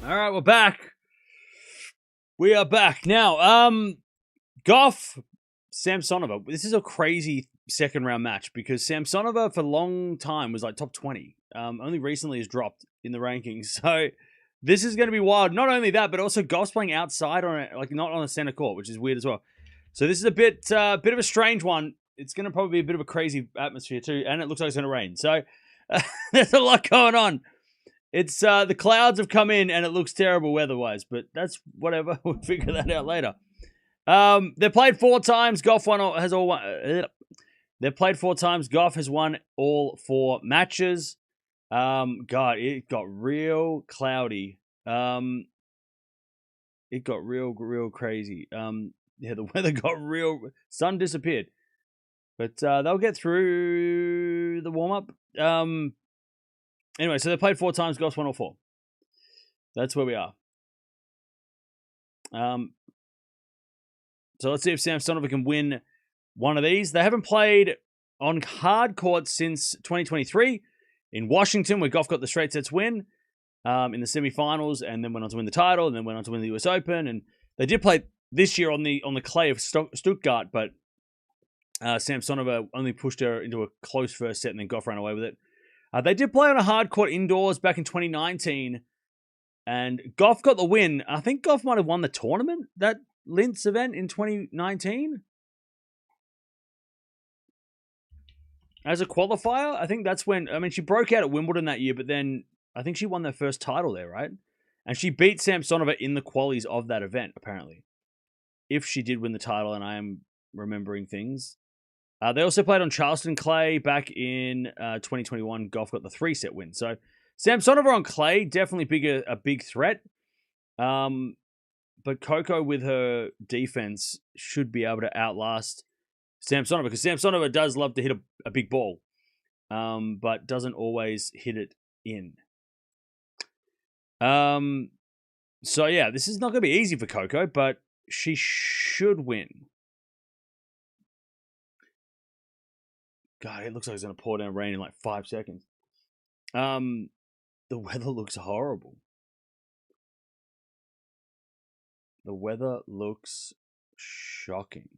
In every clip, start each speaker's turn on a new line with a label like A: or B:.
A: All right, we're back. We are back now. Gauff, Samsonova. This is a crazy second round match because Samsonova for a long time was like top 20. Only recently has dropped in the rankings. So this is going to be wild. Not only that, but also Gauff's playing outside on it, like not on a center court, which is weird as well. So this is a bit of a strange one. It's going to probably be a bit of a crazy atmosphere too, and it looks like it's going to rain. So there's a lot going on. It's the clouds have come in and it looks terrible weather-wise, but that's whatever. We'll figure that out later. They played 4 times. Gauff has all won. They've played 4 times. Gauff has won all 4 matches. God, it got real cloudy. It got real crazy. Yeah, the weather got real. Sun disappeared, but they'll get through the warm-up. Anyway, so they played 4 times. Gauff's won all 4. That's where we are. So let's see if Samsonova can win one of these. They haven't played on hard court since 2023 in Washington, where Gauff got the straight sets win in the semifinals, and then went on to win the title, and then went on to win the US Open. And they did play this year on the clay of Stuttgart, but Samsonova only pushed her into a close first set, and then Gauff ran away with it. They did play on a hard court indoors back in 2019, and Gauff got the win. I think Gauff might have won the tournament, that Linz event in 2019. As a qualifier, I think that's when, I mean, she broke out at Wimbledon that year, but then I think she won their first title there, right? And she beat Samsonova in the qualies of that event, apparently. If she did win the title, and I am remembering things. They also played on Charleston clay back in 2021. Gauff got the 3-set win. So Samsonova on clay, definitely a big threat. But Coco with her defense should be able to outlast Samsonova, because Samsonova does love to hit a big ball, but doesn't always hit it in. So yeah, this is not going to be easy for Coco, but she should win. God, it looks like it's going to pour down rain in like 5 seconds. The weather looks horrible. The weather looks shocking.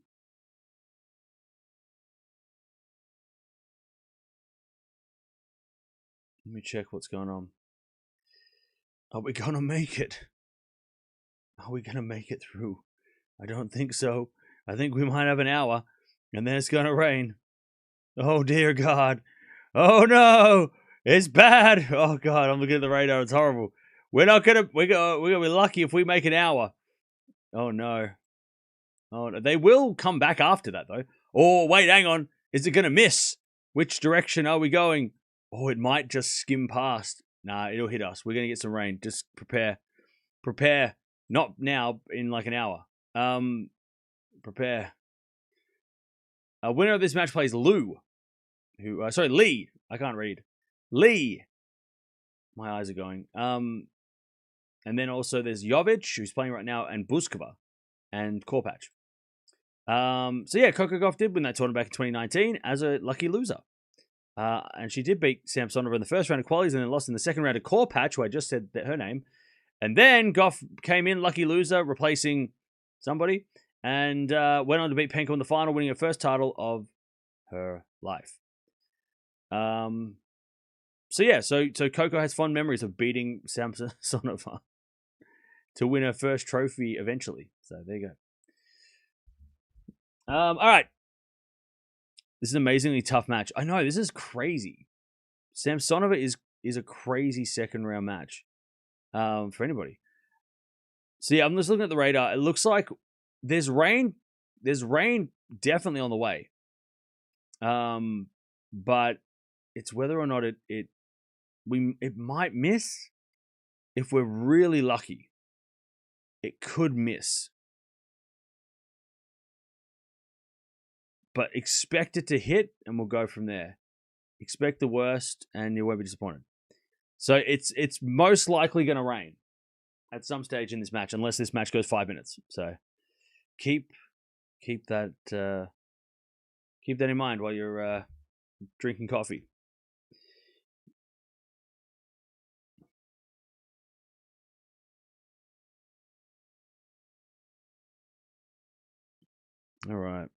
A: Let me check what's going on. Are we going to make it? Are we going to make it through? I don't think so. I think we might have an hour, and then it's going to rain. Oh, dear God. Oh, no. It's bad. Oh, God. I'm looking at the radar. It's horrible. We're going to be lucky if we make an hour. Oh, no. Oh, no. They will come back after that, though. Oh, wait, hang on. Is it going to miss? Which direction are we going? Oh, it might just skim past. Nah, it'll hit us. We're going to get some rain. Just prepare. Prepare. Not now, in like an hour. Prepare. Winner of this match plays Lee. I can't read. Lee. My eyes are going. And then also there's Jovic, who's playing right now, and Buskova and Korpatch. So yeah, Coco Gauff did win that tournament back in 2019 as a lucky loser. And she did beat Samsonova in the first round of qualies and then lost in the second round of Korpatch, who I just said her name. And then Gauff came in, lucky loser, replacing somebody, and went on to beat Penko in the final, winning her first title of her life. So yeah, so Coco has fond memories of beating Samsonova to win her first trophy eventually. So there you go. All right. This is an amazingly tough match. I know, this is crazy. Samsonova is a crazy second round match for anybody. So yeah, I'm just looking at the radar. It looks like there's rain. There's rain definitely on the way. But it's whether or not it might miss. If we're really lucky, it could miss. But expect it to hit, and we'll go from there. Expect the worst, and you won't be disappointed. So it's most likely going to rain at some stage in this match, unless this match goes 5 minutes. So keep that in mind while you're drinking coffee. All right.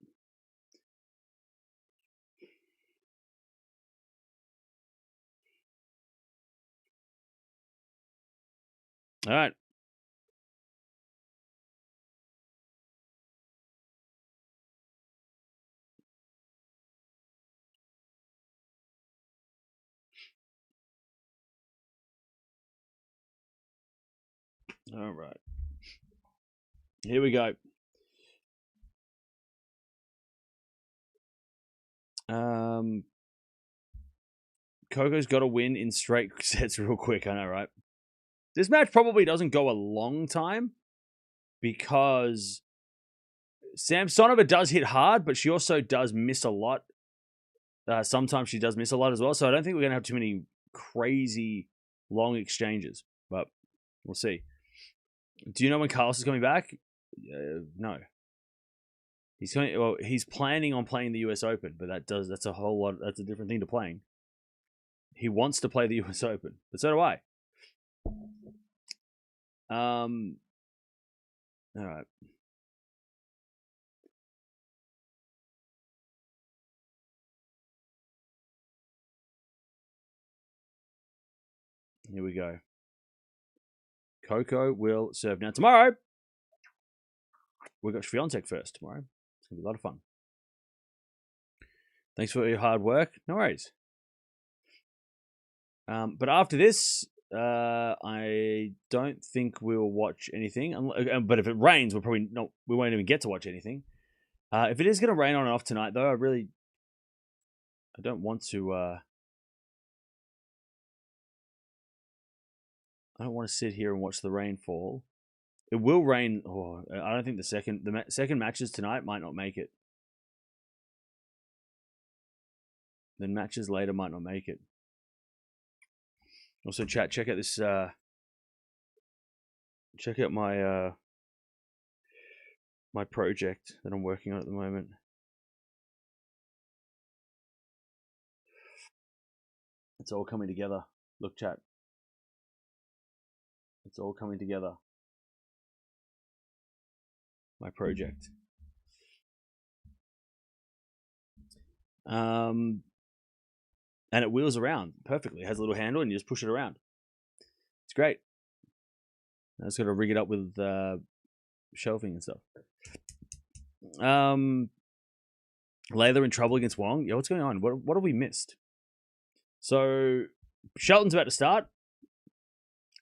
A: All right. All right. Here we go. Coco's got to win in straight sets real quick. I know, right? This match probably doesn't go a long time because Samsonova does hit hard, but she also does miss a lot. Sometimes she does miss a lot as well. So I don't think we're going to have too many crazy long exchanges, but we'll see. Do you know when Carlos is coming back? No. He's planning on playing the US Open, but that's a whole lot. That's a different thing to playing. He wants to play the US Open, but so do I. All right. Here we go. Coco will serve now. Tomorrow, we've got Swiatek first tomorrow. It's going to be a lot of fun. Thanks for your hard work. No worries. But after this, I don't think we'll watch anything. But if it rains, we won't even get to watch anything. If it is going to rain on and off tonight, though, I don't want to. I don't want to sit here and watch the rain fall. It will rain. Oh, I don't think the second matches tonight might not make it. Then matches later might not make it. Also, chat, check out this. Check out my my project that I'm working on at the moment. It's all coming together. Look, chat. It's all coming together. My project. And it wheels around perfectly. It has a little handle and you just push it around. It's great. I just got to rig it up with shelving and stuff. Layla in trouble against Wong. Yo, what's going on? What have we missed? So Shelton's about to start.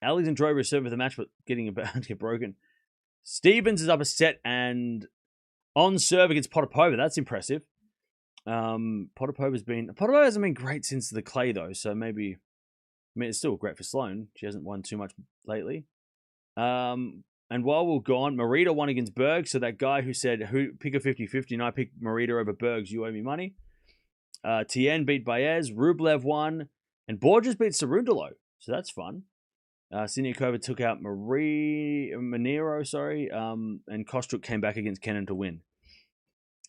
A: Alexandra Eala is serving for the match, but getting about to get broken. Stevens is up a set and on serve against Potapova. That's impressive. Potapova hasn't been great since the clay though, so maybe it's still great for Sloane. She hasn't won too much lately. And while we're gone, Marita won against Berg. So that guy who said pick a 50-50 and I picked Marita over Bergs, you owe me money. Tien beat Baez, Rublev won, and Borges beat Cerundolo. So that's fun. Siniakova took out Monero, and Kostruk came back against Kennan to win.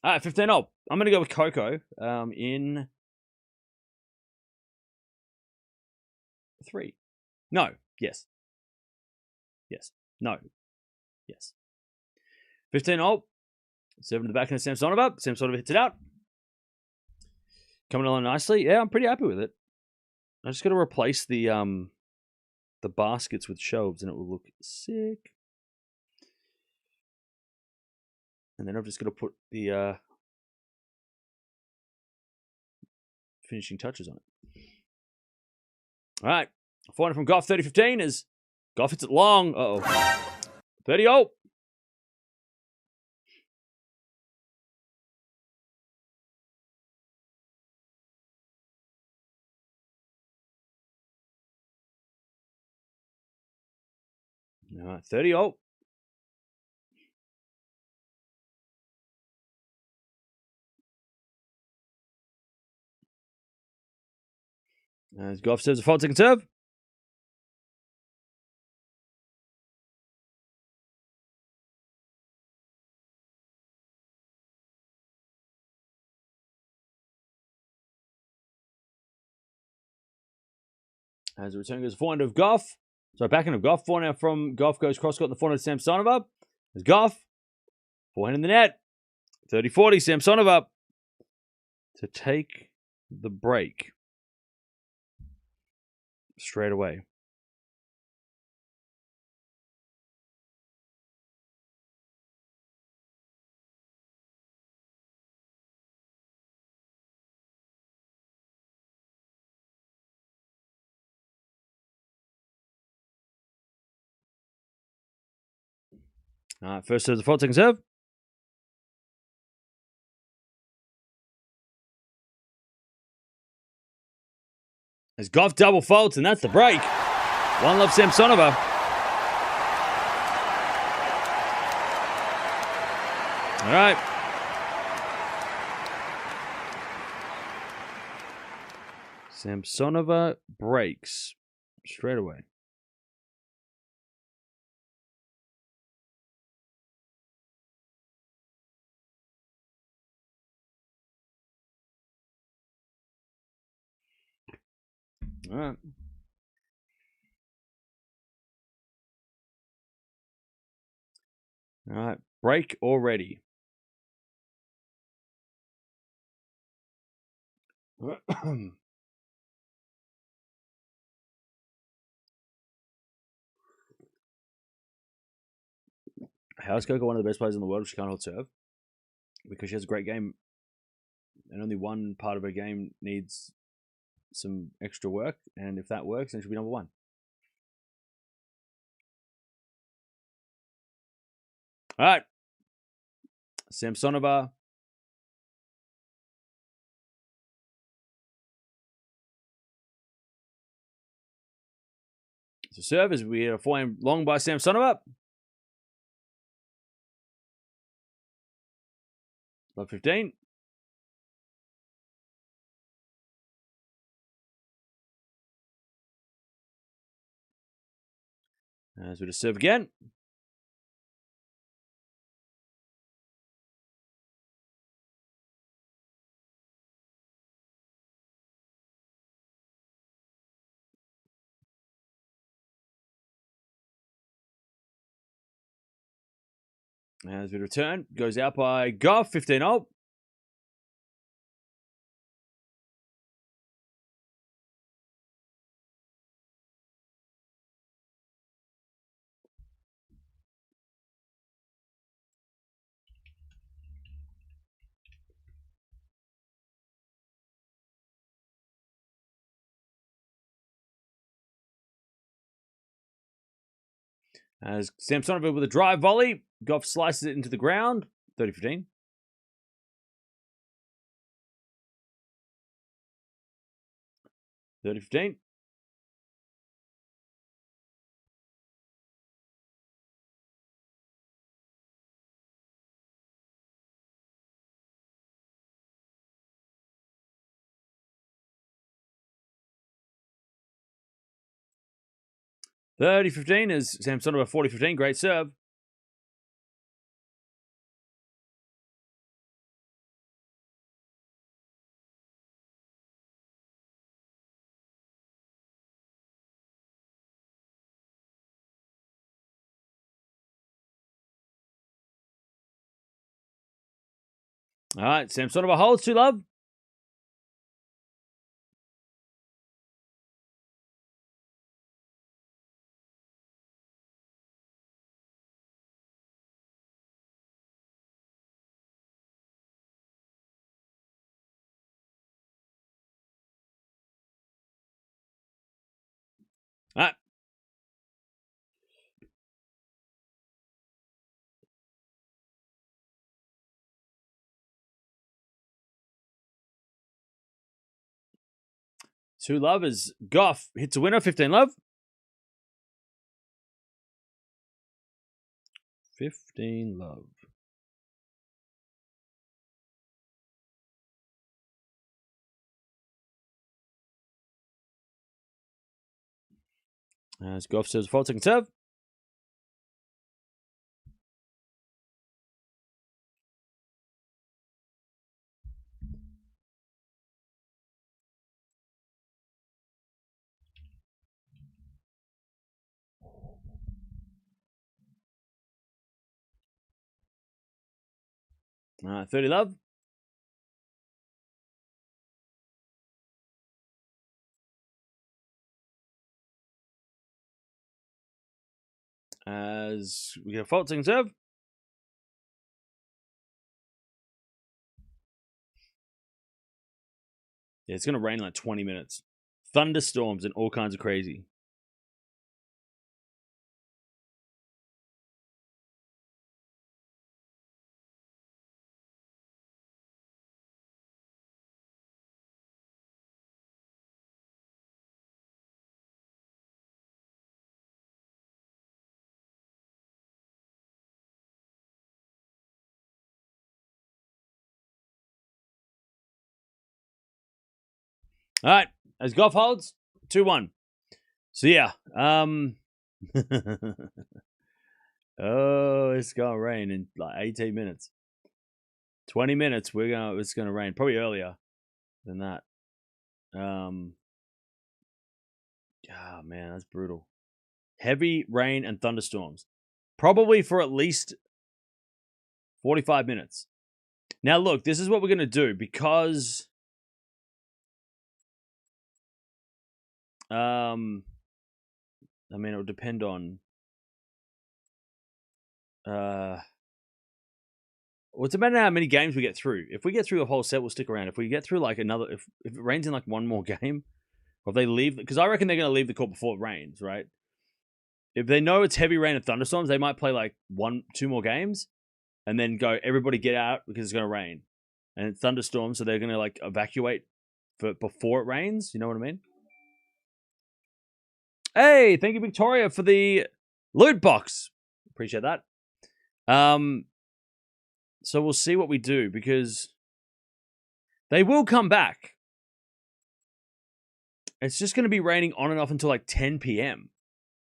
A: All right, 15-0. I'm going to go with Coco in 3. No. Yes. Yes. No. Yes. 15-0. 7 to the back of Samsonova. Samsonova hits it out. Coming along nicely. Yeah, I'm pretty happy with it. I just got to replace the baskets with shelves and it will look sick. And then I'm just going to put the finishing touches on it. All right. 400 from Gauff, 30-15 as Gauff hits it long. Uh-oh. 30-0. All right, 30-0. As Gauff serves a 5-second serve. As the return goes forehand of Gauff. So backhand of Gauff. Forehand from Gauff goes cross-court in the forehand of Samsonova. There's Gauff. Forehand in the net. 30-40, Samsonova to take the break straight away. All right, first serve the fault, second serve. As Gauff double faults, and that's the break. 1-love Samsonova. All right. Samsonova breaks straight away. All right. All right. Break already. How's Coco one of the best players in the world if she can't hold serve? Because she has a great game, and only one part of her game needs some extra work, and if that works, then she'll be number one. All right. Samsonova. So serve as we had a forehand long by Samsonova. Love 15. As we just serve again. As we return, goes out by Gauff, 15-0. As Samsonova with a drive volley, Gauff slices it into the ground, 30-15. (30-15). (30-15) as Samsonova 40-15. Great serve. All right, Samsonova holds 2-love. All right. Two love as Gauff hits a winner, 15-love. 15-love. As Gauff serves fault, second serve. All right, 30 love. As we get a fault second serve. Yeah, it's going to rain in like 20 minutes. Thunderstorms and all kinds of crazy. All right, as Gauff holds, 2-1. So yeah, oh, it's gonna rain in like 18 minutes. 20 minutes, it's gonna rain. Probably earlier than that. Oh man, that's brutal. Heavy rain and thunderstorms. Probably for at least 45 minutes. Now look, this is what we're gonna do because I mean, it would depend on. Well, it's depending on how many games we get through. If we get through the whole set, we'll stick around. If we get through like another, if it rains in like one more game, or if they leave, because I reckon they're going to leave the court before it rains, right? If they know it's heavy rain and thunderstorms, they might play like 1-2 more games, and then go, everybody get out because it's going to rain, and it's thunderstorms, so they're going to like evacuate for before it rains. You know what I mean? Hey, thank you, Victoria, for the loot box. Appreciate that. So we'll see what we do because they will come back. It's just going to be raining on and off until like 10 p.m.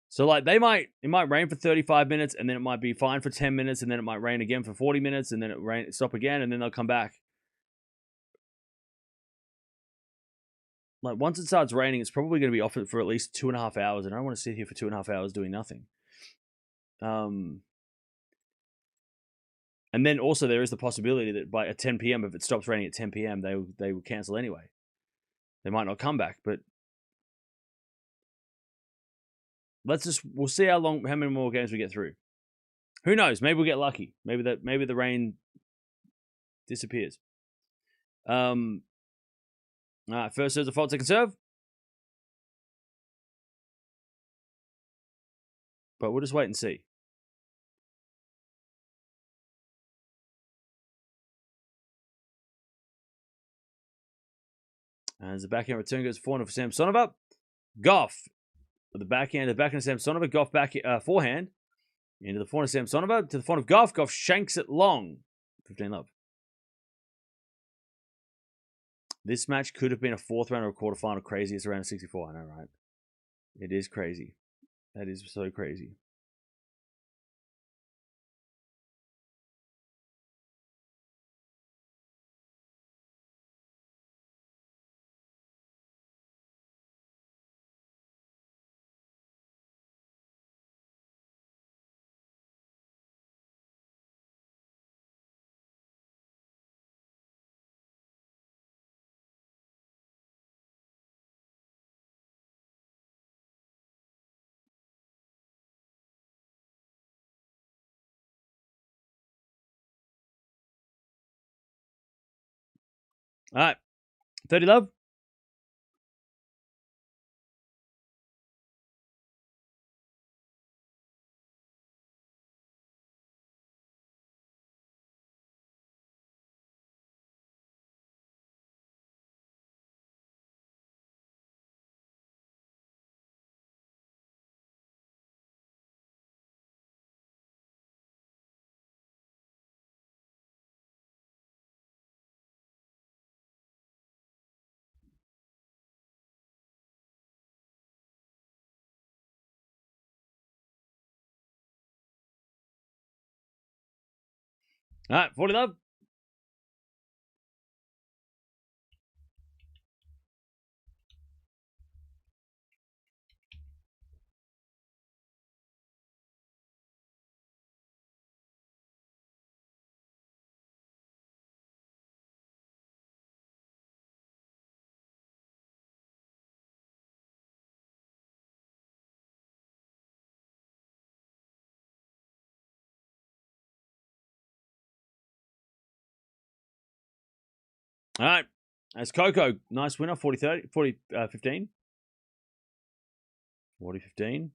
A: So like it might rain for 35 minutes and then it might be fine for 10 minutes and then it might rain again for 40 minutes and then it stop again and then they'll come back. Like once it starts raining, it's probably going to be off for at least 2.5 hours, and I don't want to sit here for 2.5 hours doing nothing. And then also there is the possibility that by at 10 p.m. if it stops raining at 10 p.m. they will cancel anyway. They might not come back, but we'll see how many more games we get through. Who knows? Maybe we'll get lucky. Maybe the rain disappears. All right, first serve's a fault, second serve. But we'll just wait and see. As the backhand return goes forehand for Samsonova. Gauff with the backhand of Samsonova. Gauff back forehand. Into the forehand of Samsonova. To the forehand of Gauff. Gauff shanks it long. 15 love. This match could have been a fourth round or a quarterfinal. Crazy. It's around 64. I know, right? It is crazy. That is so crazy. All right. 30 love. All right. 40 love. All right. That's Coco. Nice winner. 40-30. 40-15. 40-15.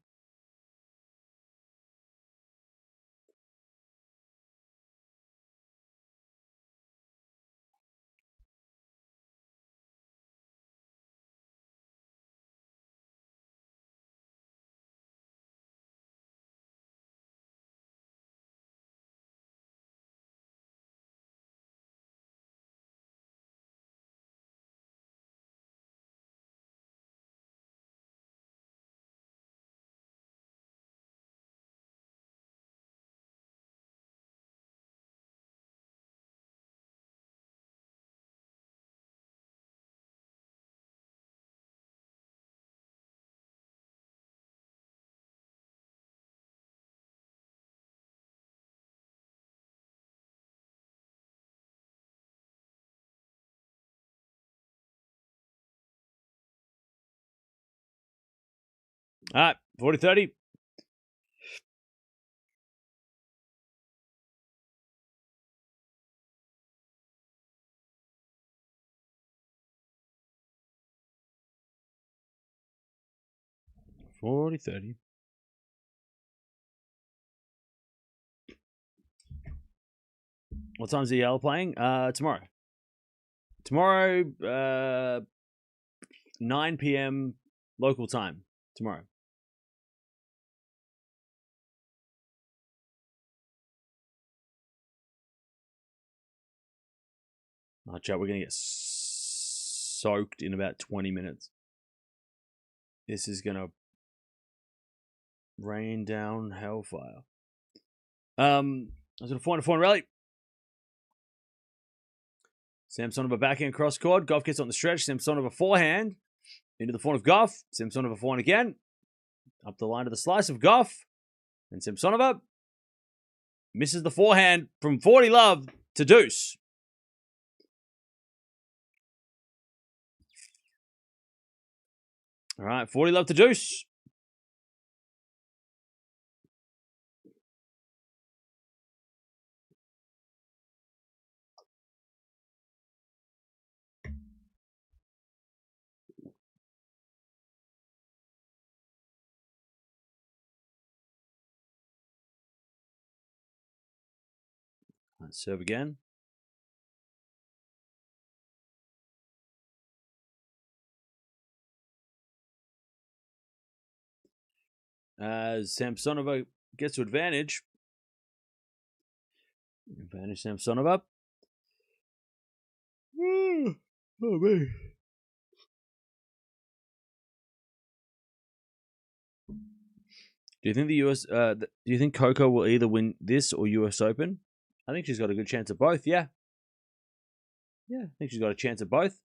A: All right. 40-30. What time's the Eala playing? Tomorrow. Tomorrow, 9 p.m. local time. Tomorrow. Oh, chat, we're going to get soaked in about 20 minutes. This is going to rain down hellfire. I was going to find a fine rally. Samsonova backhand cross court. Gauff gets on the stretch. Samsonova forehand into the front of Gauff. Samsonova forehand again. Up the line to the slice of Gauff. And Samsonova misses the forehand from 40 love to deuce. All right, 40 love to deuce. Let's serve again. As Samsonova gets to advantage. Advantage Samsonova. Oh, man. Do you think the US? Do you think Coco will either win this or US Open? I think she's got a good chance of both. Yeah, I think she's got a chance of both.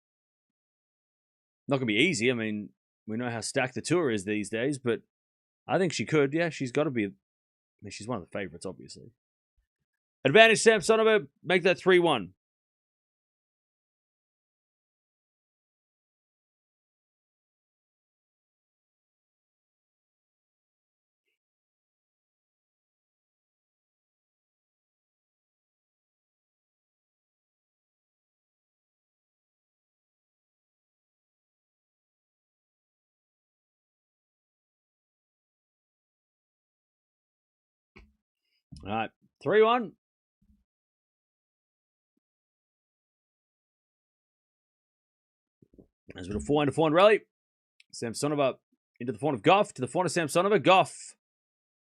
A: Not gonna be easy. I mean, we know how stacked the tour is these days, but I think she could. Yeah, she's got to be. I mean, she's one of the favorites, obviously. Advantage Samsonova. Make that 3-1. All right, 3-1. As with a 4-4 rally, Samsonova into the front of Gauff, to the front of Samsonova, Gauff.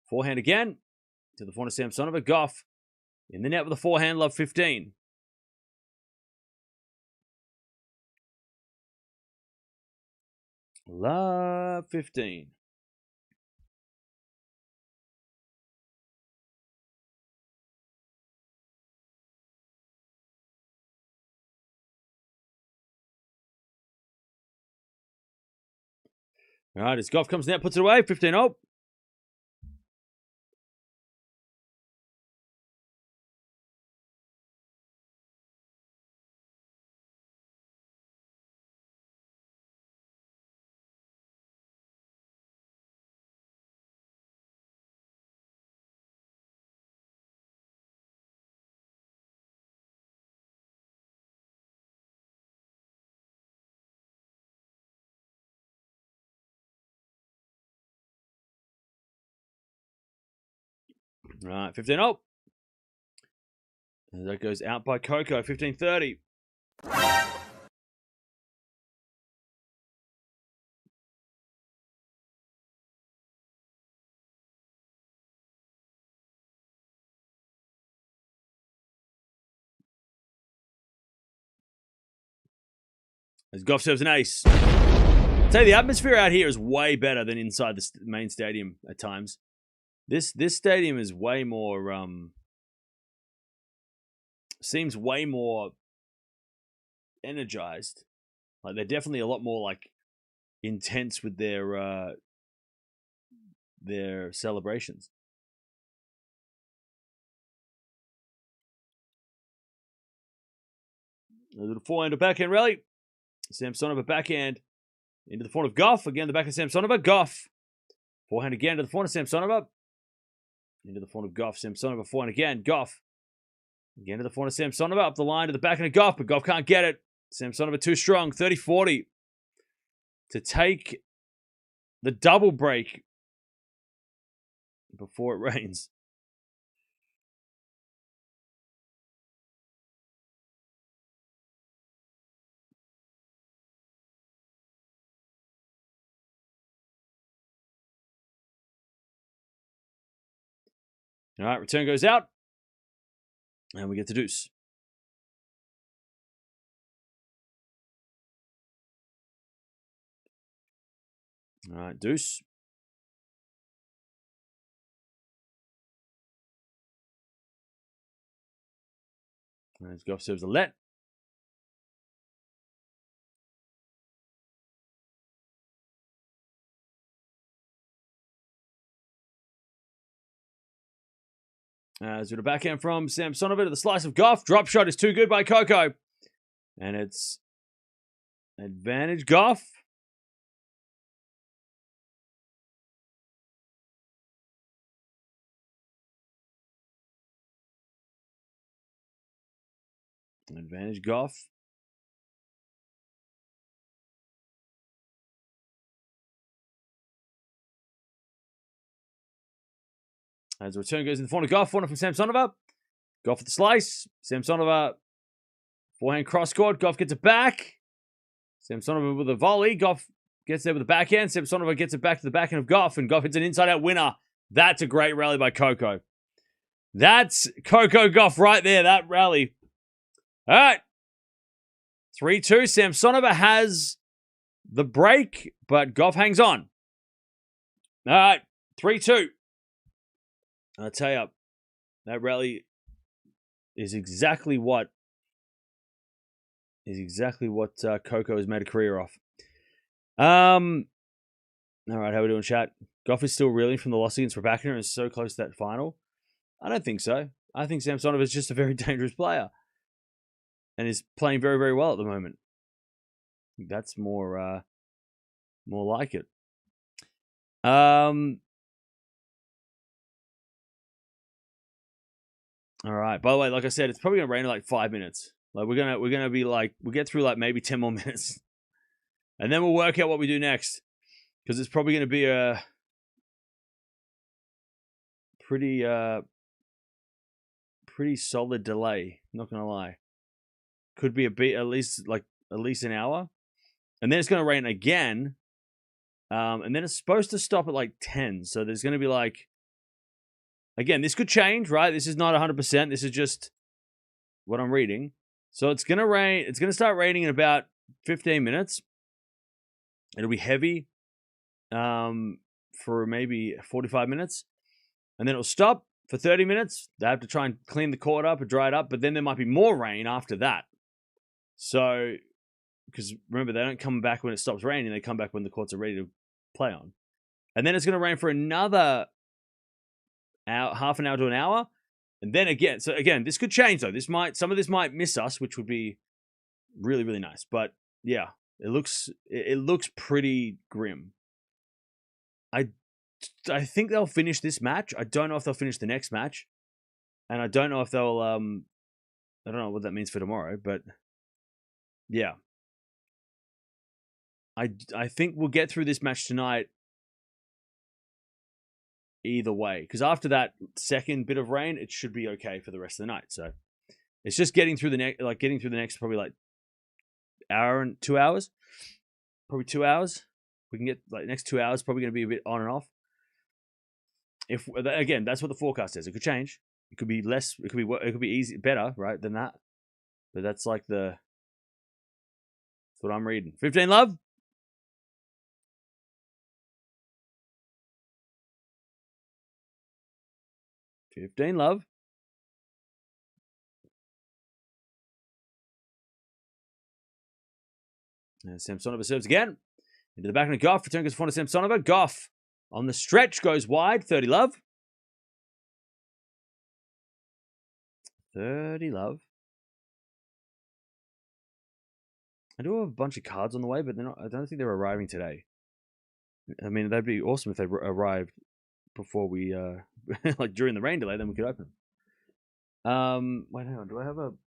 A: Forehand again, to the front of Samsonova, Gauff. In the net with a forehand, love 15. Love 15. All right, as Gauff comes net, puts it away, 15-0. All right, 15-0. And that goes out by Coco, 15-30. As Gauff serves an ace. I'll tell you, the atmosphere out here is way better than inside the main stadium at times. This stadium is way more, seems way more energized. Like, they're definitely a lot more, like, intense with their celebrations. A little forehand to backhand rally. Samsonova backhand into the forehand of Gauff. Again, the back of Samsonova. Gauff. Forehand again to the forehand of Samsonova. Into the forehand of Gauff. Samsonova forehand again. Gauff. Again to the forehand of Samsonova. Up the line to the backhand of Gauff, but Gauff can't get it. Samsonova too strong. 30-40 to take the double break before it rains. All right, return goes out. And we get to deuce. All right, deuce. As Gauff serves a let. As with a backhand from Samsonova to the slice of Gauff. Drop shot is too good by Coco. And it's advantage Gauff. Advantage Gauff. As the return goes in the forehand of Gauff. Forehand from Samsonova. Gauff with the slice. Samsonova forehand cross court. Gauff gets it back. Samsonova with a volley. Gauff gets there with the backhand. Samsonova gets it back to the backhand of Gauff. And Gauff hits an inside-out winner. That's a great rally by Coco. That's Coco Gauff right there. That rally. All right. 3-2. Samsonova has the break, but Gauff hangs on. All right. 3-2. I'll tell you, that rally is exactly what Coco has made a career of. All right, how are we doing, chat? Gauff is still reeling from the loss against Raducanu and is so close to that final. I don't think so. I think Samsonova is just a very dangerous player and is playing very, very well at the moment. That's more like it. All right. By the way, like I said, it's probably gonna rain in like 5 minutes. Like we're gonna be like, we'll get through like maybe 10 more minutes, and then we'll work out what we do next, because it's probably gonna be a pretty solid delay. Not gonna lie, could be a bit at least an hour, and then it's gonna rain again, and then it's supposed to stop at like 10. So there's gonna be like. Again, this could change, right? This is not 100%. This is just what I'm reading. So it's going to rain. It's going to start raining in about 15 minutes. It'll be heavy for maybe 45 minutes. And then it'll stop for 30 minutes. They have to try and clean the court up and dry it up. But then there might be more rain after that. So, because remember, they don't come back when it stops raining. They come back when the courts are ready to play on. And then it's going to rain for another half an hour to an hour, and then again. So again, this could change though. Some of this might miss us, which would be really, really nice. But yeah, it looks pretty grim. I think they'll finish this match. I don't know if they'll finish the next match, and I don't know if they'll I don't know what that means for tomorrow, but yeah, I think we'll get through this match tonight either way. Because after that second bit of rain, it should be okay for the rest of the night. So it's just getting through the next probably like hour and 2 hours. Probably 2 hours. We can get like next 2 hours probably going to be a bit on and off. If again, that's what the forecast says. It could change. It could be less. It could be easy, better, right, than that. But that's like that's what I'm reading. 15 love. Love. And Samsonova serves again. Into the back of Gauff. Return goes forward to Samsonova. Gauff on the stretch goes wide. 30 love. 30 love. I do have a bunch of cards on the way, but I don't think they're arriving today. I mean, that'd be awesome if they arrived before we, like during the rain delay, then we could open them. Wait, hang on.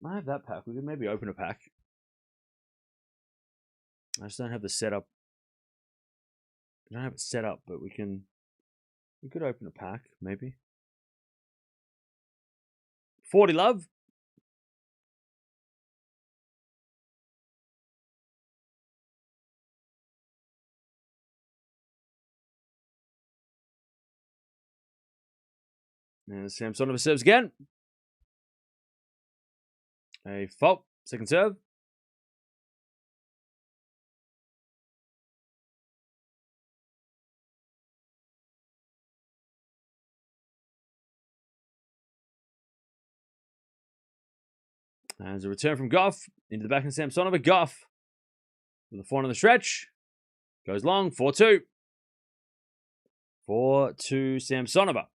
A: I have that pack. We could maybe open a pack. I just don't have the setup. I don't have it set up, but we could open a pack, maybe. 40 love. And Samsonova serves again. A fault. Second serve. And there's a return from Gauff into the back of Samsonova. Gauff with the forehand on the stretch. Goes long. 4-2. 4-2 Samsonova.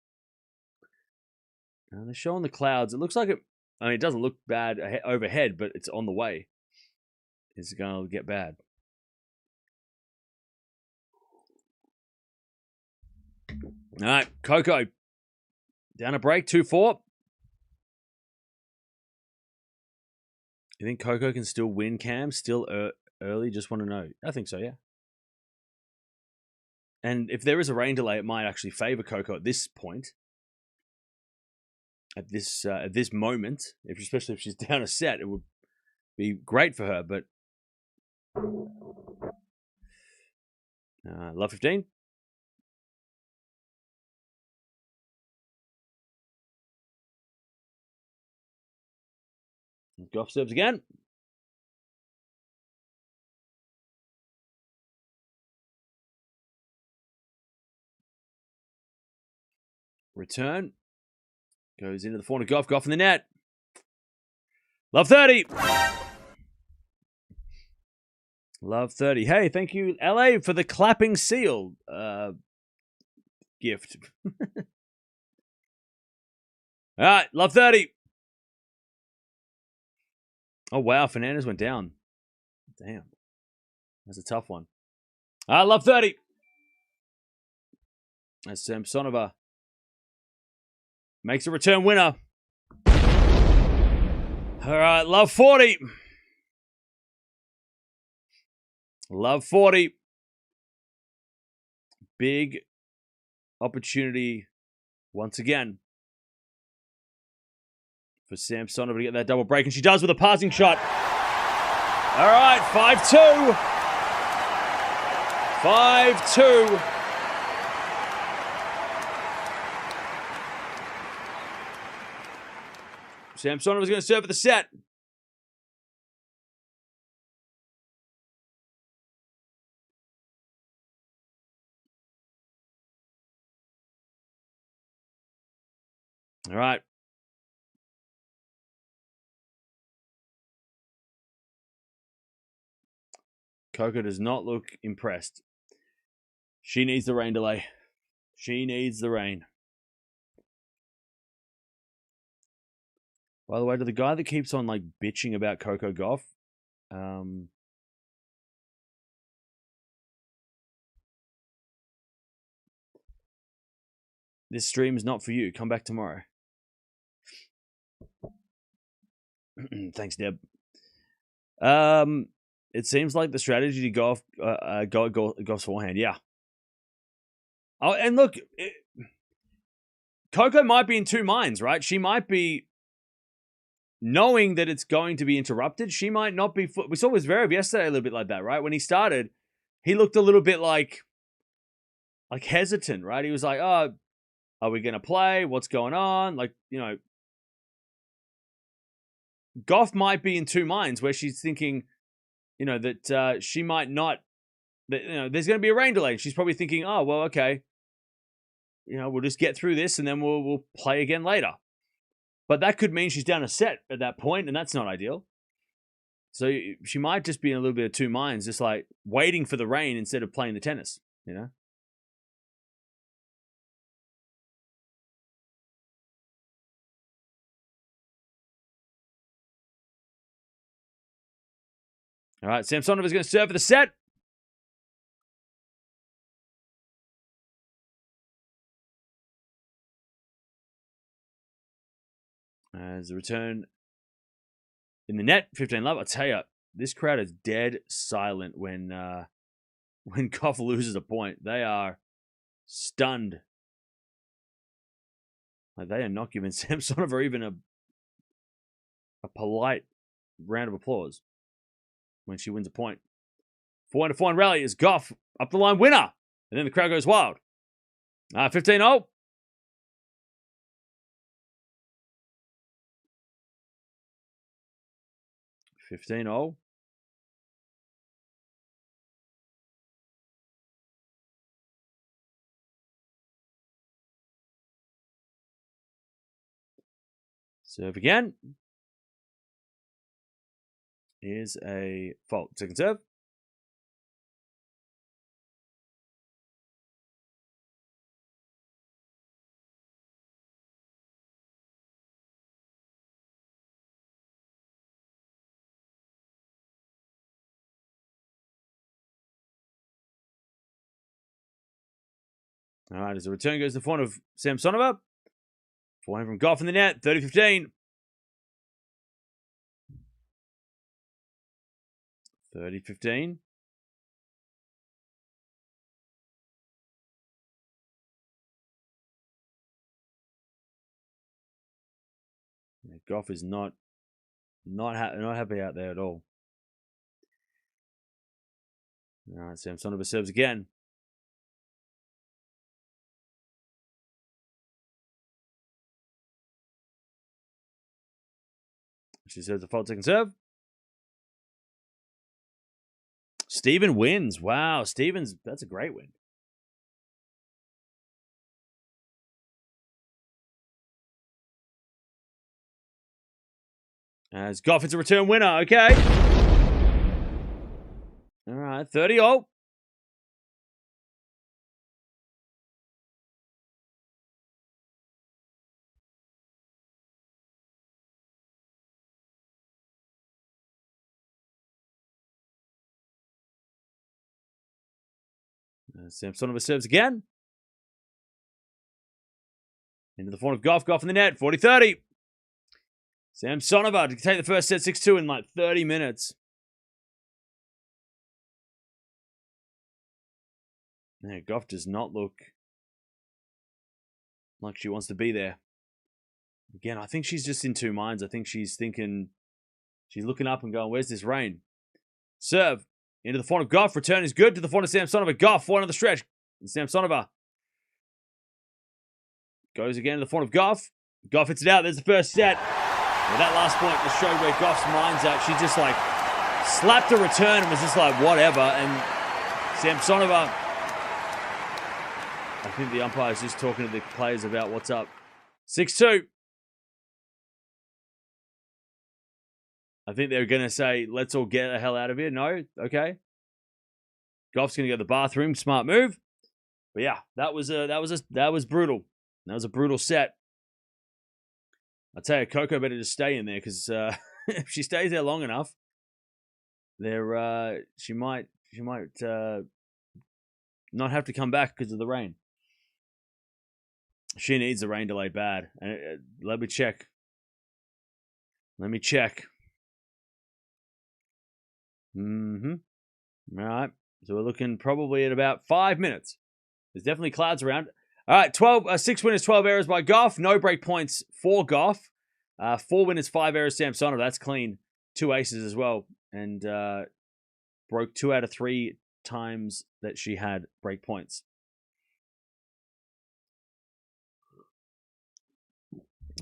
A: And they're showing the clouds. It looks like it. I mean, it doesn't look bad overhead, but it's on the way. It's going to get bad. All right, Coco. Down a break, 2-4. You think Coco can still win, Cam? Still early? Just want to know. I think so, yeah. And if there is a rain delay, it might actually favor Coco at this point. At this moment, especially if she's down a set, it would be great for her. But love 15. Gauff serves again. Return. Goes into the forehand of Gauff. Gauff in the net. Love 30. Love 30. Hey, thank you, LA, for the clapping seal gift. All right, love 30. Oh, wow. Fernandez went down. Damn. That's a tough one. I love 30. As Samsonova makes a return winner. All right, love 40. Love 40. Big opportunity once again for Samsonova to get that double break, and she does with a passing shot. All right, 5-2. 5-2. Samsonova's going to serve for the set. All right. Coco does not look impressed. She needs the rain delay. She needs the rain. By the way, to the guy that keeps on like bitching about Coco Gauff, this stream is not for you. Come back tomorrow. Thanks, Deb. It seems like the strategy to go off Gauff's forehand. Yeah. Oh, and look, Coco might be in two minds, right? She might be knowing that it's going to be interrupted. She might not be. We saw with Zverev yesterday a little bit like that, right? When he started, he looked a little bit like hesitant, right? He was like, "Oh, are we going to play? What's going on?" Like, Gauff might be in two minds where she's thinking, that she might not. That there's going to be a rain delay. And she's probably thinking, "Oh, well, okay. We'll just get through this and then we'll play again later." But that could mean she's down a set at that point, and that's not ideal. So she might just be in a little bit of two minds, just like waiting for the rain instead of playing the tennis, All right, Samsonova's going to serve for the set. As a return in the net, 15-love. I tell you, this crowd is dead silent when Gauff loses a point. They are stunned. Like, they are not giving Samsonova even a polite round of applause when she wins a point. 4-4 rally is Gauff up the line winner. And then the crowd goes wild. 15-0. Serve again. Is a fault. Second serve. All right, as the return goes to the front of Samsonova. Forehand from Gauff in the net, 30-15. 30-15. Yeah, Gauff is not happy out there at all. All right, Samsonova serves again. She serves a fault second serve. Steven wins. Wow, that's a great win. As Gauff, it's a return winner. Okay. All right, 30-0. Samsonova serves again. Into the form of Gauff. Gauff in the net. 40-30. Samsonova to take the first set 6-2 in like 30 minutes. Yeah, Gauff does not look like she wants to be there. Again, I think she's just in two minds. I think she's thinking, she's looking up and going, where's this rain? Serve. Into the front of Gauff. Return is good to the front of Samsonova. Gauff, one on the stretch. And Samsonova goes again to the front of Gauff. Gauff hits it out. There's the first set. Well, that last point just showed where Gauff's mind's at. She just like slapped a return and was just like, whatever. And Samsonova, I think the umpire's just talking to the players about what's up. 6-2. I think they're going to say, let's all get the hell out of here. No? Okay. Gauff's going to go to the bathroom. Smart move. But yeah, that was brutal. That was a brutal set. I tell you, Coco better just stay in there because if she stays there long enough, she might not have to come back because of the rain. She needs the rain delay bad. Let me check. All right. So we're looking probably at about 5 minutes. There's definitely clouds around. All right, 6 winners, 12 errors by Gauff. No break points for Gauff. 4 winners, 5 errors, Samsonova. That's clean. 2 aces as well. And broke 2 out of 3 times that she had break points.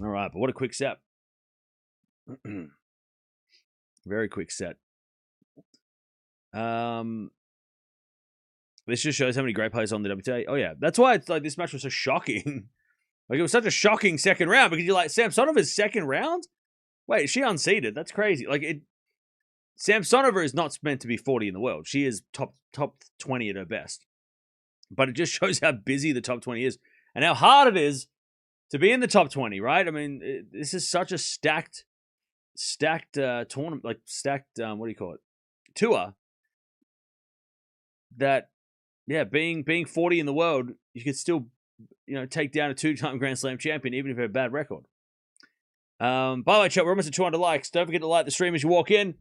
A: All right, but what a quick set. Very quick set. This just shows how many great players on the WTA. Oh, yeah. That's why it's like this match was so shocking. Like, it was such a shocking second round because you're like, Samsonova's second round? Wait, is she unseeded? That's crazy. Like, Samsonova is not meant to be 40 in the world. She is top 20 at her best. But it just shows how busy the top 20 is and how hard it is to be in the top 20, right? I mean, this is such a stacked tournament, like stacked, what do you call it? Tour. That, yeah, being 40 in the world, you could still, take down a 2-time Grand Slam champion, even if you have a bad record. By the way, chat, we're almost at 200 likes. Don't forget to like the stream as you walk in.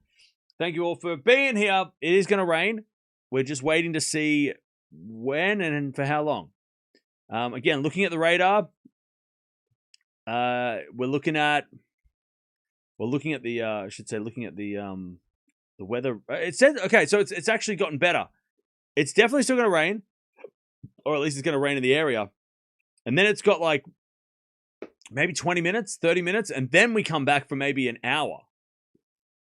A: Thank you all for being here. It is going to rain. We're just waiting to see when and for how long. Again, looking at the radar, we're looking at the weather. It says, okay, so it's actually gotten better. It's definitely still going to rain, or at least it's going to rain in the area. And then it's got like maybe 20 minutes, 30 minutes, and then we come back for maybe an hour.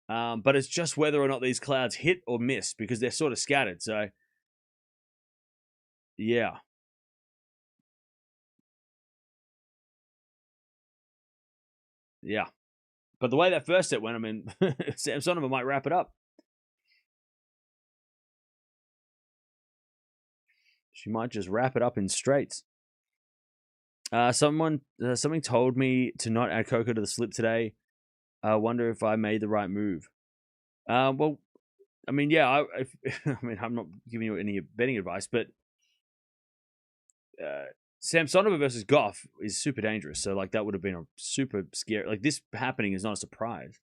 A: But it's just whether or not these clouds hit or miss because they're sort of scattered. So, yeah. Yeah. But the way that first set went, I mean, Samsonova might wrap it up. She might just wrap it up in straights. Something told me to not add Coco to the slip today. I wonder if I made the right move. Well, I mean, yeah. I'm not giving you any betting advice, but Samsonova versus Gauff is super dangerous. So, like, that would have been a super scary. Like, this happening is not a surprise.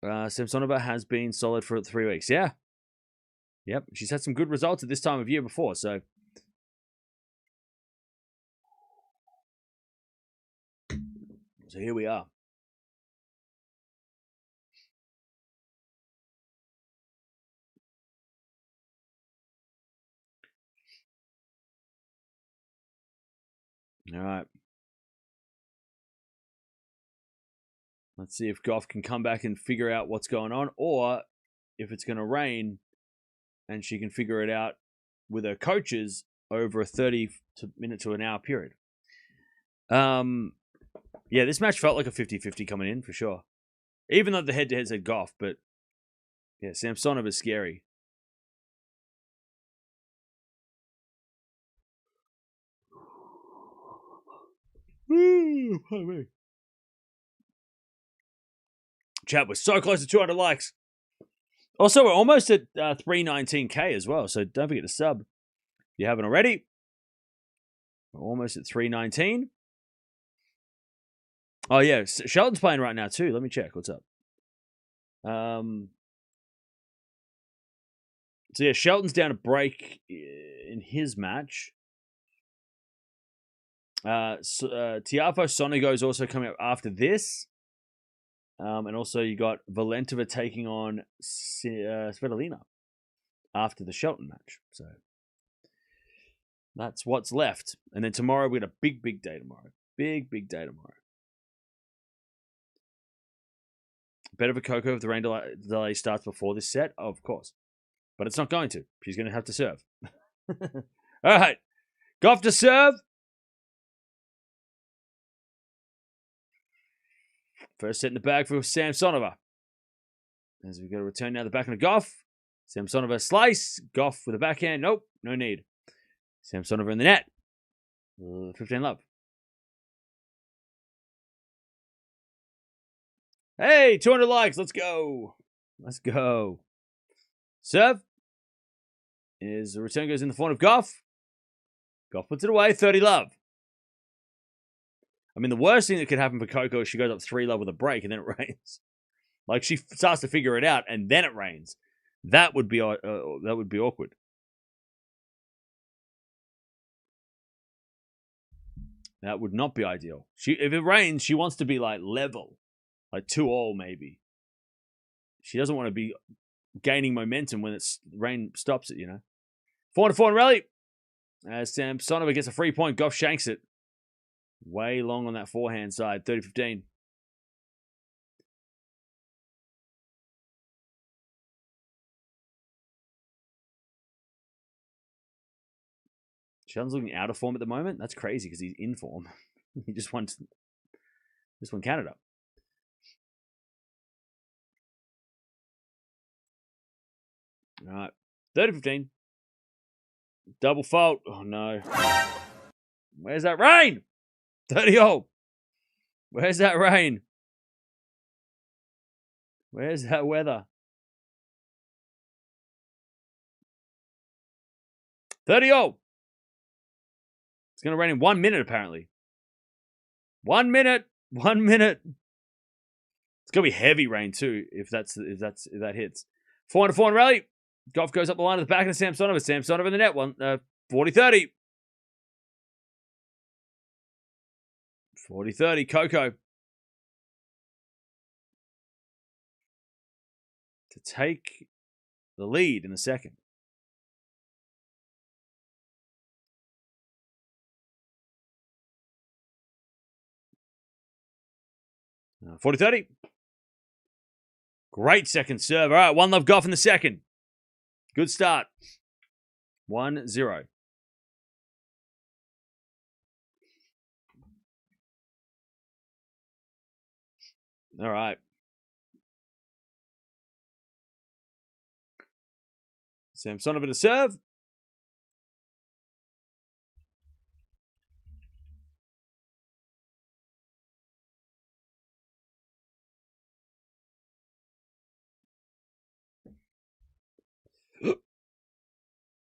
A: Samsonova has been solid for 3 weeks. Yeah. Yep. She's had some good results at this time of year before. So here we are. All right. Let's see if Gauff can come back and figure out what's going on, or if it's going to rain and she can figure it out with her coaches over a 30-minute to an hour period. Yeah, this match felt like a 50-50 coming in for sure. Even though the head-to-head said Gauff, but yeah, Samsonova is scary. Pardon me. Chat, we're so close to 200 likes. Also, we're almost at 319k as well, so don't forget to sub if you haven't already. We're almost at 319. Oh, yeah, Shelton's playing right now too. Let me check. What's up? So, yeah, Shelton's down a break in his match. Tiafoe Sonego is also coming up after this. And also you got Valentova taking on Svitolina after the Shelton match. So that's what's left. And then tomorrow we got a big day tomorrow. Big day tomorrow. Better for Coco if the rain delay starts before this set? Oh, of course. But it's not going to. She's going to have to serve. All right. Gauff to serve. First set in the bag for Samsonova. As we go to return now the backhand of Gauff. Samsonova slice. Gauff with a backhand. Nope, no need. Samsonova in the net. 15 love. Hey, 200 likes. Let's go. Let's go. Serve. Is the return goes in the form of Gauff. Gauff puts it away. 30 love. I mean, the worst thing that could happen for Coco is she goes up 3 love with a break and then it rains. Like, she starts to figure it out and then it rains. That would be awkward. That would not be ideal. If it rains, she wants to be like level, like 2-2 maybe. She doesn't want to be gaining momentum when rain stops it, 4-4 in rally. As Samsonova gets a free point, Gauff shanks it. Way long on that forehand side, 30-15. Sheldon's looking out of form at the moment. That's crazy because he's in form. He just won Canada. All right, 30-15. Double fault. Oh no. Where's that rain? 30-0. Where's that rain? Where's that weather? 30-0. It's going to rain in 1 minute, apparently. 1 minute. 1 minute. It's going to be heavy rain, too, if that hits. 4-4 in rally. Gauff goes up the line to the back of Samsonova. Samsonova in the net. 40-30. 40-30. Coco. To take the lead in the second. 40-30. Great second serve. All right, 1-love Gauff in the second. Good start. 1-0. All right. Samsonova to serve.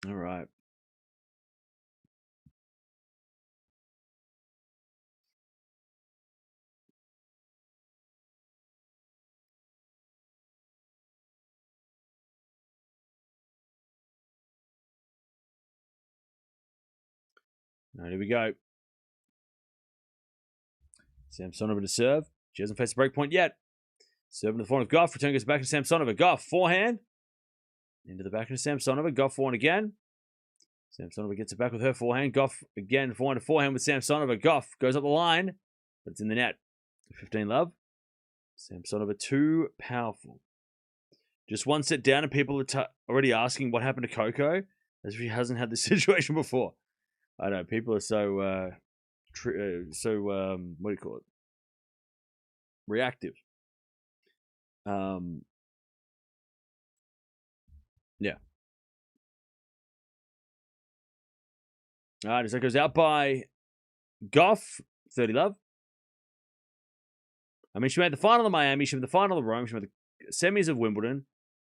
A: All right. All right, here we go. Samsonova to serve. She hasn't faced a break point yet. Serving to the forehand of Gauff. Return goes back to Samsonova. Gauff, forehand. Into the back of Samsonova. Gauff forehand again. Samsonova gets it back with her forehand. Gauff again, forehand to forehand with Samsonova. Gauff goes up the line, but it's in the net. 15-love. Samsonova too powerful. Just one set down, and people are already asking what happened to Coco, as she hasn't had this situation before. I know people are so what do you call it? Reactive. Yeah. All right, as that goes out by Gauff, 30-love. I mean, she made the final of Miami. She made the final of Rome. She made the semis of Wimbledon.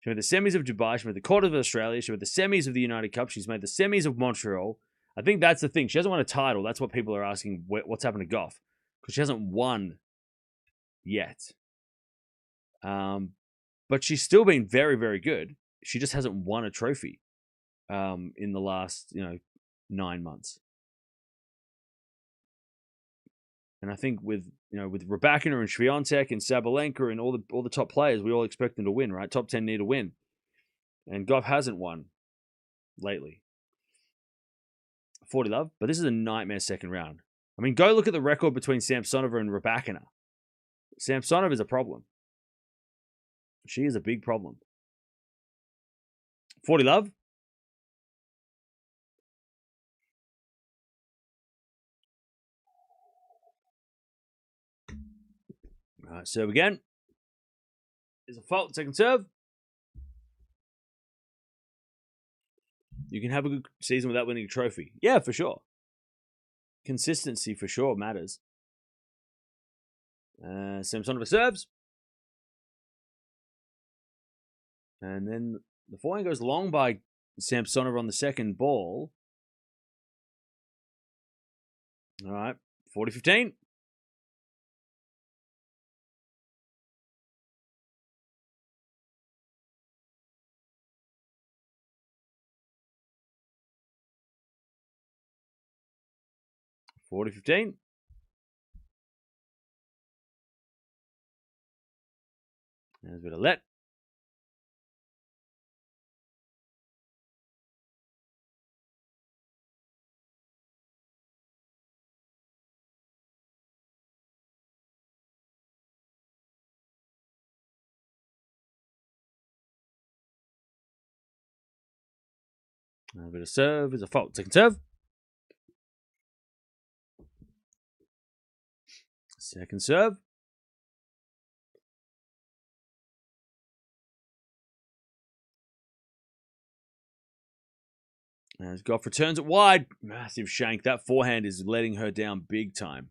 A: She made the semis of Dubai. She made the quarters of Australia. She made the semis of the United Cup. She's made the semis of Montreal. I think that's the thing. She hasn't won a title. That's what people are asking, what's happened to Gauff. Because she hasn't won yet. But she's still been very, very good. She just hasn't won a trophy in the last, 9 months. And I think with Raducanu and Swiatek and Sabalenka and all the top players, we all expect them to win, right? Top 10 need to win. And Gauff hasn't won lately. 40-love, but this is a nightmare second round. I mean, go look at the record between Samsonova and Raducanu. Samsonova is a problem. She is a big problem. 40-love. All right, serve again. There's a fault, second serve. You can have a good season without winning a trophy. Yeah, for sure. Consistency for sure matters. Samsonova serves. And then the forehand goes long by Samsonova on the second ball. All right, 40-15. 40-15. There's a bit of let. A bit of serve is a fault. Second serve. Second serve. As Gauff returns it wide. Massive shank. That forehand is letting her down big time.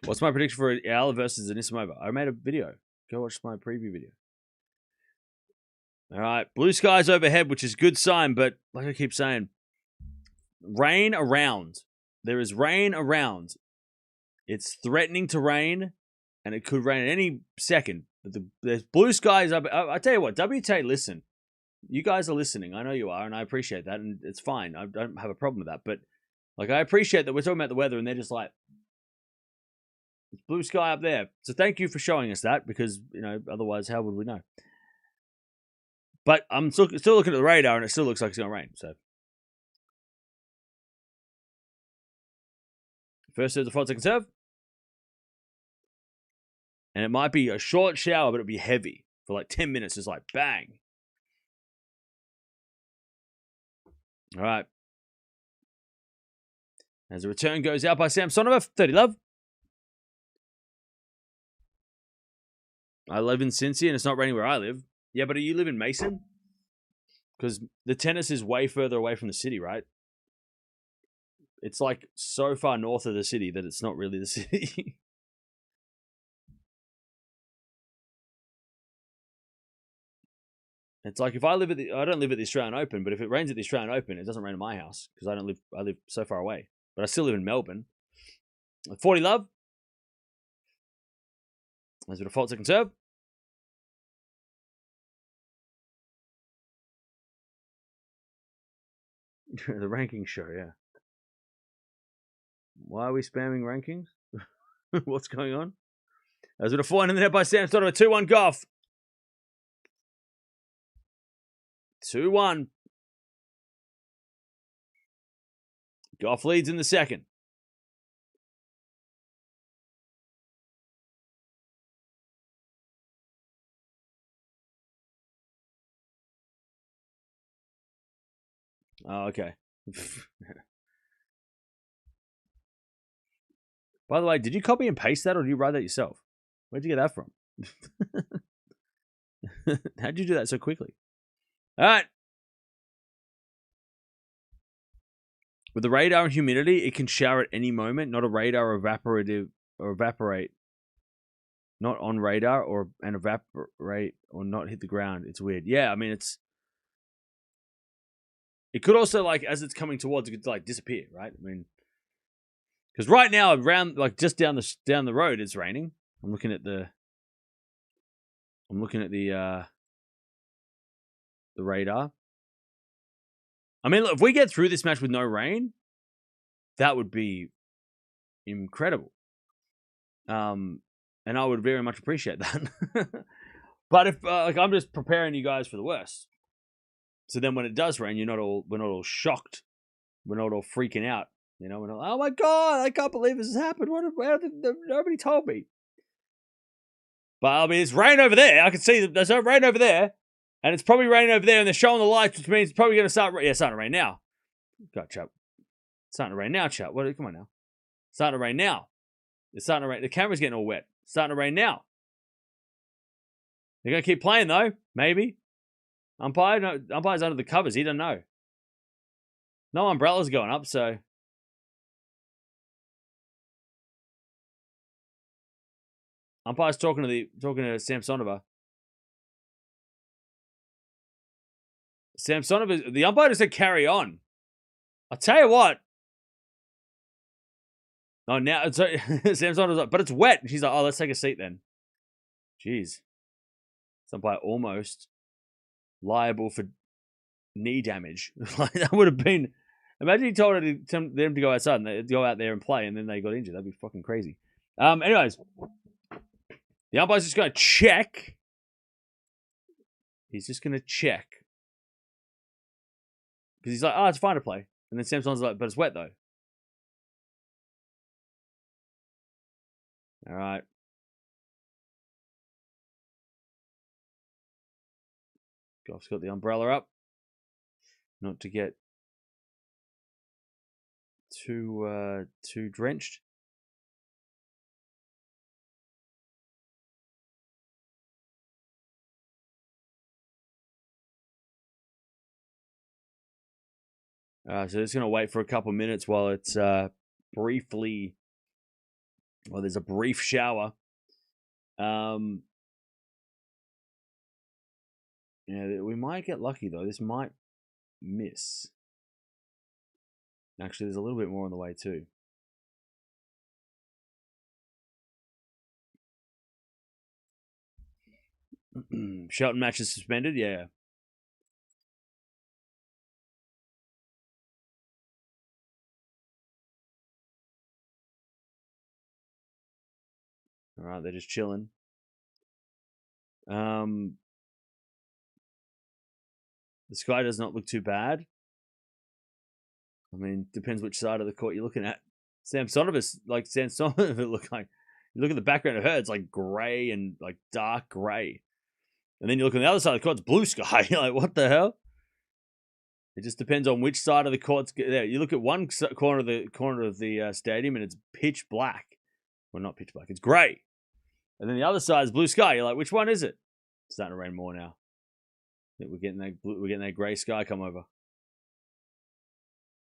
A: What's my prediction for Eala versus Anisimova? I made a video. Go watch my preview video. All right. Blue skies overhead, which is a good sign, but like I keep saying, rain around. There is rain around. It's threatening to rain, and it could rain at any second. But there's blue skies up. I tell you what, WTA, listen. You guys are listening. I know you are, and I appreciate that, and it's fine. I don't have a problem with that. But like, I appreciate that we're talking about the weather, and they're just like, it's blue sky up there. So thank you for showing us that, because, you know, otherwise, how would we know? But I'm still looking at the radar, and it still looks like it's going to rain. So first serve, default, second serve. And it might be a short shower, but it'll be heavy for like 10 minutes. Just like bang. All right. As the return goes out by Samsonova, 30 love. I live in Cincy, and it's not raining where I live. Yeah, but do you live in Mason? Because the tennis is way further away from the city, right? It's like so far north of the city that it's not really the city. It's like if I don't live at the Australian Open, but if it rains at the Australian Open, it doesn't rain at my house because I live so far away. But I still live in Melbourne. 40 love. As a default second serve. The ranking show, yeah. Why are we spamming rankings? What's going on? As with a forehand in the net by Samsonova, 2-1 Gauff. 2-1. Gauff leads in the second. Oh, okay. By the way, did you copy and paste that, or did you write that yourself? Where'd you get that from? How'd you do that so quickly? All right. With the radar and humidity, it can shower at any moment, not a radar evaporate. Not on radar and evaporate or not hit the ground. It's weird. Yeah, I mean, it could also, like, as it's coming towards, it could like disappear, right? I mean, because right now, around, like, just down the road, it's raining. I'm looking at the radar. I mean, look, if we get through this match with no rain, that would be incredible. And I would very much appreciate that. But if like, I'm just preparing you guys for the worst. So then when it does rain, we're not all shocked. We're not all freaking out. You know, we're not, oh my God, I can't believe this has happened. Nobody told me. But I mean, it's rain over there. I can see that there's no rain over there. And it's probably raining over there, and they're showing the lights, which means it's probably going to start. Yeah, it's starting to rain now. God, chat. It's starting to rain now, chat. Come on now. It's starting to rain now. It's starting to rain. The camera's getting all wet. It's starting to rain now. They're going to keep playing, though. Maybe. Umpire's under the covers. He doesn't know. No umbrellas going up, so. Umpire's talking to Samsonova. Samsonova, the umpire just said carry on. I'll tell you what. Oh, now Samsonova's like, but it's wet. And she's like, oh, let's take a seat then. Jeez. This umpire almost liable for knee damage. Like, that would have been Imagine he told them to go outside and they'd go out there and play, and then they got injured. That'd be fucking crazy. Anyways, the umpire's just going to check. He's just going to check. Because he's like, oh, it's fine to play. And then Samson's like, but it's wet, though. All right. Gauff's got the umbrella up. Not to get too drenched. So it's going to wait for a couple minutes while it's briefly... Well, there's a brief shower. Yeah, we might get lucky, though. This might miss. Actually, there's a little bit more on the way, too. Shelton match is suspended, yeah. All right, they're just chilling. The sky does not look too bad. I mean, depends which side of the court you're looking at. Samsonova's like Samsonova look like. You look at the background of her, it's like grey and like dark grey. And then you look on the other side of the court, it's blue sky. You're like, what the hell? It just depends on which side of the court's there. You look at one corner of the stadium, and it's pitch black. Well, not pitch black. It's grey. And then the other side is blue sky. You're like, which one is it? It's starting to rain more now. I think we're getting that grey sky come over.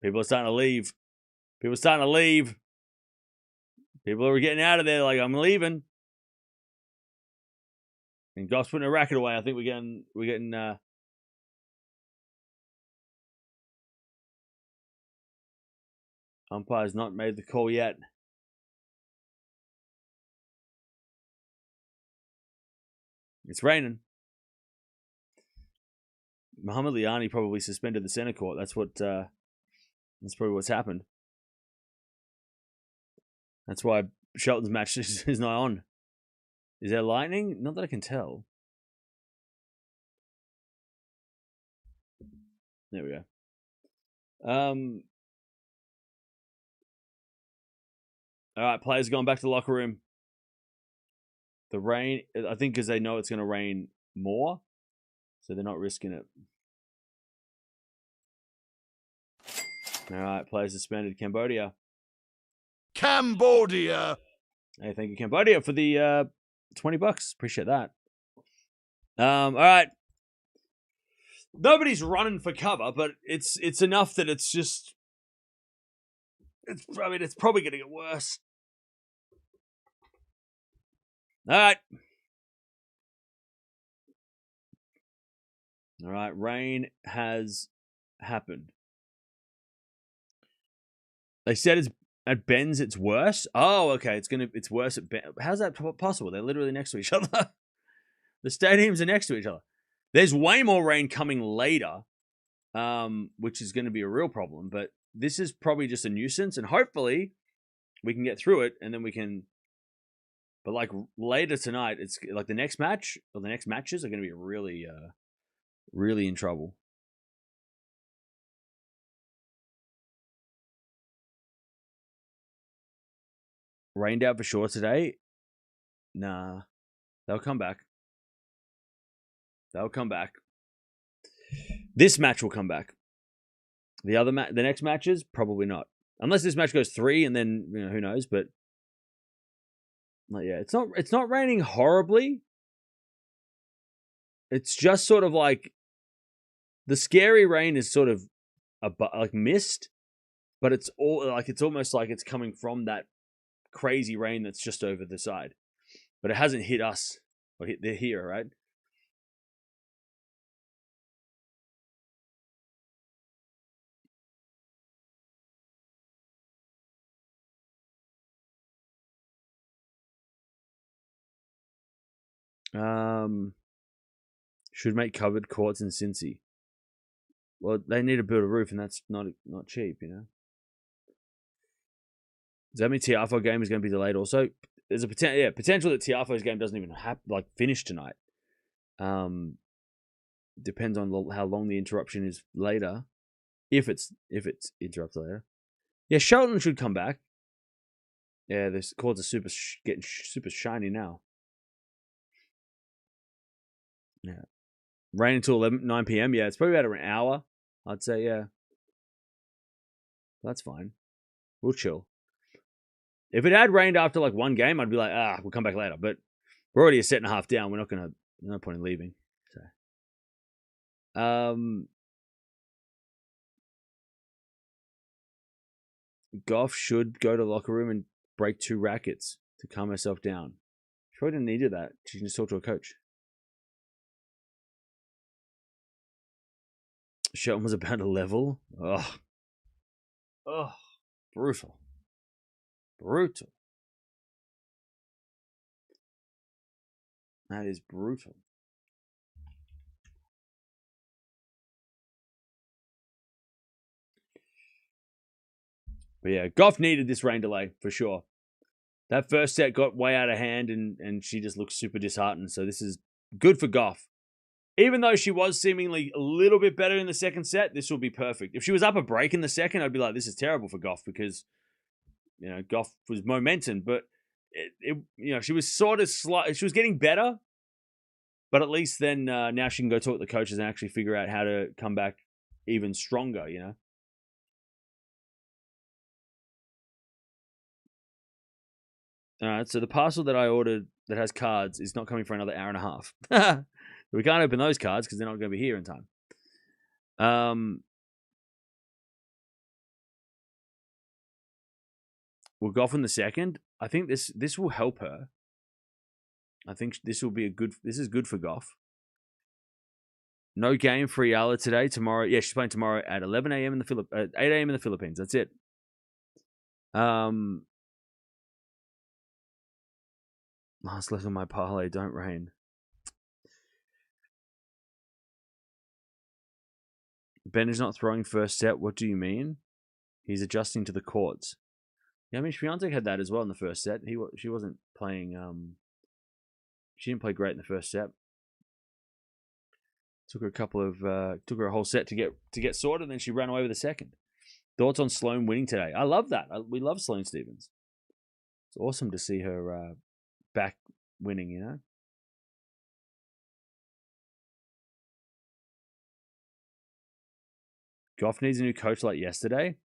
A: People are starting to leave. People are getting out of there. Like, I'm leaving. And Gauff's putting a racket away. I think we're getting. Umpire's not made the call yet. It's raining. Muhammad Liani probably suspended the center court. That's probably what's happened. That's why Shelton's match is not on. Is there lightning? Not that I can tell. There we go. All right, players going back to the locker room. The rain, I think, because they know it's going to rain more, so they're not risking it. All right, players suspended. Cambodia. Hey, thank you, Cambodia, for the $20. Appreciate that. All right. Nobody's running for cover, but it's enough that it's just. It's probably going to get worse. All right. All right. Rain has happened. They said at Ben's it's worse. Oh, okay. It's worse at Ben. How's that possible? They're literally next to each other. The stadiums are next to each other. There's way more rain coming later, which is going to be a real problem. But this is probably just a nuisance, and hopefully we can get through it, and then we can. But like later tonight, it's like the next match or the next matches are going to be really, really in trouble. Rained out for sure today. Nah, they'll come back. This match will come back. The next matches probably not, unless this match goes 3, and then who knows. But yeah, it's not raining horribly. It's just sort of like the scary rain is sort of like mist, but it's almost like it's coming from that crazy rain that's just over the side, but it hasn't hit us. They're here, right? Should make covered courts in Cincy. Well, they need to build a roof, and that's not cheap, you know. Does that mean Tiafoe game is going to be delayed? Also, there's a potential that Tiafoe's game doesn't even finish tonight. Depends on how long the interruption is later, if it's interrupted later. Yeah, Shelton should come back. Yeah, this courts are getting super shiny now. Yeah, rain until 9 p.m. Yeah, it's probably about an hour. I'd say, yeah. That's fine. We'll chill. If it had rained after like one game, I'd be like, we'll come back later. But we're already a set and a half down. We're not gonna. No point in leaving. So, Gauff should go to the locker room and break 2 rackets to calm herself down. She probably didn't need that. She can just talk to a coach. Shelton was about to level. Oh, brutal. That is brutal. But yeah, Gauff needed this rain delay for sure. That first set got way out of hand, and she just looks super disheartened. So this is good for Gauff. Even though she was seemingly a little bit better in the second set, this will be perfect. If she was up a break in the second, I'd be like, this is terrible for Gauff because, you know, Gauff was momentum. But, she was sort of she was getting better. But at least then now she can go talk to the coaches and actually figure out how to come back even stronger, you know. All right, so the parcel that I ordered that has cards is not coming for another hour and a half. We can't open those cards because they're not going to be here in time. We'll go off in the second. I think this will help her. I think this will be this is good for Gauff. No game for Eala today. Tomorrow, yeah, she's playing tomorrow at 11 a.m. in the 8 a.m. in the Philippines. That's it. Last left on my parlay. Don't rain. Ben is not throwing first set. What do you mean? He's adjusting to the courts. Yeah, I mean, Swiatek had that as well in the first set. She wasn't playing. She didn't play great in the first set. Took her a whole set to get sorted, and then she ran away with the second. Thoughts on Sloane winning today? I love that. We love Sloane Stephens. It's awesome to see her back winning. You know. Gauff needs a new coach like yesterday.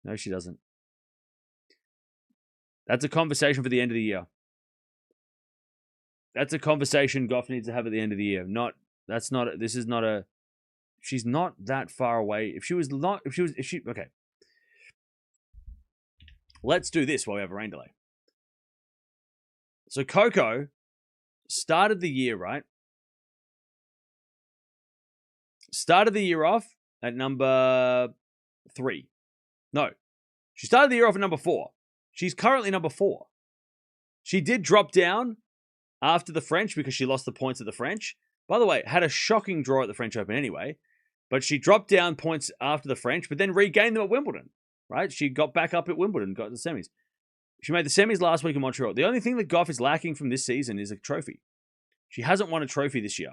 A: No, she doesn't. That's a conversation for the end of the year. That's a conversation Gauff needs to have at the end of the year. She's not that far away. Okay. Let's do this while we have a rain delay. So Coco started the year, right? Started the year off at number 3. No. She started the year off at number 4. She's currently number 4. She did drop down after the French because she lost the points at the French. By the way, had a shocking draw at the French Open anyway. But she dropped down points after the French, but then regained them at Wimbledon, right? She got back up at Wimbledon, got to the semis. She made the semis last week in Montreal. The only thing that Gauff is lacking from this season is a trophy. She hasn't won a trophy this year.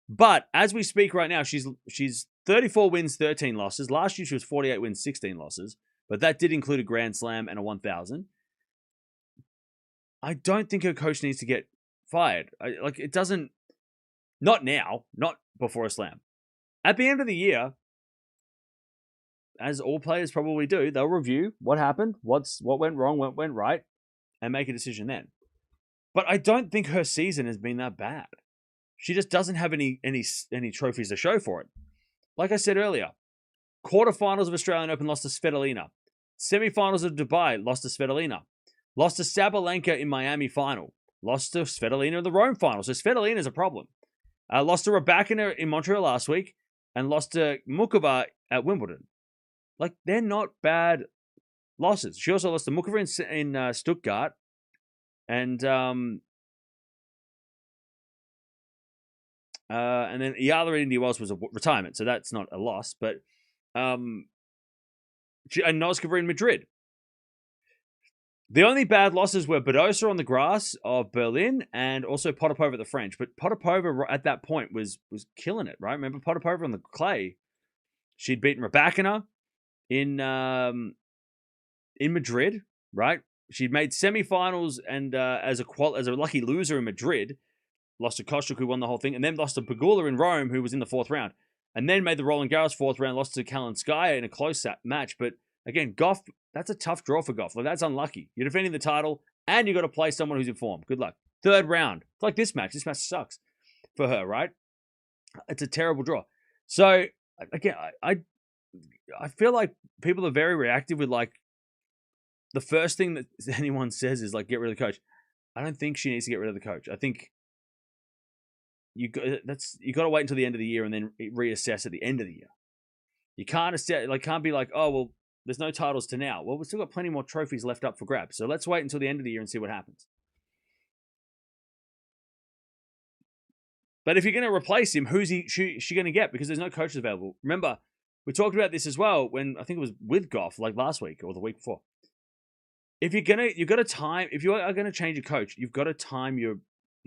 A: But as we speak right now, she's 34 wins, 13 losses. Last year she was 48 wins, 16 losses. But that did include a Grand Slam and a 1,000. I don't think her coach needs to get fired. It doesn't... Not now. Not before a slam. At the end of the year, as all players probably do, they'll review what happened, what went wrong, what went right, and make a decision then. But I don't think her season has been that bad. She just doesn't have any trophies to show for it. Like I said earlier, quarterfinals of Australian Open lost to Svitolina. Semifinals of Dubai lost to Svitolina. Lost to Sabalenka in Miami final. Lost to Svitolina in the Rome final. So Svitolina is a problem. Lost to Raducanu in Montreal last week. And lost to Mukova at Wimbledon. They're not bad losses. She also lost to Mukova in Stuttgart. And And then Eala in India Wells was a retirement, so that's not a loss. But and Noskova in Madrid. The only bad losses were Badosa on the grass of Berlin and also Potapova at the French. But Potapova at that point was killing it, right? Remember Potapova on the clay? She'd beaten Raducanu in Madrid, right? She'd made semifinals and as a lucky loser in Madrid, lost to Koshuk, who won the whole thing, and then lost to Pegula in Rome, who was in the fourth round, and then made the Roland Garros fourth round, lost to Kalinskaya in a close match. But again, Gauff, that's a tough draw for Gauff. Like, that's unlucky. You're defending the title, and you got to play someone who's in form. Good luck. Third round. It's like this match. This match sucks for her, right? It's a terrible draw. So again, I feel like people are very reactive with like the first thing that anyone says is like get rid of the coach. I don't think she needs to get rid of the coach. I think you got to wait until the end of the year and then reassess at the end of the year. You can't be like, oh well, there's no titles to now. Well, we've still got plenty more trophies left up for grabs. So let's wait until the end of the year and see what happens. But if you're going to replace him, who's she going to get? Because there's no coaches available. Remember, we talked about this as well when I think it was with Gauff, like last week or the week before. If you're going to change a coach, you've got to time your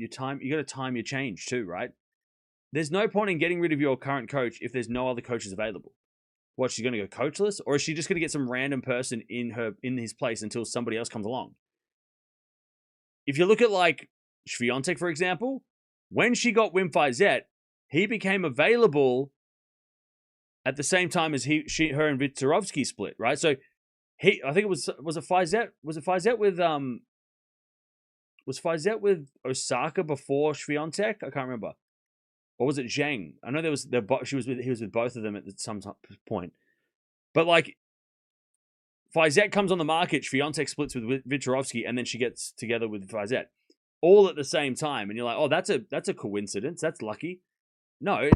A: time. You got to time your change too, right? There's no point in getting rid of your current coach if there's no other coaches available. What, she's going to go coachless, or is she just going to get some random person in his place until somebody else comes along? If you look at like Swiatek, for example, when she got Wim Fizet, he became available at the same time as her and Viktorovsky split, right? So I think it was Fizet with Osaka before Swiatek? I can't remember. Or was it Zhang? I know he was with both of them at some point. But like Fizet comes on the market, Swiatek splits with Viktorovsky, and then she gets together with Fizet. All at the same time. And you're like, oh, that's a coincidence. That's lucky. No,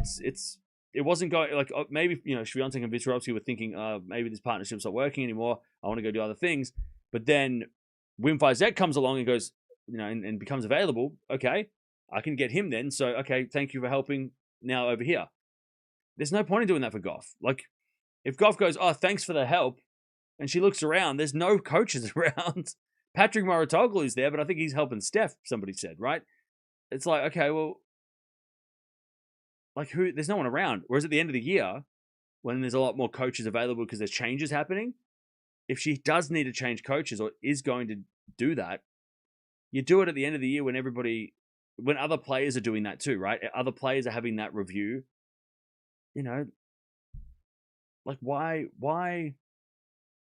A: it wasn't going like maybe Swiatek and Viktorovsky were thinking, maybe this partnership's not working anymore. I want to go do other things. But then Wim Fizet comes along and goes, and becomes available. Okay, I can get him then. So okay, thank you for helping. Now over here, there's no point in doing that for Gauff. Like if Gauff goes, oh, thanks for the help, and she looks around, there's no coaches around. Patrick Mouratoglou's there, but I think he's helping Steph. Somebody said, right? It's like, okay, well. Like who? There's no one around. Whereas at the end of the year, when there's a lot more coaches available because there's changes happening, if she does need to change coaches or is going to do that, you do it at the end of the year when other players are doing that too, right? Other players are having that review. Like why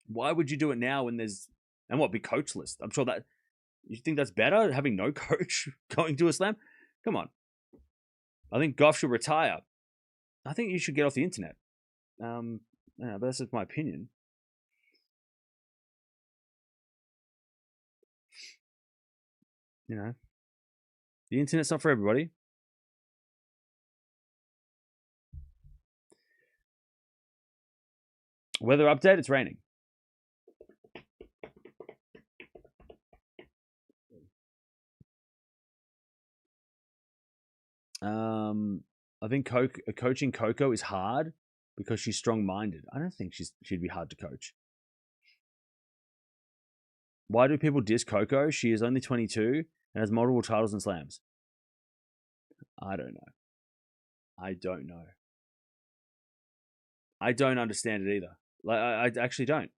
A: would you do it now when there's be coachless? I'm sure that you think that's better having no coach going to a slam. Come on. I think Gauff should retire. I think you should get off the internet. But that's just my opinion. The internet's not for everybody. Weather update, it's raining. I think coaching Coco is hard because she's strong-minded. I don't think she'd be hard to coach. Why do people diss Coco? She is only 22 and has multiple titles and slams. I don't know. I don't understand it either. Like I actually don't.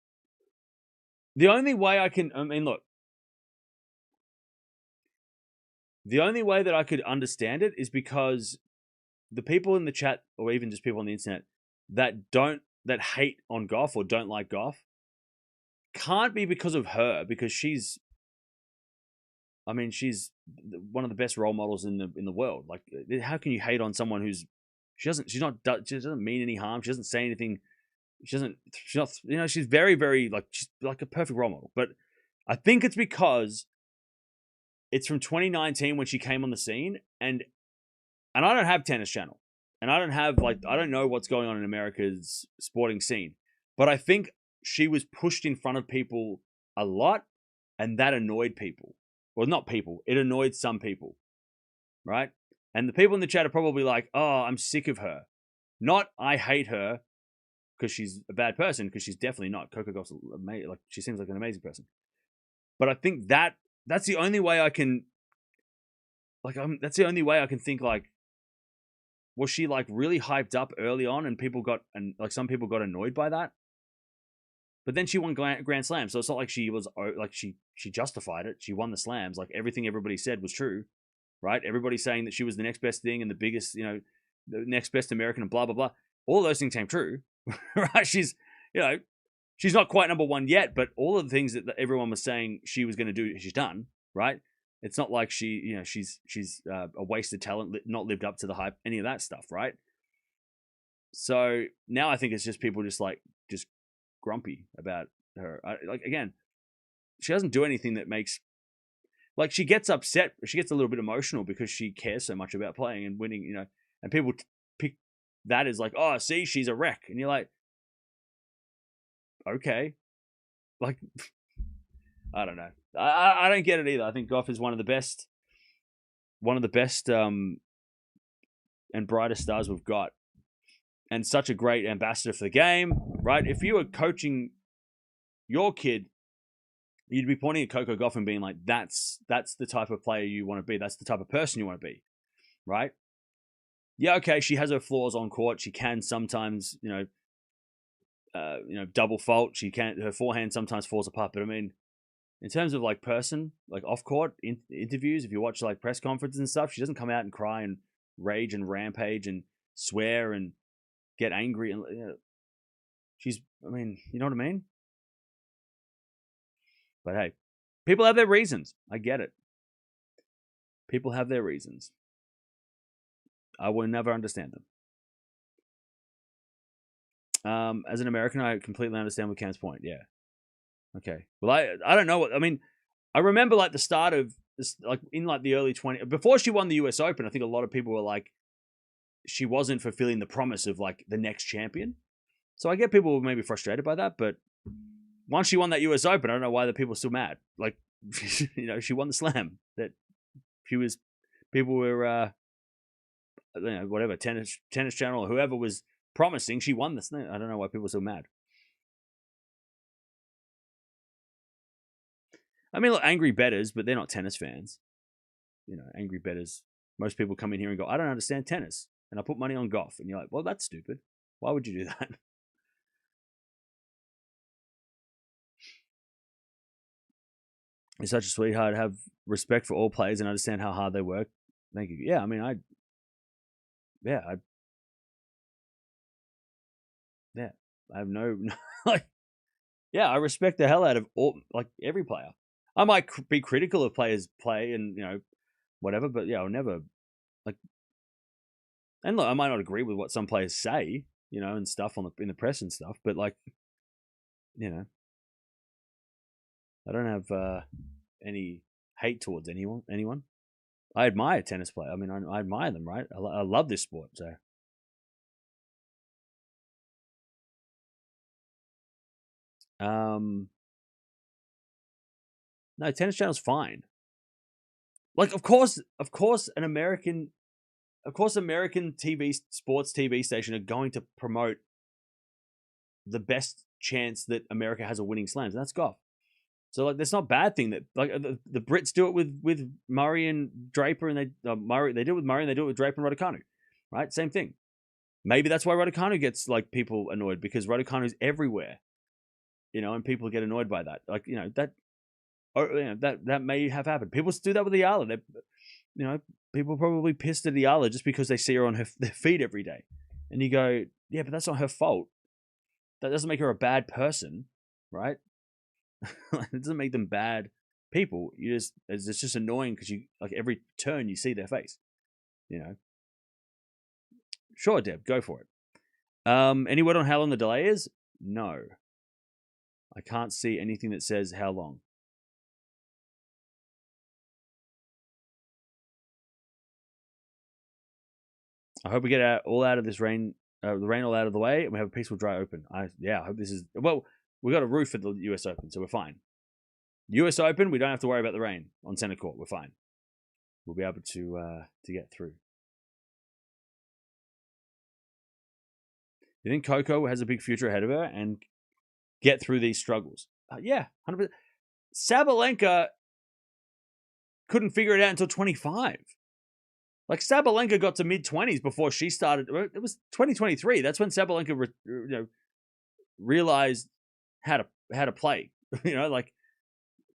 A: The only way look. The only way that I could understand it is because the people in the chat, or even just people on the internet that hate on Gauff or don't like Gauff, can't be because of her, because she's one of the best role models in the world. Like, how can you hate on someone who's she doesn't mean any harm. She doesn't say anything. She's not. She's very, very she's like a perfect role model. But I think it's because it's from 2019 when she came on the scene, and I don't have Tennis Channel, and I don't have I don't know what's going on in America's sporting scene, but I think she was pushed in front of people a lot, and that annoyed people. Well, not people. It annoyed some people, right? And the people in the chat are probably like, oh, I'm sick of her. Not, I hate her because she's a bad person, because she's definitely not. Coco Gauff's amazing. Like, she seems like an amazing person. But I think that's the only way I can, like, that's the only way I can think, like, was she, like, really hyped up early on and some people got annoyed by that? But then she won Grand Slam, so it's not like she was, like, she justified it. She won the slams. Like, everything everybody said was true, right? Everybody's saying that she was the next best thing and the biggest, the next best American and blah, blah, blah. All those things came true, right? She's not quite number one yet, but all of the things that everyone was saying she was going to do, she's done, right? It's not like she's a wasted talent, not lived up to the hype, any of that stuff, right? So now I think it's just people just grumpy about her. Again, she doesn't do anything that makes, like, she gets upset, she gets a little bit emotional because she cares so much about playing and winning, and people pick that as like, oh, see, she's a wreck, and you're like, okay, like, I don't know. I don't get it either. I think Gauff is one of the best and brightest stars we've got, and such a great ambassador for the game, right? If you were coaching your kid, you'd be pointing at Coco Gauff and being like, that's the type of player you want to be. That's the type of person you want to be, right? Yeah, okay, she has her flaws on court. She can sometimes, double fault. Her forehand sometimes falls apart. But I mean, in terms of like person, like off court interviews, if you watch like press conferences and stuff, she doesn't come out and cry and rage and rampage and swear and get angry. And she's, I mean, you know what I mean? But hey, people have their reasons. I get it. People have their reasons. I will never understand them. As an American, I completely understand with Cam's point. Yeah. Okay. Well, I don't know what, I mean, I remember like the start of this, like in like the early 20s, before she won the US Open, I think a lot of people were like, she wasn't fulfilling the promise of like the next champion. So I get people were maybe frustrated by that, but once she won that US Open, I don't know why the people are still mad. Like, she won the slam. That people were, whatever, tennis channel or whoever was promising, she won the slam. I don't know why people are so mad. I mean, look, angry bettors, but they're not tennis fans. Angry bettors. Most people come in here and go, I don't understand tennis, and I put money on Gauff. And you're like, well, that's stupid. Why would you do that? You're such a sweetheart. Have respect for all players and understand how hard they work. Thank you. Yeah, I mean, I have no like. Yeah, I respect the hell out of every player. I might be critical of players' play and whatever, but yeah, I'll never like. And look, I might not agree with what some players say, and stuff in the press and stuff, but like, I don't have any hate towards anyone. I admire tennis players. I mean, I admire them, right? I love this sport, so. No, Tennis Channel's fine. Like, of course, American sports TV station are going to promote the best chance that America has of winning slams, and that's Gauff. So like, that's not a bad thing that like the Brits do it with Murray and Draper, and they do it with Murray and they do it with Draper and Raducanu, right? Same thing. Maybe that's why Raducanu gets like people annoyed, because Raducanu's everywhere, and people get annoyed by that. Like, that may have happened. People do that with Eala. People probably pissed at Eala just because they see her on their feed every day, and you go, yeah, but that's not her fault. That doesn't make her a bad person, right? It doesn't make them bad people. It's just annoying because you like every turn you see their face. Sure, Deb, go for it. Any word on how long the delay is? No, I can't see anything that says how long. I hope we get all out of this rain, the rain all out of the way, and we have a peaceful, dry Open. I hope this is... Well, we got a roof at the US Open, so we're fine. US Open, we don't have to worry about the rain on center court. We're fine. We'll be able to get through. You think Coco has a big future ahead of her and get through these struggles? Yeah, 100%. Sabalenka couldn't figure it out until 25. Like, Sabalenka got to mid-20s before she started. It was 2023. That's when Sabalenka realized how to play. Like,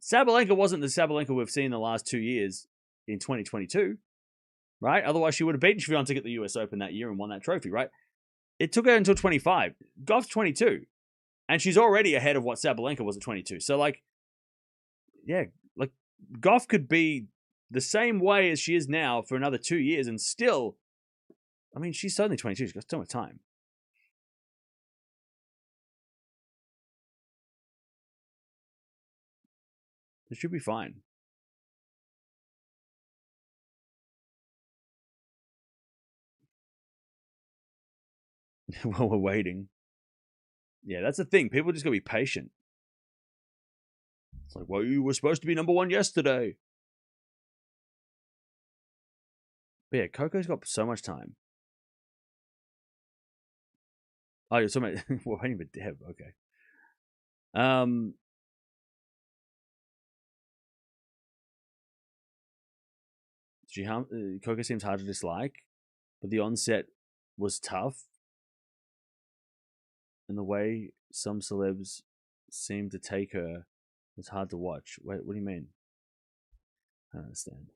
A: Sabalenka wasn't the Sabalenka we've seen the last 2 years in 2022, right? Otherwise, she would have beaten Swiatek at the US Open that year and won that trophy, right? It took her until 25. Gauff's 22. And she's already ahead of what Sabalenka was at 22. So, like, yeah, like, Gauff could be the same way as she is now for another 2 years and still, I mean, she's only 22. She's got so much time. It should be fine. While we're waiting. Yeah, that's the thing. People just gotta be patient. It's like, well, you were supposed to be number one yesterday. But yeah, Coco's got so much time. Oh, you're talking about we're waiting for Deb. Okay. Coco seems hard to dislike, but the onset was tough. And the way some celebs seem to take her was hard to watch. Wait, what do you mean? I don't understand.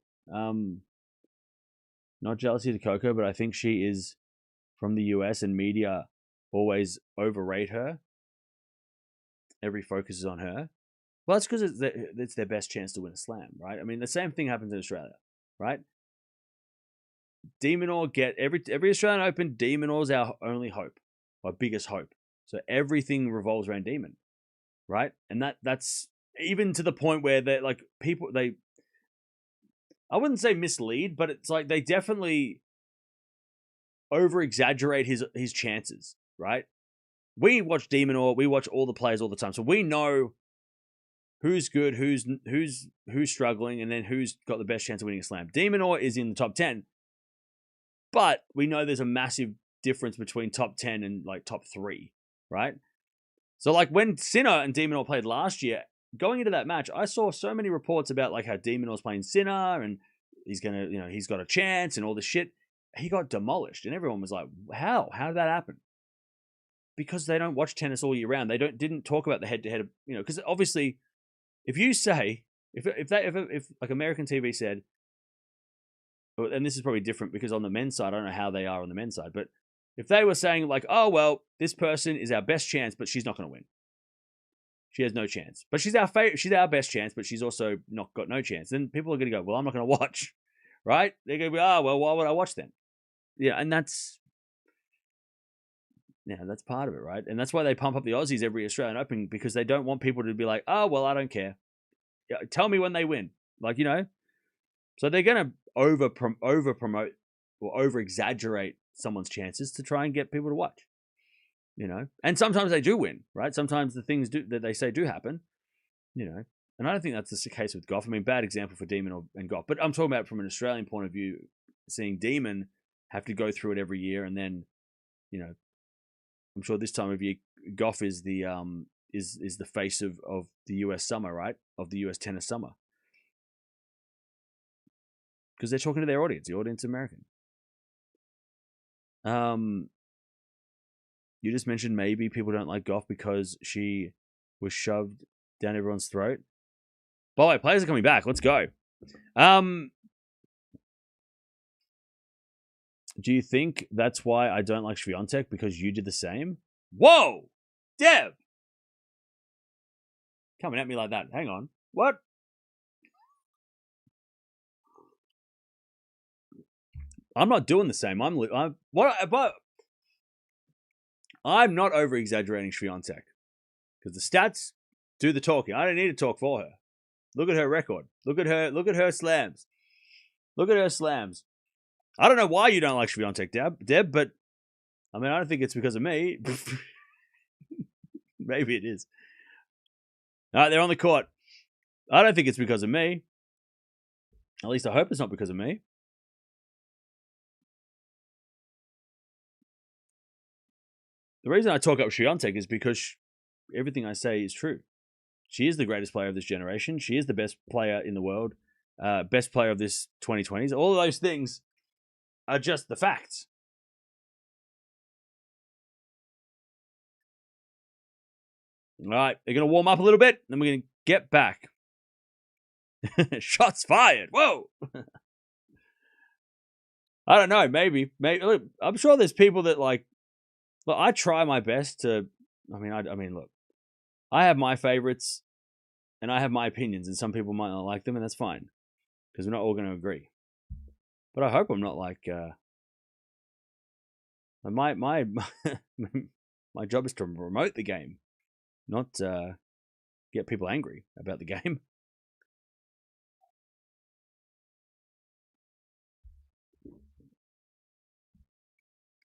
A: Not jealousy to Coco, but I think she is from the US and media always overrate her. Every focus is on her. Well, that's because it's their best chance to win a slam, right? I mean, the same thing happens in Australia, right? every Australian Open, De Minaur's our only hope, our biggest hope. So everything revolves around Demon, right? And that's even to the point where they're like I wouldn't say mislead, but it's like they definitely over exaggerate his chances, right? We watch De Minaur, we watch all the players all the time, so we know who's good, who's struggling, and then who's got the best chance of winning a slam. De Minaur is in the top 10, but we know there's a massive difference between top 10 and like top 3, right? So like when Sinner and De Minaur played last year, going into that match, I saw so many reports about like how De Minaur's playing Sinner and he's got a chance and all this shit. He got demolished, and everyone was like, "How? How did that happen?" Because they don't watch tennis all year round. They didn't talk about the head-to-head, because obviously, if you say if like American TV said, and this is probably different because on the men's side, I don't know how they are on the men's side, but if they were saying like, "Oh well, this person is our best chance, but she's not going to win. She has no chance, but she's our best chance, but she's also not got no chance," then people are going to go, "Well, I'm not going to watch," right? They're going to be, "Oh well, why would I watch then?" Yeah, and that's part of it, right? And that's why they pump up the Aussies every Australian Open, because they don't want people to be like, "Oh, well, I don't care. Tell me when they win." Like, so they're going to over promote or over exaggerate someone's chances to try and get people to watch, And sometimes they do win, right? Sometimes the things that they say do happen, And I don't think that's the case with Gauff. I mean, bad example for Demon and Gauff, but I'm talking about from an Australian point of view, seeing Demon have to go through it every year, and then, I'm sure this time of year, Gauff is the is the face of the US summer, right? Of the US tennis summer, because they're talking to their audience. The audience is American. You just mentioned maybe people don't like Gauff because she was shoved down everyone's throat. By the way, players are coming back. Let's go. Do you think that's why I don't like Swiatek? Because you did the same? Whoa! Dev! Coming at me like that. Hang on. What? I'm not doing the same. I'm not over exaggerating Swiatek, because the stats do the talking. I don't need to talk for her. Look at her record. Look at her slams. Look at her slams. I don't know why you don't like Swiatek, Deb, but I mean, I don't think it's because of me. Maybe it is. All right, they're on the court. I don't think it's because of me. At least I hope it's not because of me. The reason I talk up Swiatek is because everything I say is true. She is the greatest player of this generation. She is the best player in the world, best player of this 2020s. All of those things are just the facts. All right, they're going to warm up a little bit, then we're going to get back. Shots fired. Whoa. I don't know. Maybe. Look, I'm sure there's people that like. Look, I try my best to. I mean, look. I have my favorites, and I have my opinions, and some people might not like them, and that's fine, because we're not all going to agree. But I hope I'm not like. My my job is to promote the game, not get people angry about the game.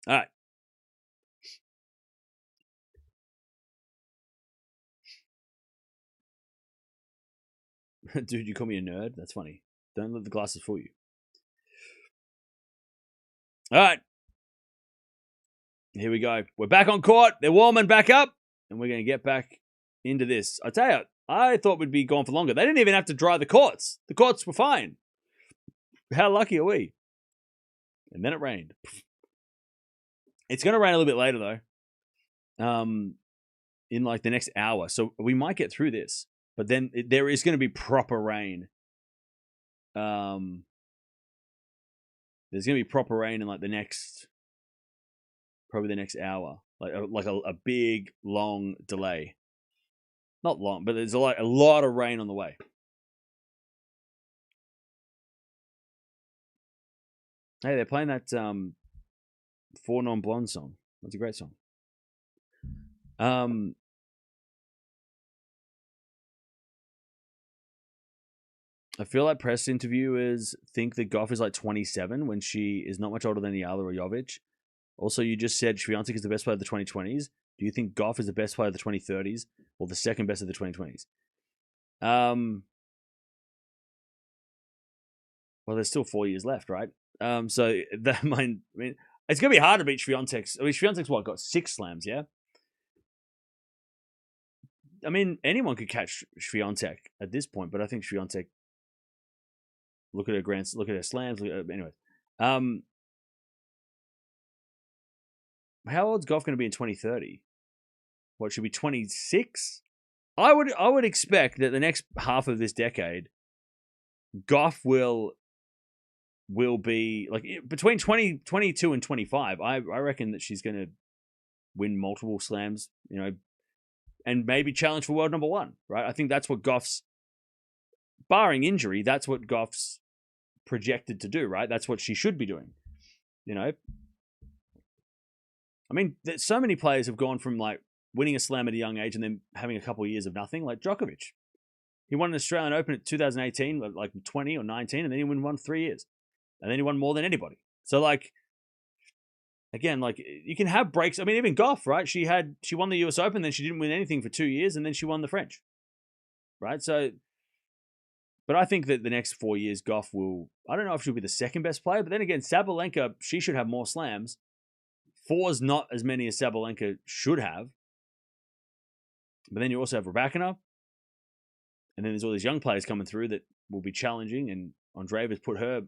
A: All right. Dude, you call me a nerd? That's funny. Don't let the glasses fool you. All right. Here we go. We're back on court. They're warming back up. And we're going to get back into this. I tell you, I thought we'd be gone for longer. They didn't even have to dry the courts. The courts were fine. How lucky are we? And then it rained. It's going to rain a little bit later, though. In like the next hour. So we might get through this. But then there is going to be proper rain. There's going to be proper rain in like probably the next hour. Like a big, long delay. Not long, but there's a lot of rain on the way. Hey, they're playing that Four Non Blonde song. That's a great song. I feel like press interviewers think that Gauff is like 27 when she is not much older than Eala or Jovic. Also, you just said Swiatek is the best player of the 2020s. Do you think Gauff is the best player of the 2030s or the second best of the 2020s? Well, there's still 4 years left, right? So that might, I mean, it's gonna be hard to beat Swiatek. I mean, Swiatek's what, got 6 slams, yeah? I mean, anyone could catch Swiatek at this point, but I think Swiatek. Look at her slams. Anyway, how old's Gauff going to be in 2030? What, should be 26? I would expect that the next half of this decade, Gauff will be like between 22 and 25. I reckon that she's going to win multiple slams, you know, and maybe challenge for world number 1, right? I think that's what Gauff's, barring injury, that's what Gauff's projected to do, right? That's what she should be doing, you know? I mean, so many players have gone from like winning a slam at a young age and then having a couple of years of nothing, like Djokovic. He won an Australian Open at 2018, like 20 or 19, and then he won 3 years. And then he won more than anybody. So like, again, like you can have breaks. I mean, even Gauff, right? She won the US Open, then she didn't win anything for 2 years, and then she won the French. Right? So, but I think that the next 4 years, Gauff will, I don't know if she'll be the second best player, but then again, Sabalenka, she should have more slams. 4's not as many as Sabalenka should have. But then you also have Raducanu. And then there's all these young players coming through that will be challenging. And Andreeva's put her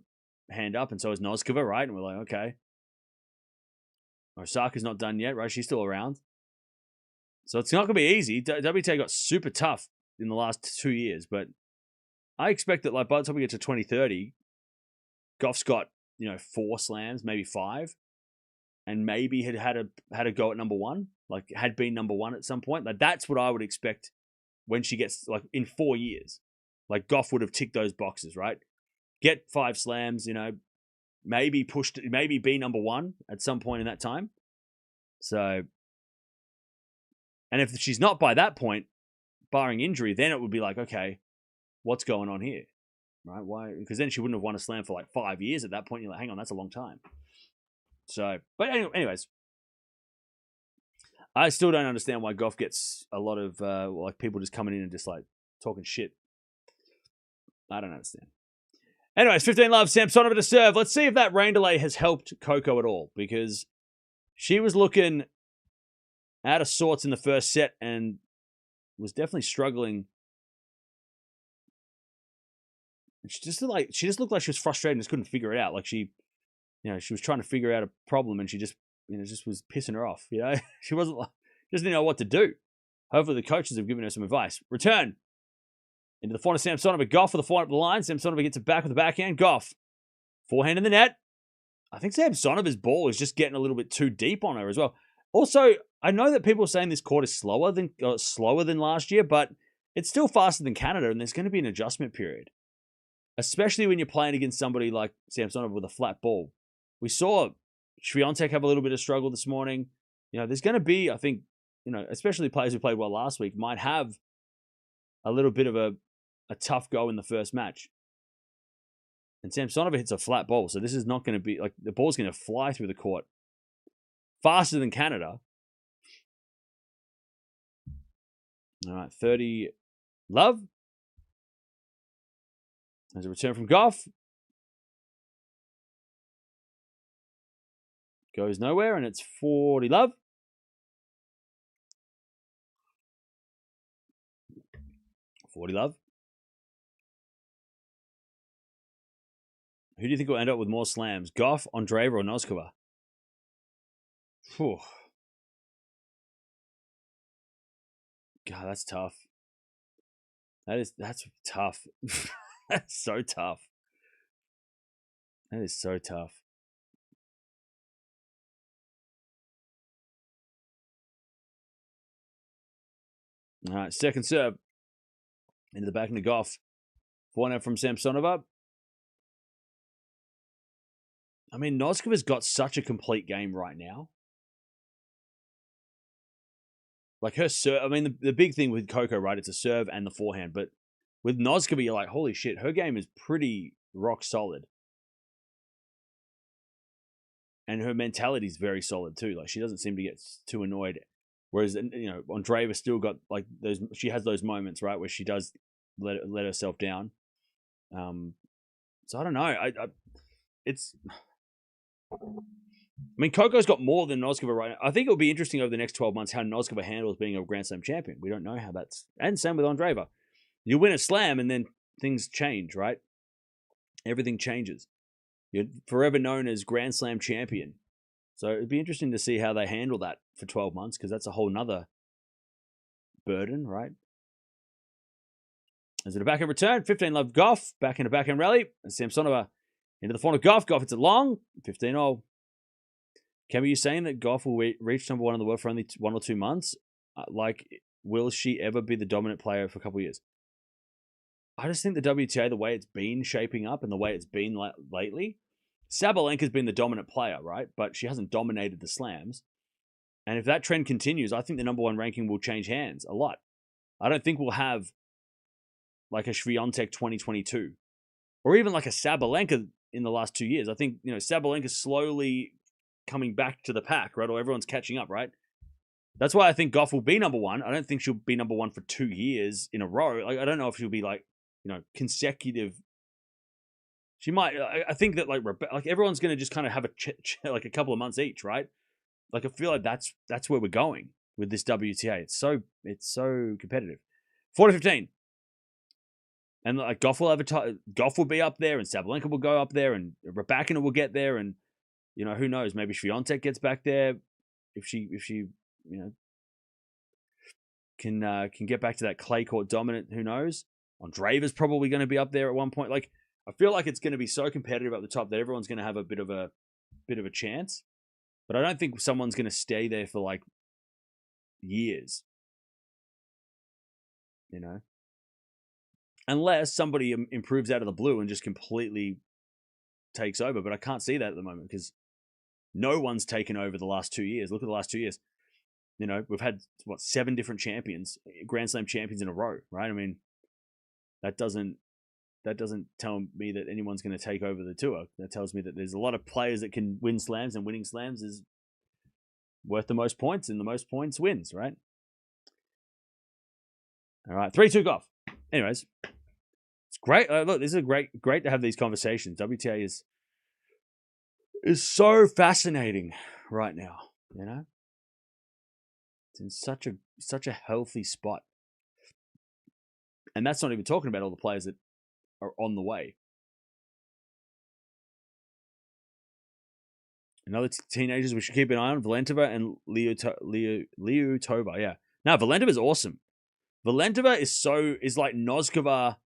A: hand up, and so is Noskova, right? And we're like, okay. Osaka's not done yet, right? She's still around. So it's not going to be easy. WTA got super tough in the last 2 years, but I expect that like by the time we get to 2030, Gauff's got, 4 slams, maybe 5, and maybe had a go at number 1, like had been number 1 at some point. Like that's what I would expect when she gets like in 4 years. Like Gauff would have ticked those boxes, right? Get 5 slams, maybe be number 1 at some point in that time. So, and if she's not by that point, barring injury, then it would be like, okay, what's going on here? Right? Why? Because then she wouldn't have won a slam for like 5 years at that point. You're like, hang on, that's a long time. So, but anyways, I still don't understand why Gauff gets a lot of like people just coming in and just like talking shit. I don't understand. Anyways, 15 love, Samsonova to serve. Let's see if that rain delay has helped Coco at all, because she was looking out of sorts in the first set and was definitely struggling. She just looked like she was frustrated and just couldn't figure it out. Like she was trying to figure out a problem and she just was pissing her off. She just didn't know what to do. Hopefully the coaches have given her some advice. Return into the forehand of Samsonova. Gauff with the forehand up the line. Samsonova gets it back with the backhand. Gauff. Forehand in the net. I think Samsonova's ball is just getting a little bit too deep on her as well. Also, I know that people are saying this court is slower than last year, but it's still faster than Canada, and there's going to be an adjustment period, especially when you're playing against somebody like Samsonova with a flat ball. We saw Swiatek have a little bit of struggle this morning. There's going to be, I think, especially players who played well last week might have a little bit of a tough go in the first match. And Samsonova hits a flat ball, so this is not going to be, the ball's going to fly through the court faster than Canada. All right, 30 love. There's a return from Gauff. Goes nowhere, and it's 40 love. 40 love. Who do you think will end up with more slams? Gauff, Andreeva, or Noskova? Whew. God, that's tough. That's tough. That's so tough. That is so tough. All right, second serve. Into the back of the Gauff. Forehand from Samsonova. I mean, Noskova's got such a complete game right now. Like her serve, I mean, the big thing with Coco, right, it's a serve and the forehand. But with Noskova, you're like, holy shit, her game is pretty rock solid. And her mentality is very solid too. Like, she doesn't seem to get too annoyed. Whereas, Andreeva still got like those. She has those moments, right, where she does let herself down. So I don't know. I mean, Coco's got more than Noskova right now. I think it'll be interesting over the next 12 months how Noskova handles being a Grand Slam champion. We don't know how that's... And same with Andreeva. You win a slam and then things change, right? Everything changes. You're forever known as Grand Slam champion. So it'd be interesting to see how they handle that for 12 months because that's a whole nother burden, right? Is it a backhand return? 15 love Gauff. Back in a backhand rally. And Samsonova into the forehand of Gauff. Gauff, it's a long. 15-0. Can you saying that Gauff will reach number one in the world for only 1 or 2 months? Will she ever be the dominant player for a couple of years? I just think the WTA, the way it's been shaping up and the way it's been lately, Sabalenka's been the dominant player, right? But she hasn't dominated the slams. And if that trend continues, I think the number one ranking will change hands a lot. I don't think we'll have like a Swiatek 2022 or even like a Sabalenka in the last 2 years. I think, Sabalenka's slowly coming back to the pack, right? Or everyone's catching up, right? That's why I think Gauff will be number one. I don't think she'll be number one for 2 years in a row. Like, I don't know if she'll be like, consecutive. She might. I think that like everyone's going to just kind of have like a couple of months each, right? Like I feel like that's where we're going with this WTA. It's so competitive. 4-15, and like Gauff will Gauff will be up there, and Sabalenka will go up there, and Raducanu will get there, and who knows? Maybe Swiatek gets back there if she can get back to that clay court dominant. Who knows? Andreeva's probably going to be up there at one point. Like I feel like it's going to be so competitive at the top that everyone's going to have a bit of a chance. But I don't think someone's going to stay there for like years. Unless somebody improves out of the blue and just completely takes over. But I can't see that at the moment because no one's taken over the last 2 years. Look at the last 2 years. We've had 7 different champions, Grand Slam champions in a row, right? I mean, that doesn't tell me that anyone's going to take over the tour. That tells me that there's a lot of players that can win slams, and winning slams is worth the most points, and the most points wins, right? All right, 3-2 Gauff. Anyways, it's great. Look, this is great to have these conversations. WTA is so fascinating right now. It's in such a healthy spot. And that's not even talking about all the players that are on the way. Another teenagers we should keep an eye on, Valentova and Liutova. Yeah. Now, Valentova is awesome. Valentova is like Noskova.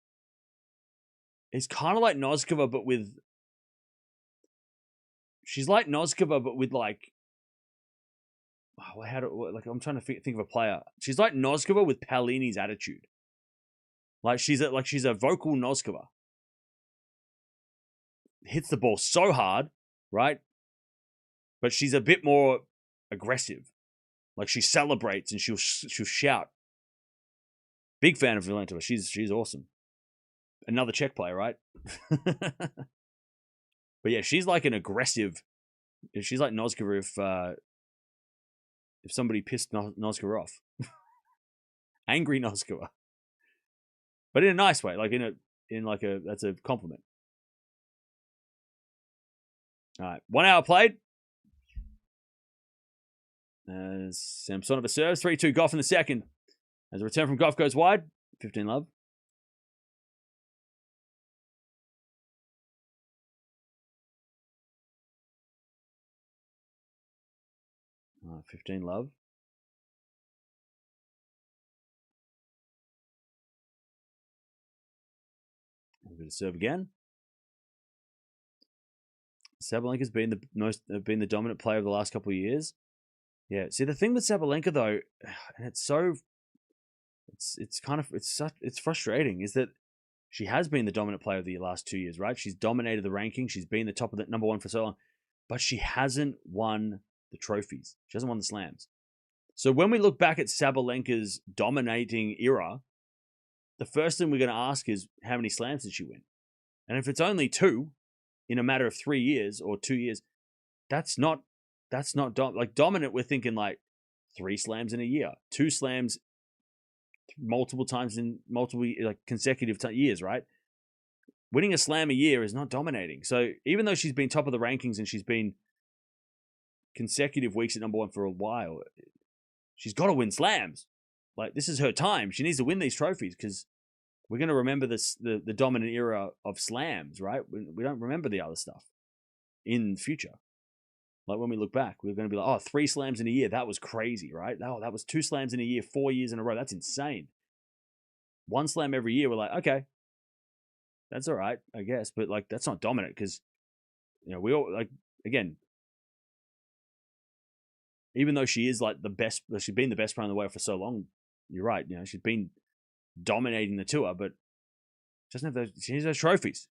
A: It's kind of like Noskova, but with... She's like Noskova, but with like... I'm trying to think of a player. She's like Noskova with Paolini's attitude. Like she's a vocal Noskova. Hits the ball so hard, right? But she's a bit more aggressive. Like she celebrates and she'll shout. Big fan of Valentova. She's awesome. Another Czech player, right? But yeah, she's like an aggressive. She's like Noskova if somebody pissed Noskova off. Angry Noskova. But in a nice way, like that's a compliment. All right, 1 hour played. As Samsonova serves, 3-2 Gauff in the second. As a return from Gauff goes wide, 15 love. 15 love. A bit of serve again. Sabalenka's been the dominant player of the last couple of years. Yeah. See, the thing with Sabalenka though, and it's frustrating, is that she has been the dominant player of the last 2 years, right? She's dominated the ranking. She's been the top of the number one for so long, but she hasn't won the trophies. She hasn't won the slams. So when we look back at Sabalenka's dominating era, the first thing we're going to ask is, how many slams did she win? And if it's only 2 in a matter of 3 years or 2 years, that's not dominant. We're thinking like 3 slams in a year, 2 slams multiple times in multiple like consecutive years, right? Winning a slam a year is not dominating. So even though she's been top of the rankings and she's been consecutive weeks at number one for a while, she's got to win slams. Like, this is her time. She needs to win these trophies because we're going to remember the dominant era of slams, right? We don't remember the other stuff in the future. Like, when we look back, we're going to be like, 3 slams in a year. That was crazy, right? Oh, that was 2 slams in a year, 4 years in a row. That's insane. 1 slam every year, we're like, okay, that's all right, I guess. But, like, that's not dominant because, we all, like, again, even though she is like the best, she's been the best player on the way for so long, you're right. She's been dominating the tour, but she needs those trophies.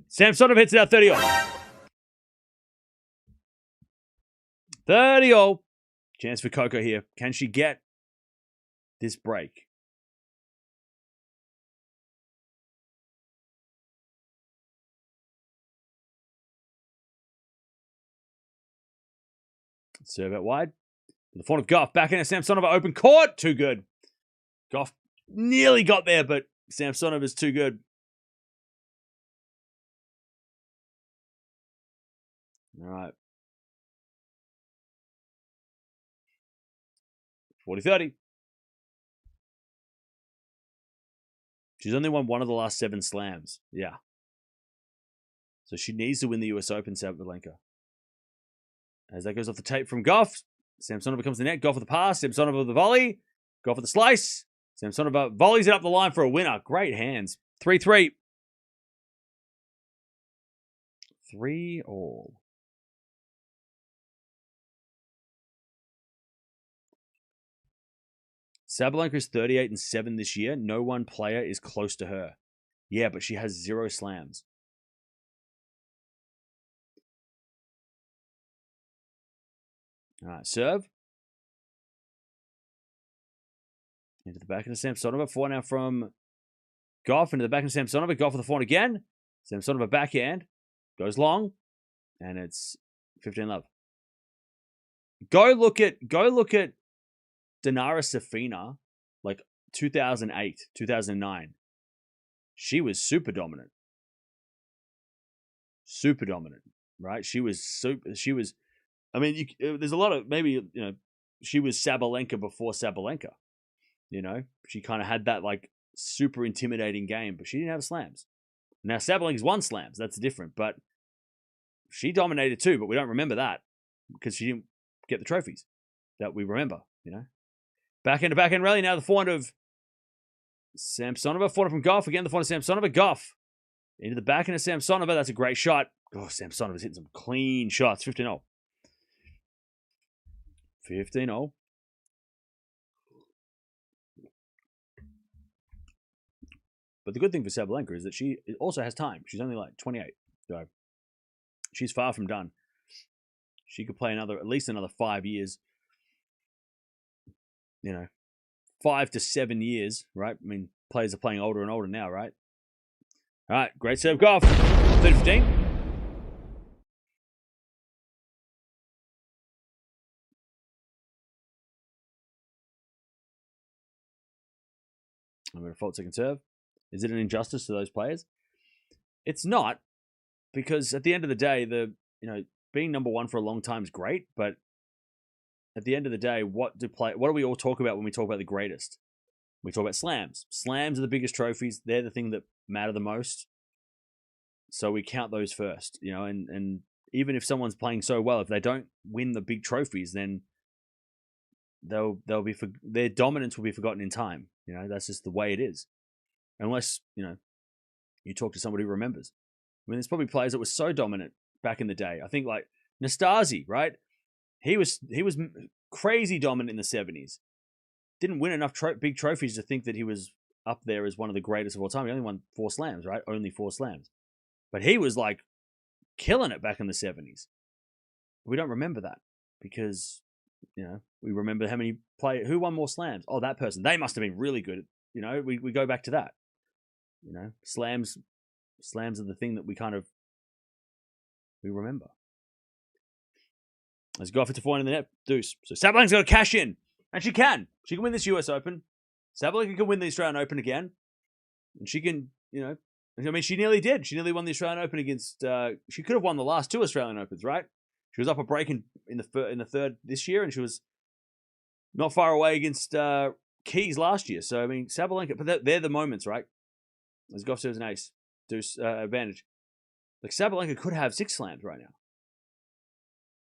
A: Samsonova hits it out 30-all. 30-all. Chance for Coco here. Can she get this break? Serve out wide. The front of Gauff. Back in a Samsonova open court. Too good. Gauff nearly got there, but Samsonova's too good. All right. 40-30. She's only won 1 of the last 7 slams. Yeah. So she needs to win the US Open, Sabalenka. As that goes off the tape from Gauff, Samsonova comes to the net. Gauff with the pass. Samsonova with the volley. Gauff with the slice. Samsonova volleys it up the line for a winner. Great hands. 3-3. 3-all. Sabalenka is 38-7 this year. No one player is close to her. Yeah, but she has 0 slams. All right, serve. Into the back of the Samsonova. 4 now from Gauff. Into the back of Samsonova. Gauff with the 4 again. Samsonova backhand. Goes long. And it's 15 love. Go look at Dinara Safina, like 2008, 2009. She was super dominant. Super dominant, right? She was, I mean, there's a lot of, maybe, she was Sabalenka before Sabalenka. You know, she kind of had that like super intimidating game, but she didn't have slams. Now Sabalenka's won slams. That's different, but she dominated too. But we don't remember that because she didn't get the trophies that we remember. You know, backhand to backhand rally. Now the forehand of Samsonova, forehand from Gauff again. The forehand of Samsonova, Gauff into the backhand of Samsonova. That's a great shot. Oh, Samsonova's hitting some clean shots. 15-0. 15-0. But the good thing for Sabalenka is that she also has time. She's only like 28. So she's far from done. She could play at least another 5 years. You know, 5 to 7 years, right? I mean, players are playing older and older now, right? All right, great serve, Gauff. 30-15. I'm going to fault second serve. Is it an injustice to those players? It's not, because at the end of the day, being number one for a long time is great, but at the end of the day, what do we all talk about when we talk about the greatest? We talk about slams. Slams are the biggest trophies. They're the thing that matter the most. So we count those first, you know, and even if someone's playing so well, if they don't win the big trophies, then their dominance will be forgotten in time. You know, that's just the way it is. Unless, you know, you talk to somebody who remembers. I mean, there's probably players that were so dominant back in the day. I think like Nastase, right? He was crazy dominant in the 70s. Didn't win enough big trophies to think that he was up there as one of the greatest of all time. He only won 4 slams, right? Only 4 slams. But he was like killing it back in the 70s. We don't remember that because, you know, we remember how many who won more slams. Oh, that person. They must have been really good. You know, we go back to that. You know, slams are the thing that we remember. Let's go for to forehand in the net. Deuce. So Sabalenka's got to cash in. And she can. She can win this US Open. Sabalenka can win the Australian Open again. And she can, you know, I mean, she nearly did. She nearly won the Australian Open against, she could have won the last 2 Australian Opens, right? She was up a break in the third this year, and she was not far away against Keys last year. So, I mean, Sabalenka, but they're the moments, right? As Gauff serves an ace. Deuce advantage. Like, Sabalenka could have 6 slams right now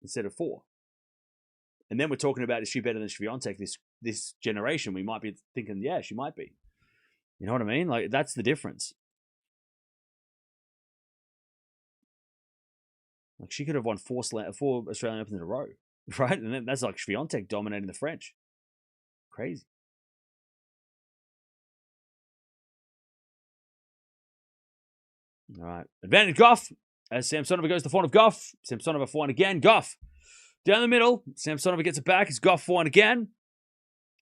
A: instead of 4. And then we're talking about, is she better than Swiatek this generation? We might be thinking, yeah, she might be. You know what I mean? Like, that's the difference. Like, she could have won 4 Australian Opens in a row, right? And then that's like Swiatek dominating the French. Crazy. All right. Advantage Gauff. As Samsonova goes to the forehand of Gauff. Samsonova forehand again. Gauff. Down the middle. Samsonova gets it back. It's Gauff forehand again.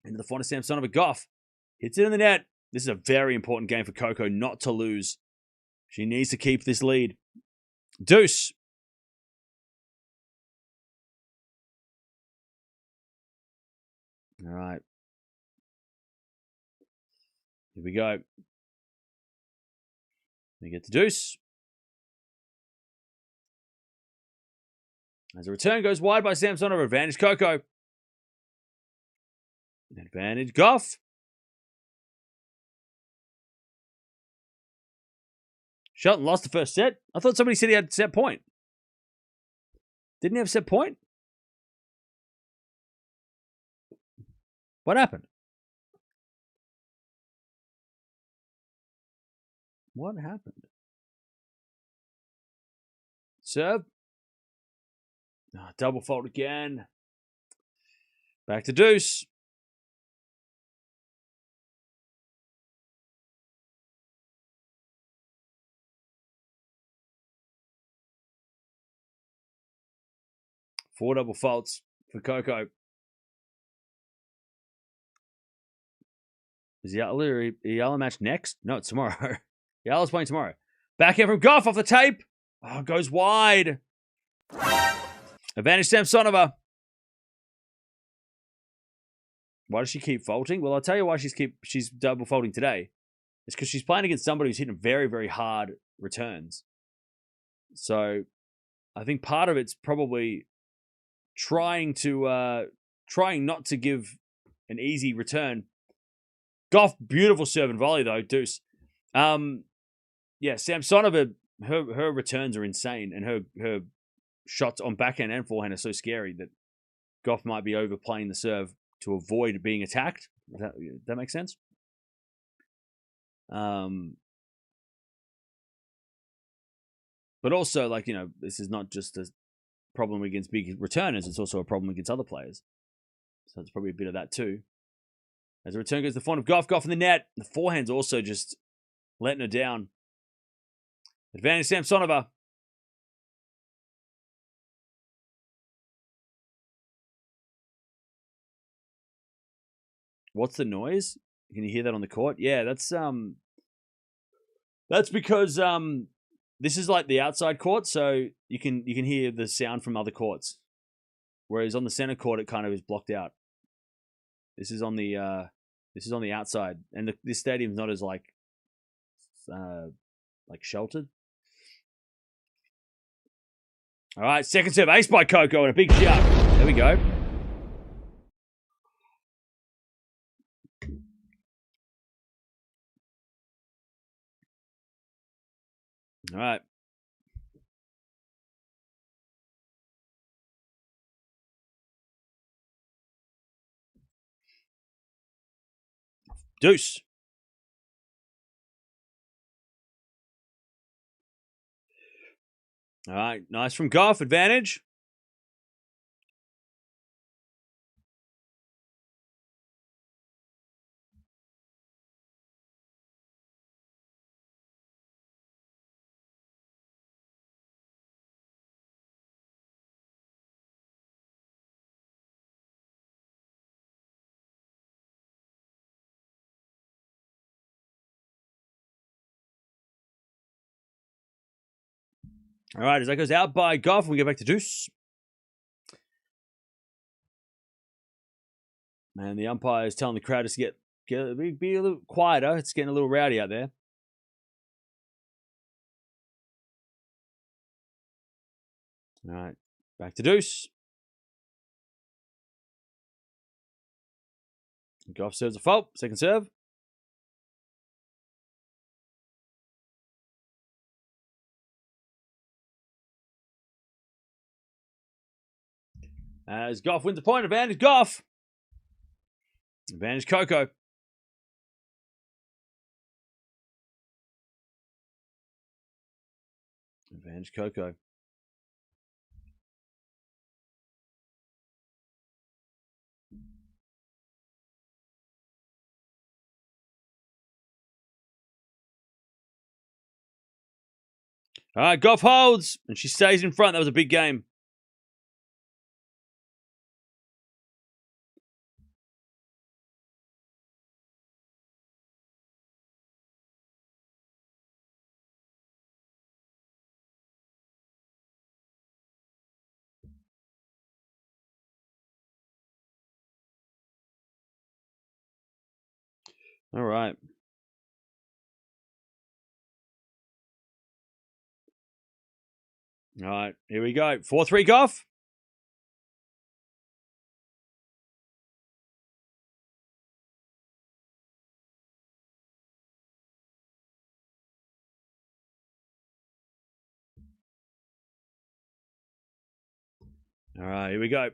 A: Into the forehand of Samsonova. Gauff hits it in the net. This is a very important game for Coco not to lose. She needs to keep this lead. Deuce. All right. Here we go. We get the deuce. As a return goes wide by Samsonova. Advantage Coco. Advantage Gauff. Shelton lost the first set. I thought somebody said he had set point. Didn't he have set point? What happened? What happened? Serve. Oh, double fault again. Back to deuce. Four double faults for Coco. Is Eala match next? No, it's tomorrow. Eala's playing tomorrow. Backhand from Gauff off the tape. Oh, goes wide. Advantage Samsonova. Why does she keep faulting? Well, I'll tell you why she's double faulting today. It's because she's playing against somebody who's hitting very, very hard returns. So I think part of it's probably trying to trying not to give an easy return. Gauff, beautiful serve and volley, though, deuce. Yeah, Samsonova, her returns are insane, and her shots on backhand and forehand are so scary that Gauff might be overplaying the serve to avoid being attacked. That makes sense? But also, like, this is not just a problem against big returners, it's also a problem against other players. So it's probably a bit of that too. As the return goes to the front of Gauff in the net. The forehand's also just letting her down. Advantage Samsonova. What's the noise? Can you hear that on the court? Yeah, that's because this is like the outside court, so you can hear the sound from other courts. Whereas on the center court, it kind of is blocked out. This is on the outside, and this stadium's not as like sheltered. All right, second serve, ace by Coco, and a big shot. There we go. All right. Deuce. All right, nice from Gauff, advantage. All right, as that goes out by Gauff, we get back to deuce. Man, the umpire is telling the crowd to be a little quieter. It's getting a little rowdy out there. All right, back to deuce. Gauff serves a fault. Second serve. As Gauff wins the point, advantage Gauff. Advantage Coco. Advantage Coco. All right, Gauff holds, and she stays in front. That was a big game. All right. All right, here we go. 4-3 Gauff. All right, here we go.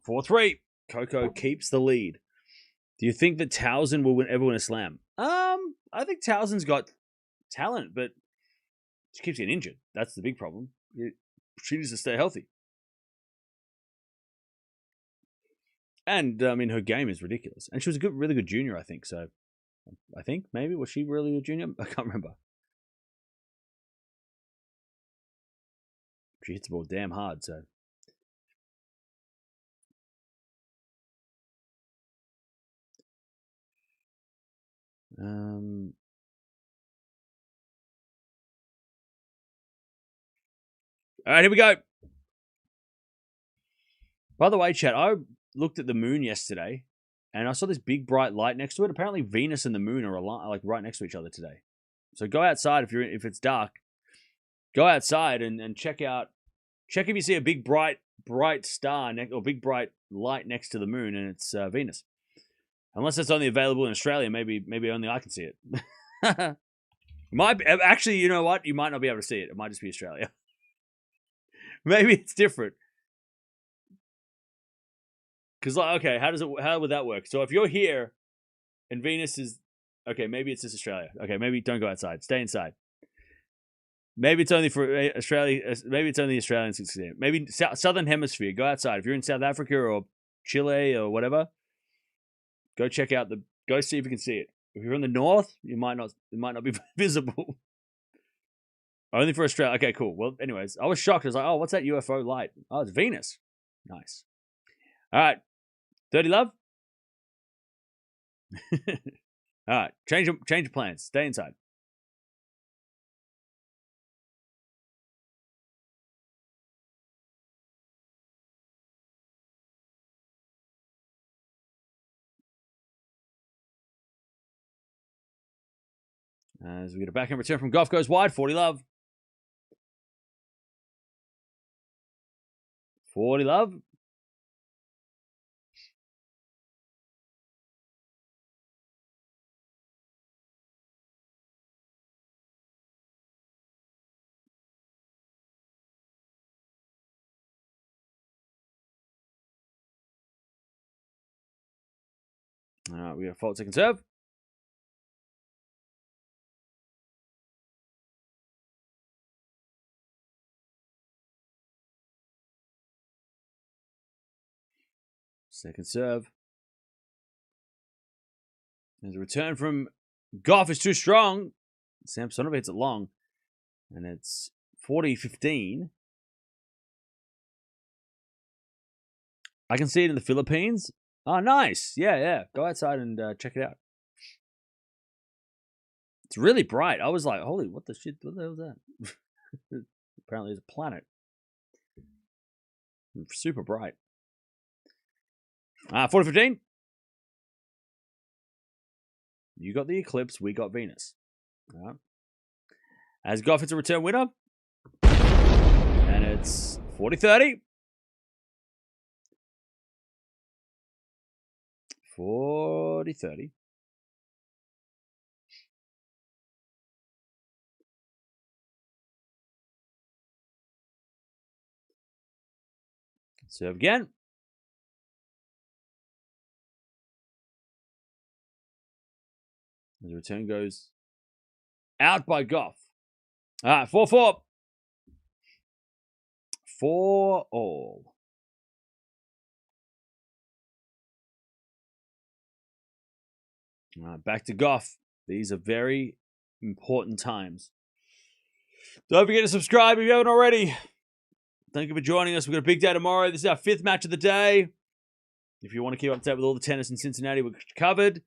A: 4-3. Coco keeps the lead. Do you think that Towson will ever win a slam? I think Towson's got talent, but she keeps getting injured. That's the big problem. She needs to stay healthy. And, I mean, her game is ridiculous. And she was a really good junior, I think. So, I think, maybe. Was she really a junior? I can't remember. She hits the ball damn hard, so. All right, here we go. By the way, chat, I looked at the moon yesterday, and I saw this big bright light next to it. Apparently, Venus and the moon are like right next to each other today. So go outside if it's dark. Go outside and check if you see a big bright bright star or big bright light next to the moon, and it's Venus. Unless it's only available in Australia, maybe only I can see it. Might be, actually, you know what? You might not be able to see it. It might just be Australia. Maybe it's different. Because okay, how would that work? So if you're here, and Venus is okay, maybe it's just Australia. Okay, maybe don't go outside. Stay inside. Maybe it's only for Australia. Maybe it's only Australians can see it. Maybe Southern Hemisphere. Go outside. If you're in South Africa or Chile or whatever, go check out Go see if you can see it. If you're in the north, it might not be visible. Only for Australia. Okay, cool. Well, anyways, I was shocked. I was like, oh, what's that UFO light? Oh, it's Venus. Nice. All right. 30 love? All right. Change your plans. Stay inside. As we get a backhand return from Gauff, goes wide. 40 love. 40 love. All right, we got a fault second serve. Second serve. There's a return from Gauff is too strong. Samsonova hits it long. And it's 40-15. I can see it in the Philippines. Oh, nice. Yeah. Go outside and check it out. It's really bright. I was like, holy, what the shit? What the hell is that? Apparently it's a planet. Super bright. 40-15. You got the eclipse. We got Venus. All right. As Gauff hits a return winner. And it's 40-30. 40-30. Serve again. The return goes out by Gauff. All right, 4-4. 4 all. All right, back to Gauff. These are very important times. Don't forget to subscribe if you haven't already. Thank you for joining us. We've got a big day tomorrow. This is our 5th match of the day. If you want to keep up to date with all the tennis in Cincinnati, we're covered.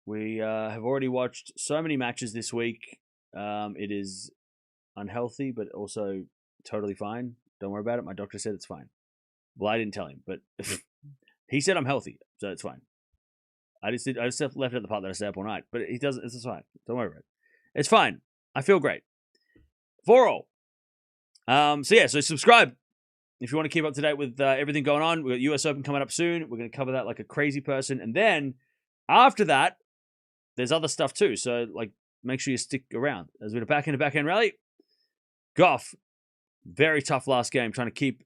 A: We have already watched so many matches this week. It is unhealthy, but also totally fine. Don't worry about it. My doctor said it's fine. Well, I didn't tell him, but he said I'm healthy, so it's fine. I just left it at the part that I stayed up all night, but he doesn't. It's fine. Don't worry about it. It's fine. I feel great. 4 all. So subscribe if you want to keep up to date with everything going on. We've got US Open coming up soon. We're going to cover that like a crazy person, and then after that, there's other stuff too. So make sure you stick around. As we get a backhand rally. Gauff, very tough last game, trying to keep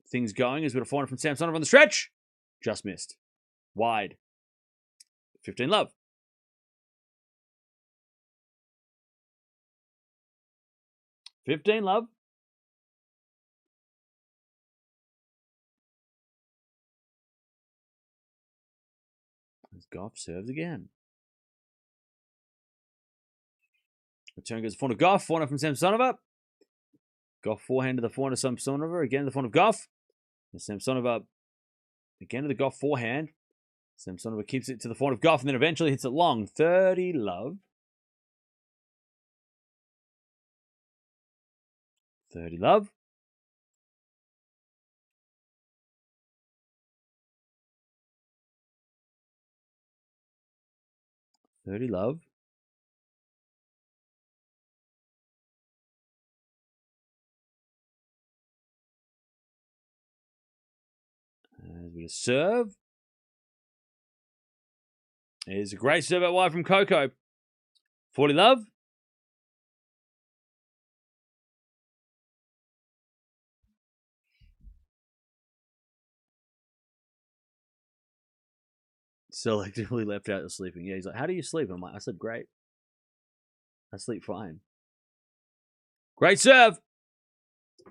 A: things going. As we got a forehand from Samsonova on the stretch, just missed, wide. 15 love. $15 love. As Gauff serves again. Return goes to the forehand of Gauff. Forehand from Samsonova. Gauff forehand to the forehand of Samsonova. Again to the forehand of Gauff. And Samsonova again to the Gauff forehand. Samsonova keeps it to the forehand of Gauff and then eventually hits it long. 30 love. 30 love. $30 love. a serve. Here's a great serve out wide from Coco. 40 love. Selectively left out of sleeping. Yeah, he's like, how do you sleep? I'm like, I sleep great. I sleep fine. Great serve.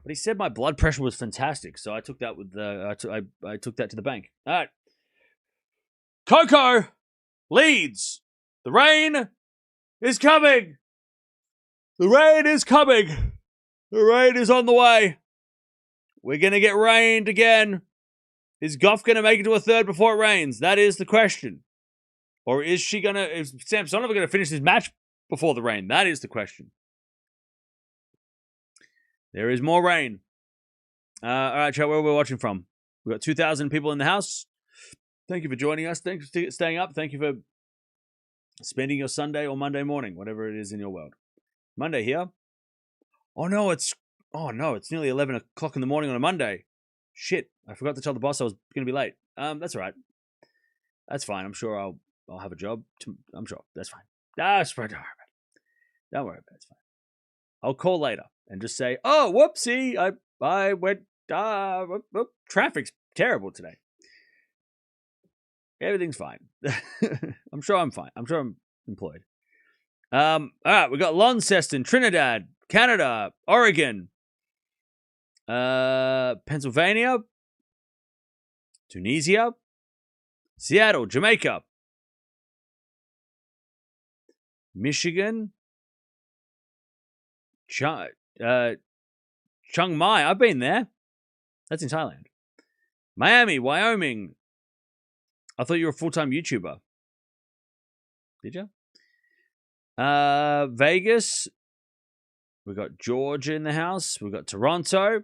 A: But he said my blood pressure was fantastic, so I took that with the I took that to the bank. All right. Coco leads. The rain is coming. The rain is coming. The rain is on the way. We're going to get rained again. Is Gauff going to make it to a third before it rains? That is the question. Or is Samsonova going to finish this match before the rain? That is the question. There is more rain. All right, chat, where are we watching from? We've got 2,000 people in the house. Thank you for joining us. Thanks for staying up. Thank you for spending your Sunday or Monday morning, whatever it is in your world. Monday here. Oh no, it's nearly 11 o'clock in the morning on a Monday. Shit, I forgot to tell the boss I was going to be late. That's all right. That's fine. I'm sure I'll have a job. I'm sure. That's fine. Don't worry about it. Don't worry about it. It's fine. I'll call later and just say, oh, whoopsie, I went, traffic's terrible today. Everything's fine. I'm sure I'm fine. I'm sure I'm employed. All right, we got Launceston, Trinidad, Canada, Oregon, Pennsylvania, Tunisia, Seattle, Jamaica, Michigan, Chiang Mai. I've been there. That's in Thailand. Miami, Wyoming. I thought you were a full-time YouTuber. Did you? Vegas. We got Georgia in the house. We got Toronto.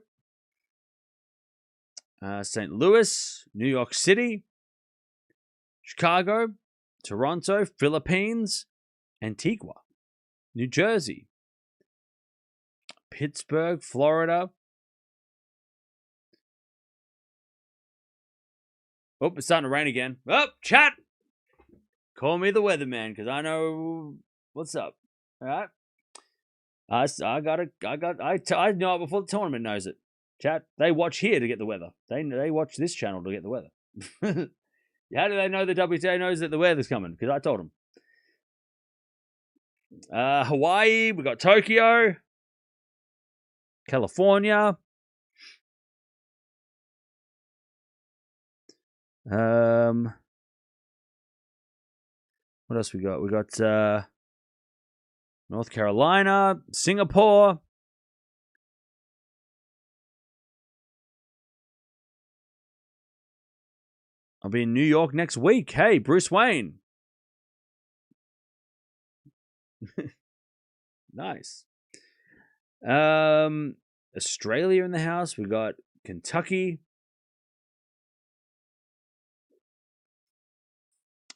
A: St. Louis, New York City, Chicago, Toronto, Philippines, Antigua, New Jersey, Pittsburgh, Florida. Oh, it's starting to rain again. Oh, chat. Call me the weatherman because I know what's up. All right. I know it before the tournament knows it. Chat. They watch here to get the weather. They watch this channel to get the weather. How do they know the WTA knows that the weather's coming? Because I told them. Hawaii. We got Tokyo, California. What else we got? We got North Carolina, Singapore. I'll be in New York next week. Hey, Bruce Wayne. Nice. Australia in the house. We got Kentucky,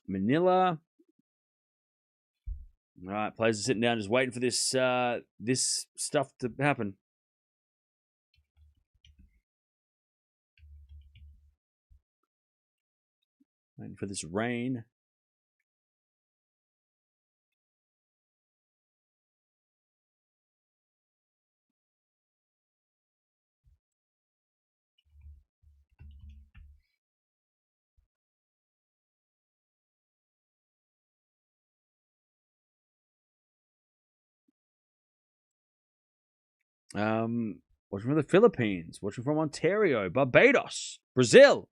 A: Manila. All right, players are sitting down just waiting for this this stuff to happen. Waiting for this rain. Watching from the Philippines, watching from Ontario, Barbados, Brazil.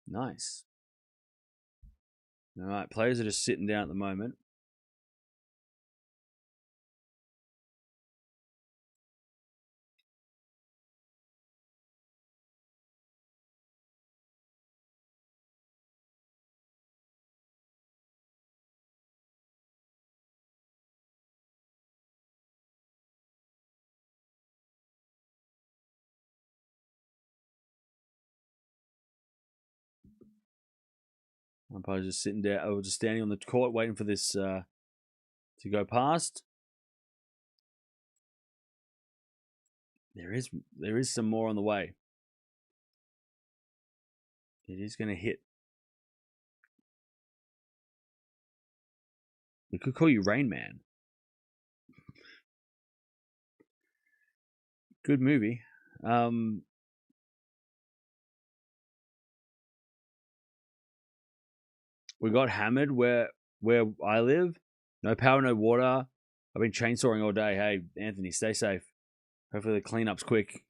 A: Nice. All right, players are just sitting down at the moment. Umpires just sitting there. I was just standing on the court waiting for this to go past. There is some more on the way. It is going to hit. We could call you Rain Man. Good movie. We got hammered where I live. No power, no water. I've been chainsawing all day. Hey, Anthony, stay safe. Hopefully the cleanup's quick.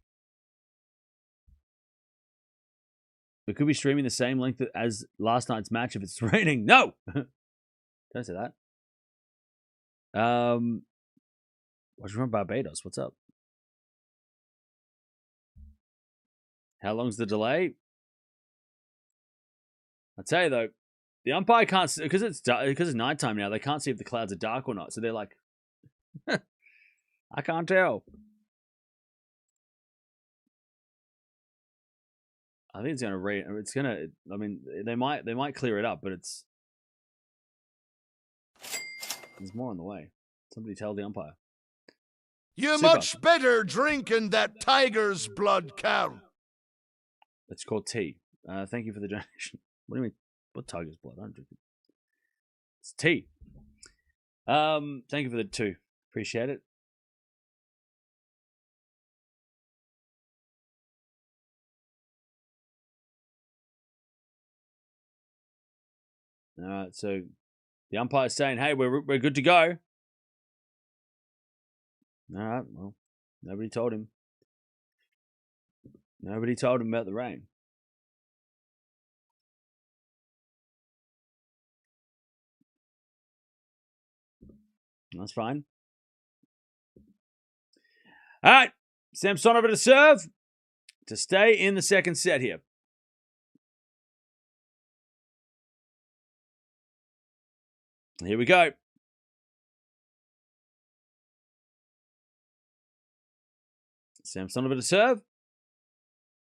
A: We could be streaming the same length as last night's match if it's raining. No! Don't say that. What's from Barbados? What's up? How long's the delay? I'll tell you though, the umpire can't, because it's nighttime now, they can't see if the clouds are dark or not. So they're like, I can't tell. I think it's gonna I mean, they might clear it up, but there's more on the way. Somebody tell the umpire.
B: You're much better drinking that tiger's blood, cow.
A: It's called tea. Thank you for the donation. What do you mean? What tiger's blood? I don't drink it. It's tea. Thank you for the 2. Appreciate it. All right, so the umpire's saying, "Hey, we're good to go." All right, well, nobody told him. Nobody told him about the rain. That's fine. All right, Samsonova to serve to stay in the second set here. Here we go. Samsonova to serve.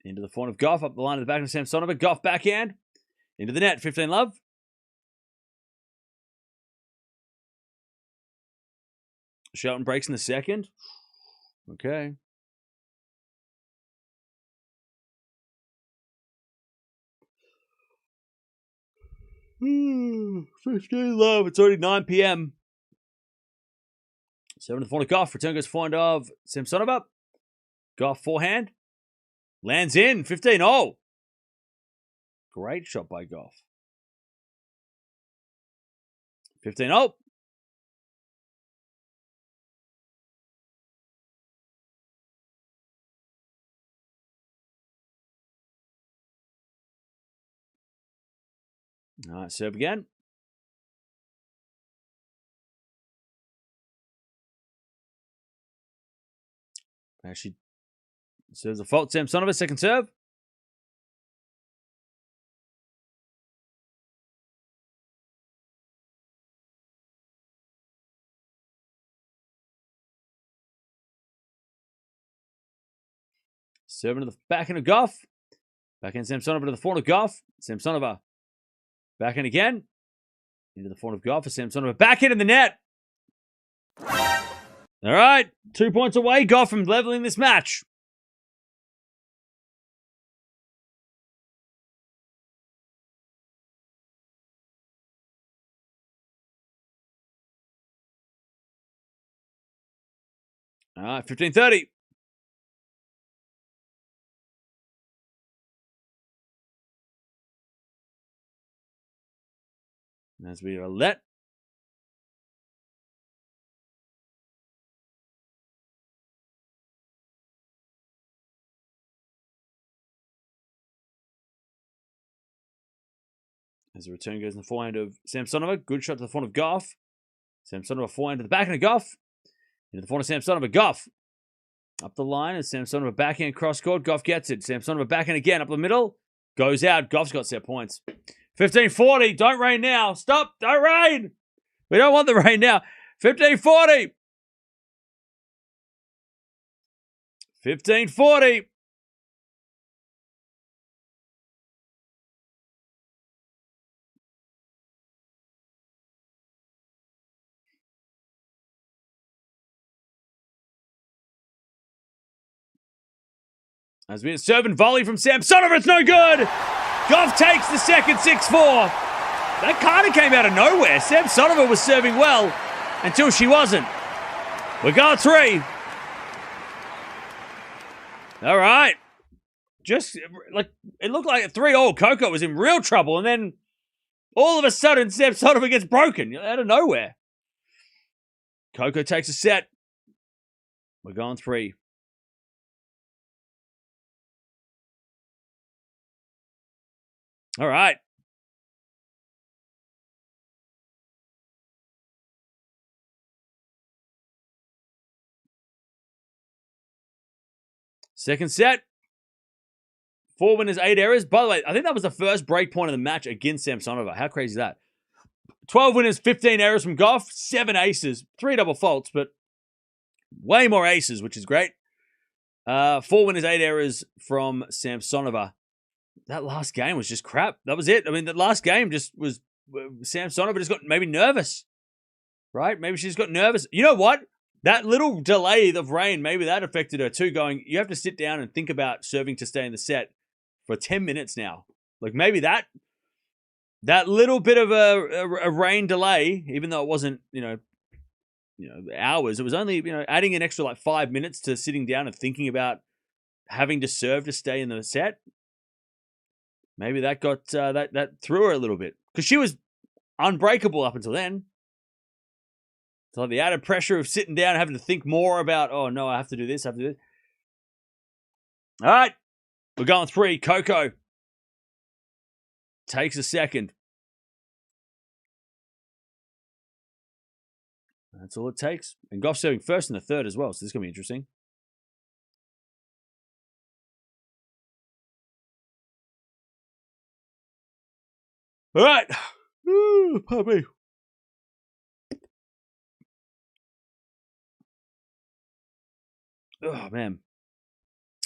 A: Into the front of Gauff, up the line of the back of Samsonova. Gauff backhand. Into the net, 15 love. Shelton breaks in the second. Okay. Hmm, 15 love. It's already 9 p.m. 7 to the front of Gauff. Return goes forehand of Samsonova. Gauff forehand. Lands in. 15. Oh. Great shot by Gauff. 15. Oh. All right, serve again. Actually, serves a fault. Samsonova, second serve. Serving to the backhand of Gauff. Backhand Samsonova to the front of Gauff. Samsonova. Backhand again. Into the front of Gauff for Samsonova. Backhand in the net. All right. 2 points away. Gauff from leveling this match. All right. 15-30. As we are let. As the return goes in the forehand of Samsonova. Good shot to the front of Gauff. Samsonova forehand to the backhand of Gauff. Into the front of Samsonova. Gauff. Up the line as Samsonova backhand cross court. Gauff gets it. Samsonova backhand again. Up the middle. Goes out. Gauff's got set points. 15-40. Don't rain now. Stop. Don't rain. We don't want the rain now. 15-40. 15-40. As we serve and volley from Samsonova. It's no good. Gauff takes the second 6-4. That kind of came out of nowhere. Samsonova was serving well until she wasn't. We got 3. All right. Just like it looked like 3-3. Coco was in real trouble, and then all of a sudden Samsonova gets broken out of nowhere. Coco takes a set. We're going 3. All right. Second set. 4 winners, 8 errors. By the way, I think that was the first break point of the match against Samsonova. How crazy is that? 12 winners, 15 errors from Gauff. 7 aces. 3 double faults, but way more aces, which is great. 4 winners, 8 errors from Samsonova. That last game was just crap. That was it. I mean, the last game just was Samsonova just got maybe nervous, right? Maybe she just got nervous. You know what? That little delay of rain, maybe that affected her too, going, you have to sit down and think about serving to stay in the set for 10 minutes now. Like maybe that little bit of a rain delay, even though it wasn't, hours, it was only, adding an extra like 5 minutes to sitting down and thinking about having to serve to stay in the set. Maybe that got that threw her a little bit because she was unbreakable up until then. So the added pressure of sitting down and having to think more about, oh no, I have to do this, I have to do this. All right, we're going 3. Coco takes a second. That's all it takes. And Gauff serving first in the third as well, so this is going to be interesting. All right. Ooh, pardon me. Oh, man.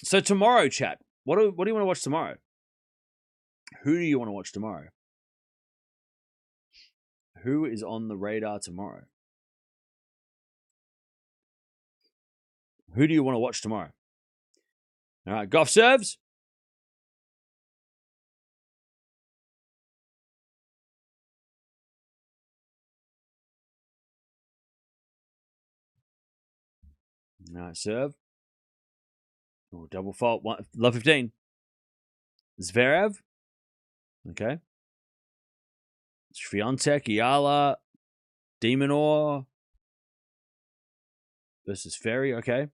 A: So tomorrow, chat. What do you want to watch tomorrow? Who do you want to watch tomorrow? Who is on the radar tomorrow? Who do you want to watch tomorrow? All right, Gauff serves. All right, serve. Oh, double fault. Love 15. Zverev. Okay. Swiatek, Eala, Demonor versus Ferry. Okay.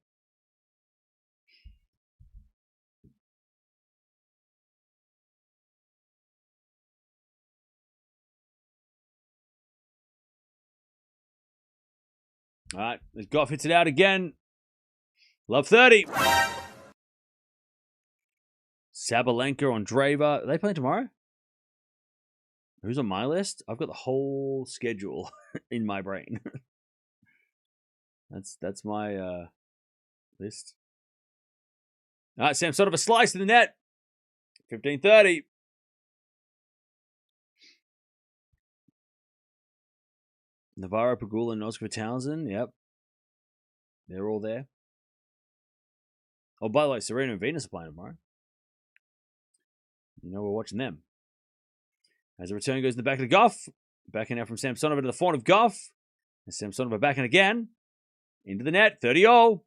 A: All right. Gauff hits it out again. Love 30. Sabalenka, Andreeva. Are they playing tomorrow? Who's on my list? I've got the whole schedule in my brain. That's my list. All right, Samsonova slice in the net. 15-30. Navarro, Pagula, and Oscar Townsend. Yep. They're all there. Oh, by the way, Serena and Venus are playing tomorrow. We're watching them. As the return goes in the back of the Gauff. Backing out from Samsonova to the front of Gauff. And Samsonova backing again. Into the net. 30-all.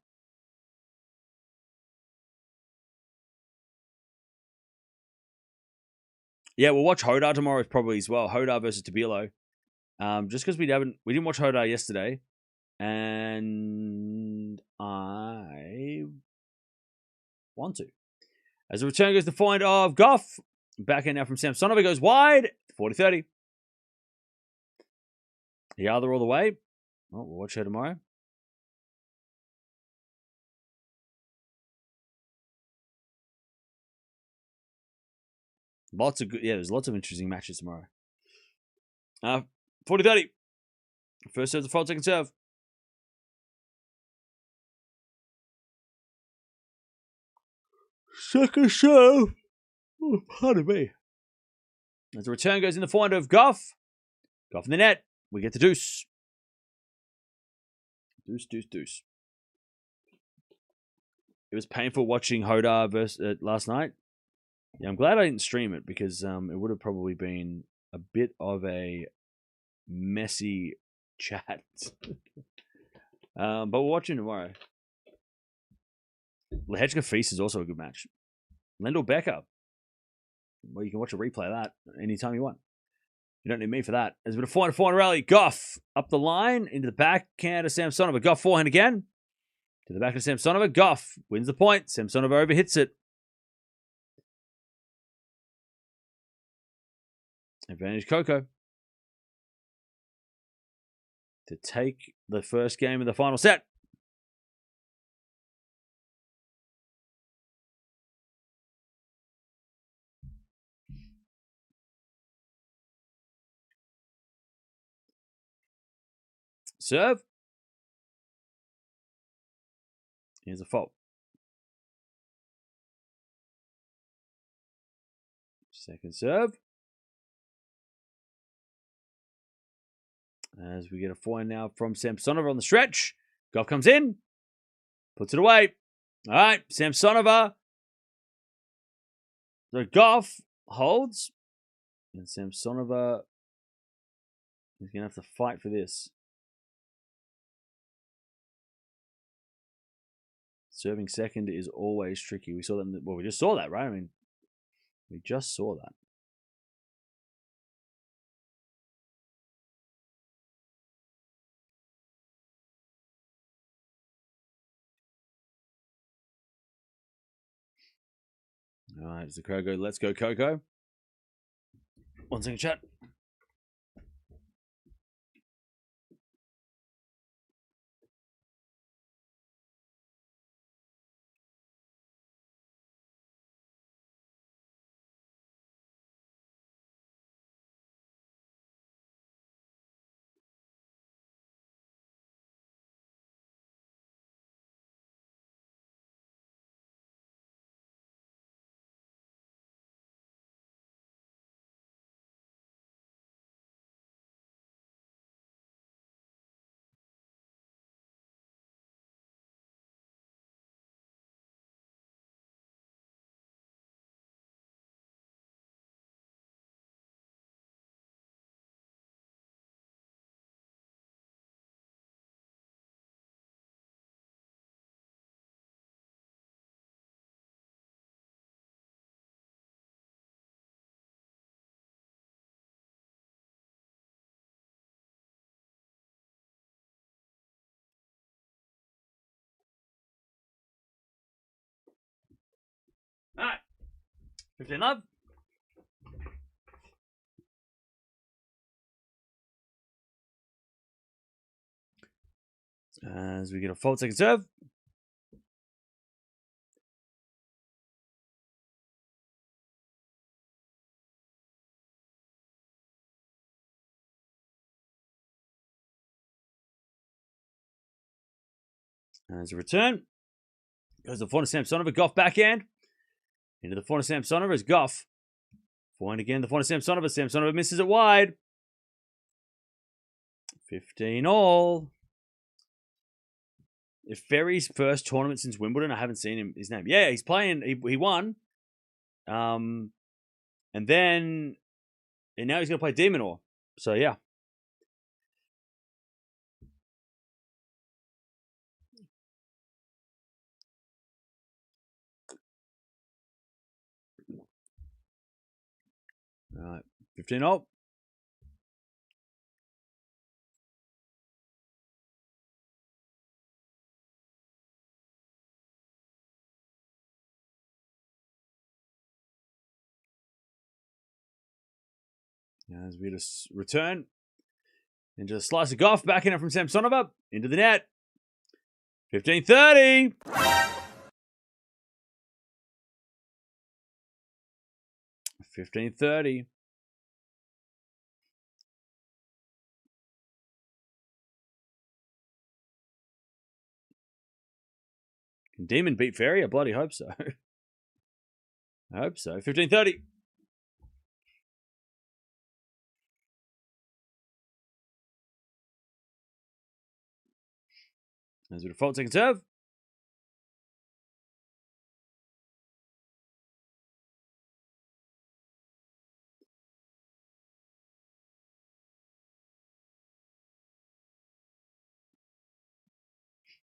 A: Yeah, we'll watch Hodar tomorrow probably as well. Hodar versus Tabilo. Just because we didn't watch Hodar yesterday. And I want to. As the return goes to the point of Gauff. Back in now from Samsonova goes wide. 40-30. Eala all the way. Oh, we'll watch her tomorrow. There's lots of interesting matches tomorrow. 40-30. First serve, the fault, second serve. Second serve. Oh, pardon me. As the return goes in the forehand of Gauff. Gauff in the net. We get the deuce. Deuce. It was painful watching Hodar versus last night. Yeah, I'm glad I didn't stream it because it would have probably been a bit of a messy chat. But we're watching tomorrow. Lehechka Feast is also a good match. Lendl Becker. Well, you can watch a replay of that anytime you want. You don't need me for that. There's been a forehand rally. Gauff up the line into the backhand of Samsonova. Gauff forehand again. To the back of Samsonova. Gauff wins the point. Samsonova overhits it. Advantage Coco to take the first game of the final set. Serve. Here's a fault. Second serve. As we get a forehand now from Samsonova on the stretch. Gauff comes in. Puts it away. All right, Samsonova. So Gauff holds. And Samsonova is going to have to fight for this. Serving second is always tricky. We saw that. Well, we just saw that, right? I mean, we just saw that. All right, it's the Coco. Let's go, Coco. 1 second, chat. All right. 15 love. As we get a fault second serve. As a return. Goes the forehand of Samsonova. Gauff backhand. Into the forehand of Samsonova is Gauff. Forehand again. The forehand of Samsonova. Samsonova misses it wide. 15 all. If Ferry's first tournament since Wimbledon, I haven't seen his name. Yeah, he's playing. He won. And now he's going to play Demonor. So, yeah. All right. 15 all. As we just return into the slice of Gauff, backing it from Samsonova into the net. 15-30. Can Demon beat Ferry? I bloody hope so. I hope so. 15-30. As we default second serve.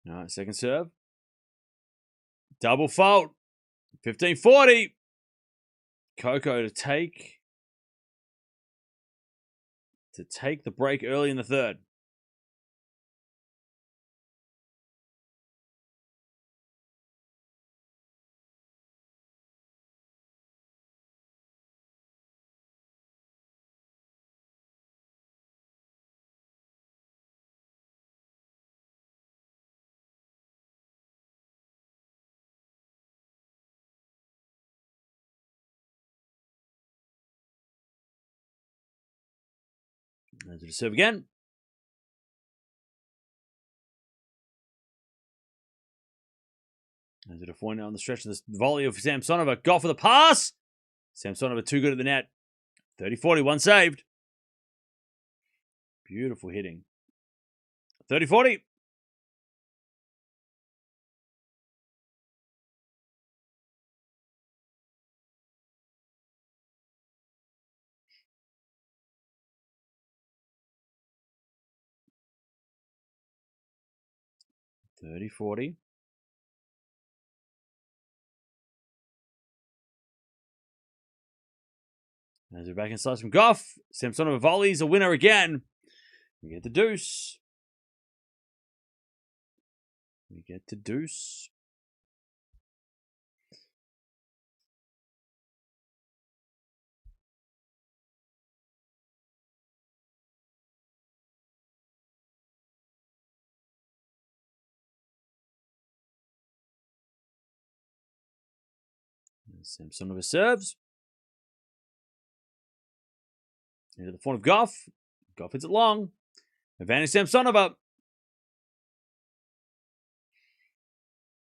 A: All right, second serve. Double fault. 15-40. Coco to take the break early in the third. As we serve again. As we point on the stretch of the volley of Samsonova. Gauff for the pass. Samsonova too good at the net. 30-40, one saved. Beautiful hitting. 30-40. As we're back inside from Gauff. Samsonova volleys a winner again. We get the deuce. We get to deuce. Samsonova serves. Into the front of Gauff. Gauff hits it long. Advantage Samsonova.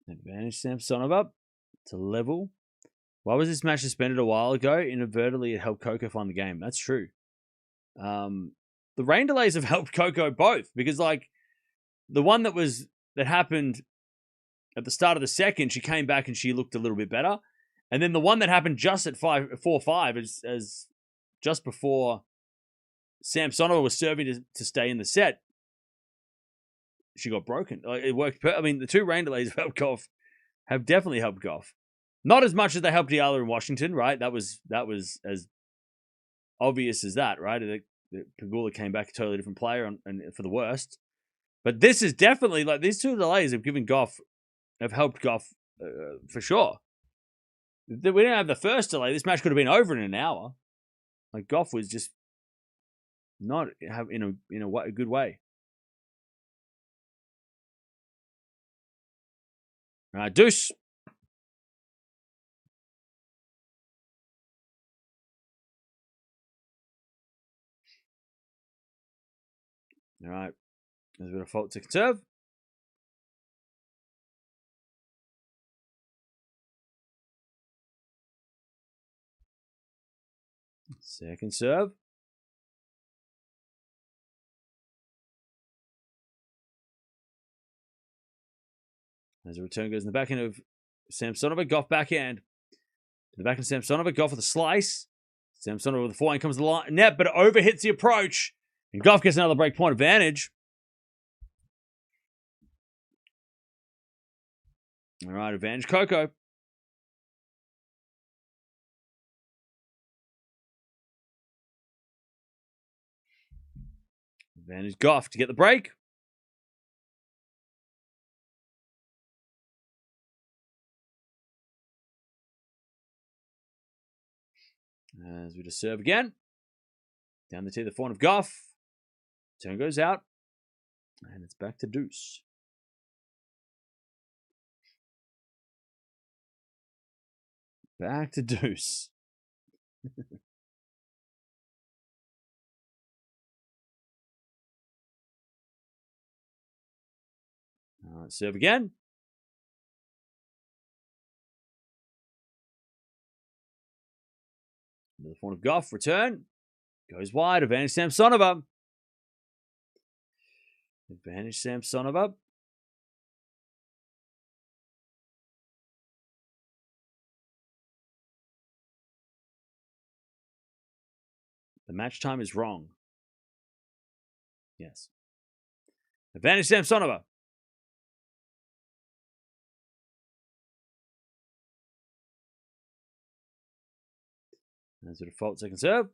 A: Advantage Samsonova to level. Why was this match suspended a while ago? Inadvertently, it helped Coco find the game. That's true. The rain delays have helped Coco both because, like, the one that happened at the start of the second, she came back and she looked a little bit better. And then the one that happened just at 4-5 as just before Samsonova was serving to stay in the set, she got broken. Like, it worked. I mean, the two rain delays have definitely helped Gauff. Not as much as they helped Eala in Washington, right? That was as obvious as that, right? Pegula came back a totally different player and for the worst. But this is definitely, like, these two delays have helped Gauff for sure. If we didn't have the first delay, this match could have been over in an hour. Like, Gauff was just not in a good way. All right, deuce. All right. There's a bit of fault to serve. Second serve. As a return goes in the backhand of Samsonova, Gauff backhand. The backhand of Samsonova, Gauff with a slice. Samsonova with the forehand comes to the net, but it overhits the approach. And Gauff gets another break point advantage. All right, advantage Coco. Advantage Gauff to get the break. As we just serve again. Down the tee, the forehand of Gauff. Turn goes out. And it's back to deuce. Back to deuce. All right, serve again. The forehand of Gauff, return. Goes wide, advantage Samsonova. Advantage Samsonova. The match time is wrong. Yes. Advantage Samsonova. There's a default second serve.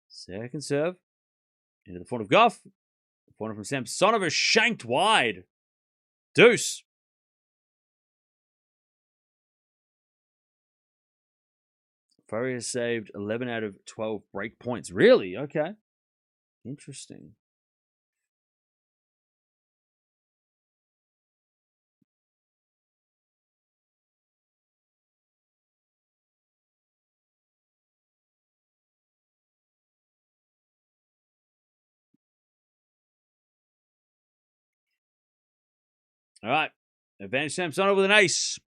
A: Second serve. Into the front of Gauff. The corner from Samsonova shanked wide. Deuce. Furrier has saved 11 out of 12 break points. Really? Okay. Interesting. All right. Advantage Samsonova with an ace.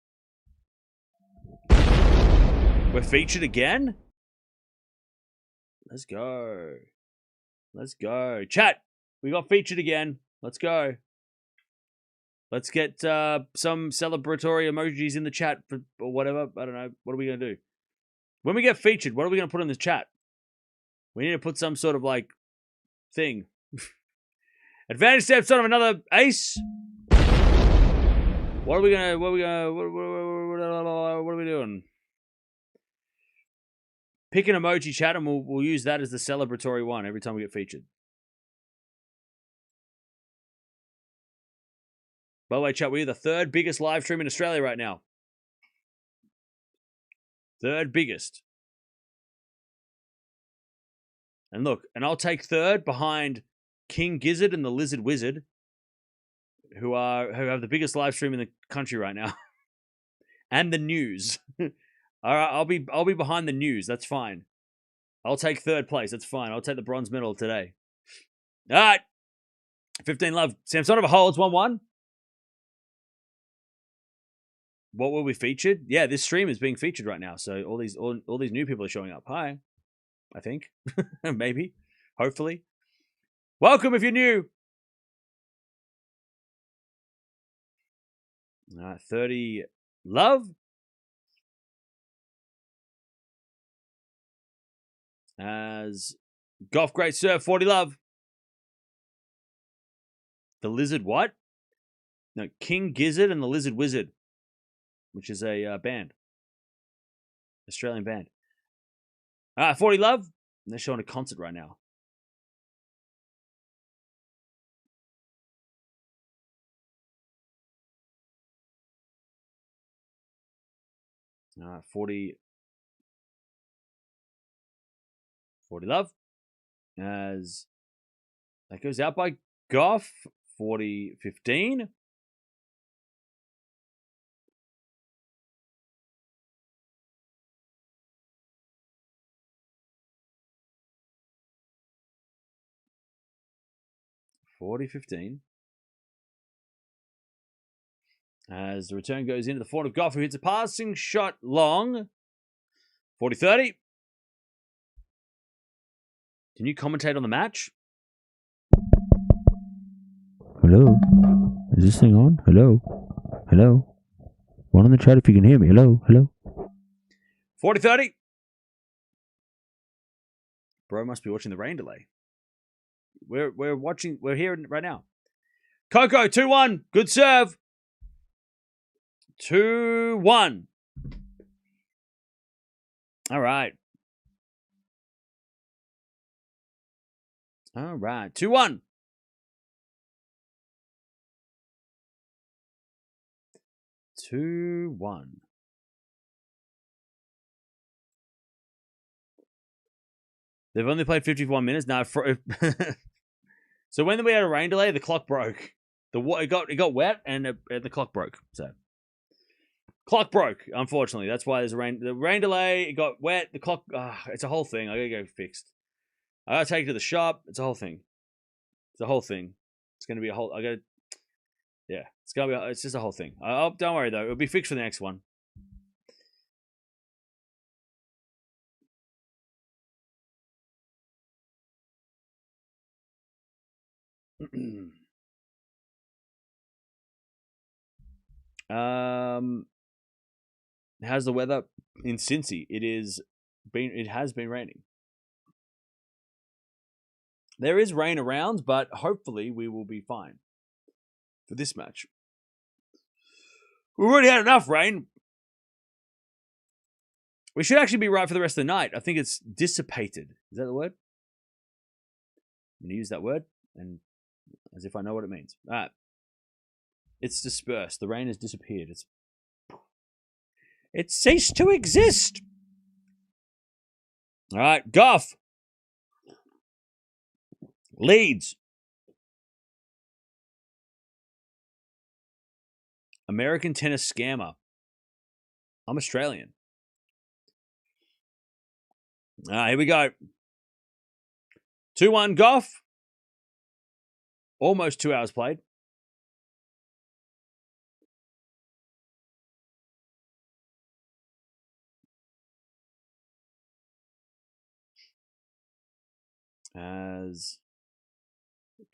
A: We're featured again? Let's go. Let's go. Chat, we got featured again. Let's go. Let's get some celebratory emojis in the chat for, or whatever. I don't know. What are we going to do? When we get featured, what are we going to put in the chat? We need to put some sort of, like, thing. Advantage Samsonova, another ace. What are we going to... What are we doing? Pick an emoji, chat, and we'll use that as the celebratory one every time we get featured. By the way, chat, we're the third biggest live stream in Australia right now. Third biggest. And look, and I'll take third behind King Gizzard and the Lizard Wizard, who have the biggest live stream in the country right now. And the news. All right, I'll be behind the news. That's fine. I'll take third place. That's fine. I'll take the bronze medal today. All right. 15 love. Samsonova holds 1-1. What will be featured? Yeah, this stream is being featured right now. So all these new people are showing up. Hi. I think. Maybe. Hopefully. Welcome if you're new. All right, 30 love. As Gauff, great serve, 40 love. The Lizard what? No, King Gizzard and the Lizard Wizard, which is a band. Australian band. 40 love. And they're showing a concert right now. All right, 40 love. As that goes out by Gauff. 40-15. As the return goes into the forehand of Gauff, who hits a passing shot long. 40-30. Can you commentate on the match?
C: Hello? Is this thing on? Hello? Hello? One in the chat if you can hear me. Hello? Hello?
A: 40-30. Bro must be watching the rain delay. We're watching, we're here right now. Coco, 2-1. Good serve. 2-1. All right. 2-1. They've only played 51 minutes. No, so when we had a rain delay, the clock broke. It got wet and the clock broke. So clock broke. Unfortunately, that's why there's the rain delay. It got wet. The clock. It's a whole thing. I gotta go fixed. I gotta take it to the shop. It's a whole thing. It's a whole thing. It's gonna be a whole. Yeah, it's gonna be. It's just a whole thing. Don't worry though. It'll be fixed for the next one. How's the weather in Cincy? It is It has been raining. There is rain around, but hopefully we will be fine for this match. We've already had enough rain. We should actually be right for the rest of the night. I think it's dissipated. Is that the word? I'm going to use that word and as if I know what it means. All right. It's dispersed. The rain has disappeared. It ceased to exist. All right. Gauff leads. American tennis scammer. I'm Australian. All right, here we go. 2-1 Gauff. Almost 2 hours played. As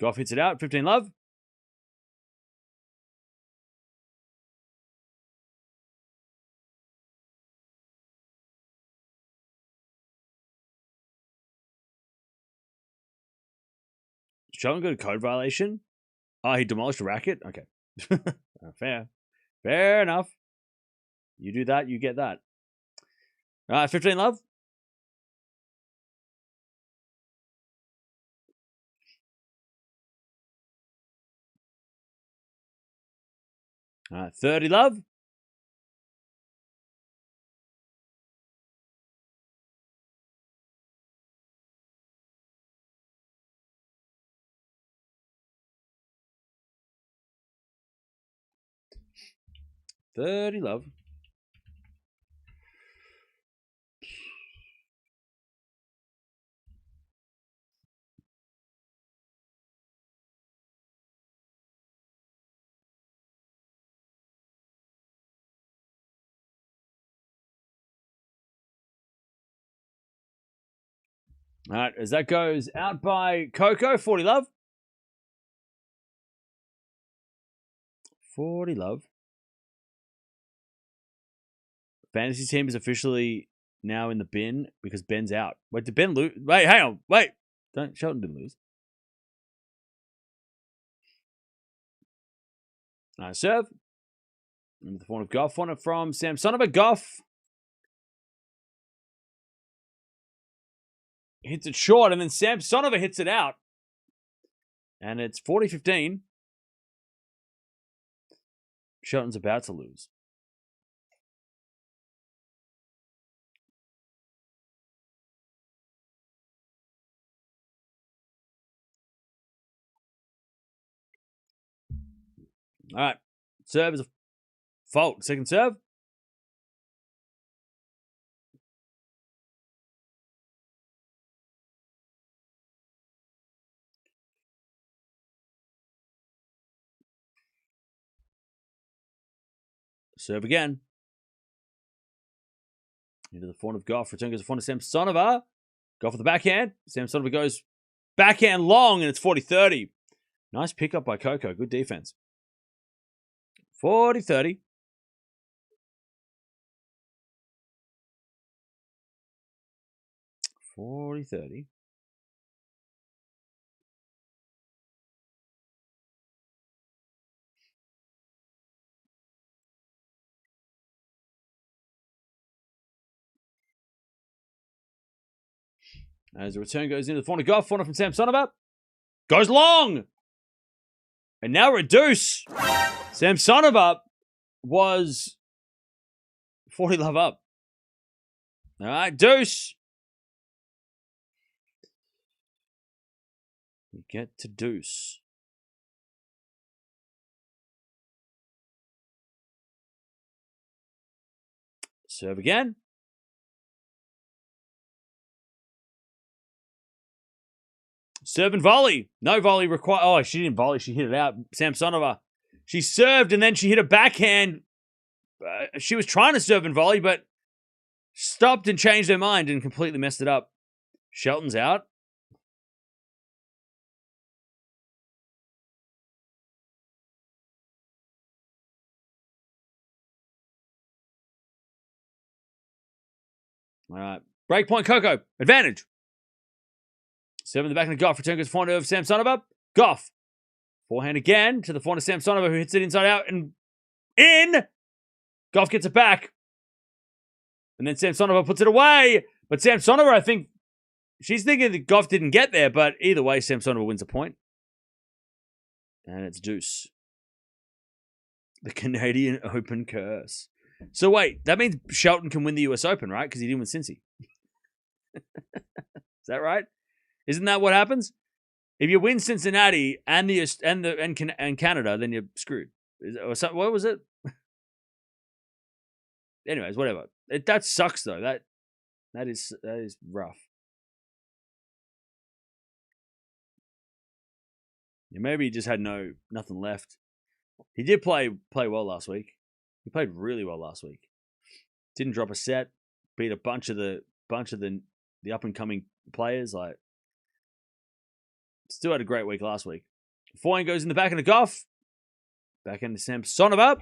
A: Gauff hits it out, 15 love. Sheldon got a code violation. Oh, he demolished a racket? Okay. Fair. Fair enough. You do that, you get that. All right, 15 love. All right, 30 love. $30 love. All right, as that goes out by Coco, 40 love. 40 love. Fantasy team is officially now in the bin because Ben's out. Wait, did Ben lose? Wait, hang on. Wait. Shelton didn't lose. Nice serve. And the form of Gauff on it from Samsonova. Gauff hits it short, and then Samsonova hits it out. And it's 40-15. Shelton's about to lose. All right. Serve is a fault. Second serve. Serve again. Into the forehand of Gauff. Return goes to the forehand of Samsonova. Gauff with the backhand. Samsonova goes backhand long, and it's 40-30. Nice pickup by Coco. Good defense. 40-30. As the return goes into the forehand of Gauff. Forehand from Samsonova. Goes long. And now we're at deuce. Samsonova was 40 love up. All right, deuce. We get to deuce. Serve again. Serve and volley. No volley required. Oh, she didn't volley. She hit it out. Samsonova. She served and then she hit a backhand. She was trying to serve and volley, but stopped and changed her mind and completely messed it up. Shelton's out. All right. Breakpoint Coco. Advantage. Serve in the back of the Gauff. Return goes forehand of Samsonova. Gauff. Forehand again to the forehand of Samsonova, who hits it inside out and in. Gauff gets it back. And then Samsonova puts it away. But Samsonova, I think, she's thinking that Gauff didn't get there, but either way, Samsonova wins a point. And it's deuce. The Canadian Open curse. So wait, that means Shelton can win the US Open, right? Because he didn't win Cincy. Is that right? Isn't that what happens? If you win Cincinnati and Canada, then you're screwed. What was it? Anyways, whatever. That sucks though. That is rough. Yeah, maybe he just had nothing left. He did play well last week. He played really well last week. Didn't drop a set. Beat a bunch of the up and coming players. Like, still had a great week last week. Forehand goes in the back of the Gauff. Back into Samsonova.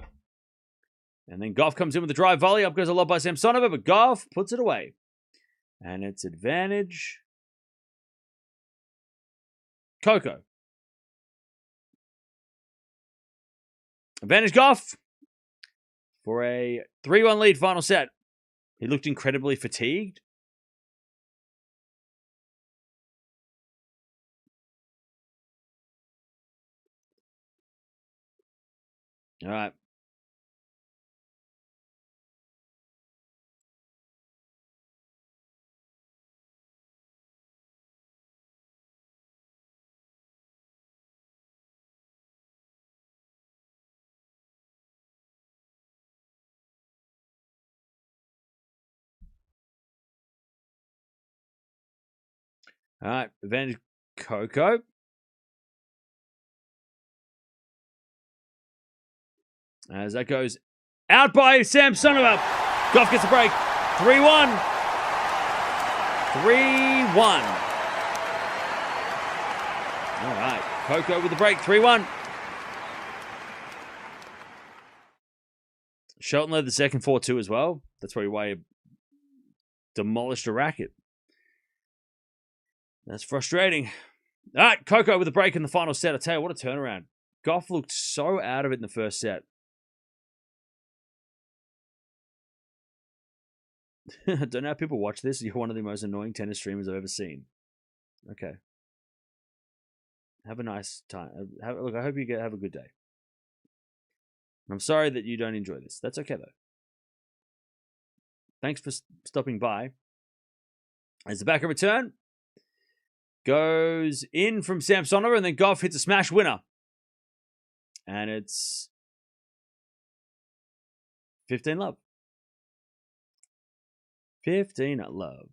A: And then Gauff comes in with the drive volley. Up goes a lob by Samsonova, but Gauff puts it away. And it's advantage. Coco. Advantage Gauff for a 3-1 lead final set. He looked incredibly fatigued. All right. All right, advantage Coco. As that goes out by Samsonova. Gauff gets a break. 3-1. 3-1. All right, Coco with the break. 3-1. Shelton led the second 4-2 as well. That's probably why he demolished a racket. That's frustrating. All right, Coco with a break in the final set. I tell you, what a turnaround. Gauff looked so out of it in the first set. I don't know how people watch this. You're one of the most annoying tennis streamers I've ever seen. Okay. Have a nice time. Look, I hope you have a good day. I'm sorry that you don't enjoy this. That's okay, though. Thanks for stopping by. As the backer return goes in from Samsonova, and then Gauff hits a smash winner. And it's 15-love. 15-love.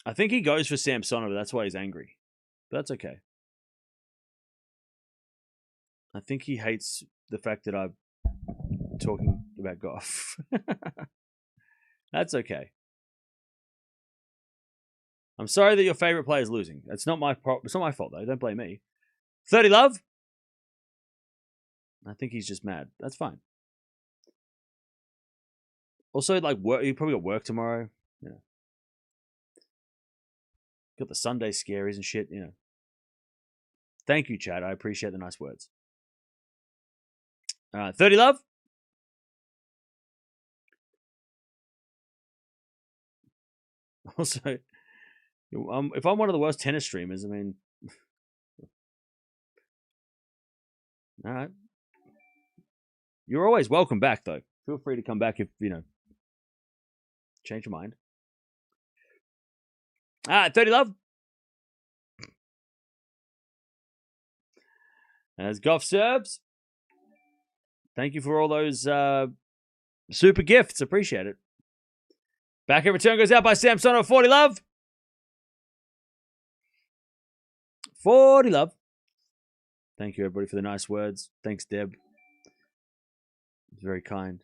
A: I think he goes for Samsonova. That's why he's angry. But that's okay. I think he hates the fact that I'm talking about Gauff. That's okay. I'm sorry that your favorite player is losing. It's not my it's not my fault though. Don't blame me. 30-love. I think he's just mad. That's fine. Also, like, work. You probably got work tomorrow. You know, got the Sunday scaries and shit. You know. Thank you, Chad. I appreciate the nice words. 30-love. Also, if I'm one of the worst tennis streamers, I mean, all right. You're always welcome back, though. Feel free to come back if, you know, change your mind. All right, 30-love. As Gauff serves. Thank you for all those super gifts. Appreciate it. Back in return goes out by Samsonova. 40-love. 40-love. Thank you, everybody, for the nice words. Thanks, Deb. It's very kind.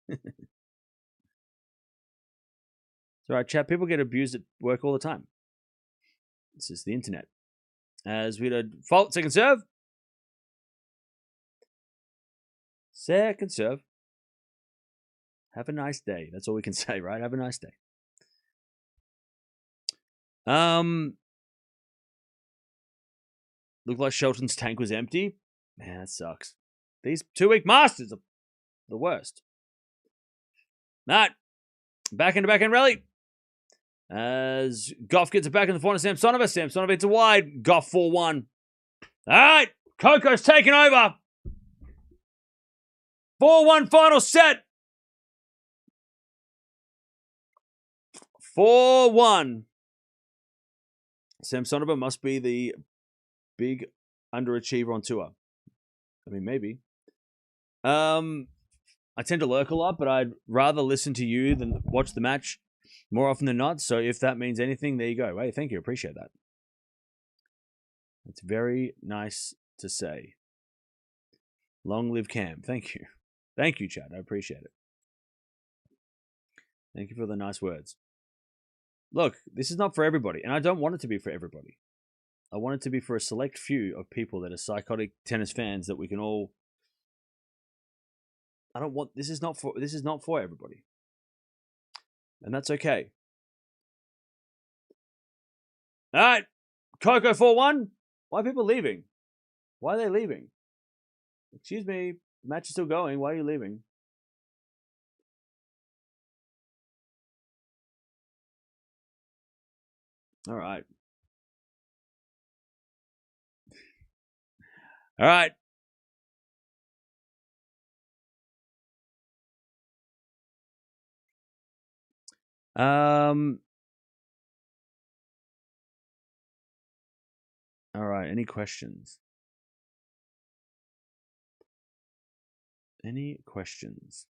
A: It's all right, chat. People get abused at work all the time. This is the internet. As we did fault, second serve. Second serve. Have a nice day. That's all we can say, right? Have a nice day. Looked like Shelton's tank was empty. Man, that sucks. These 2-week Masters are the worst. Matt, back end rally. As Gauff gets it back in the front of Samsonova. Samsonova hits a wide. Gauff 4-1. All right, Coco's taken over. 4-1 final set. 4-1. Samsonova must be the big underachiever on tour. I mean, maybe. I tend to lurk a lot, but I'd rather listen to you than watch the match more often than not. So if that means anything, there you go. Hey, thank you. Appreciate that. It's very nice to say. Long live Cam. Thank you. Thank you, Chad. I appreciate it. Thank you for the nice words. Look, this is not for everybody, and I don't want it to be for everybody. I want it to be for a select few of people that are psychotic tennis fans that we can all. I don't want. This is not for everybody, and that's okay. All right, Coco 4-1. Why are people leaving? Why are they leaving? Excuse me, the match is still going. Why are you leaving? All right. All right. All right. Any questions? Any questions?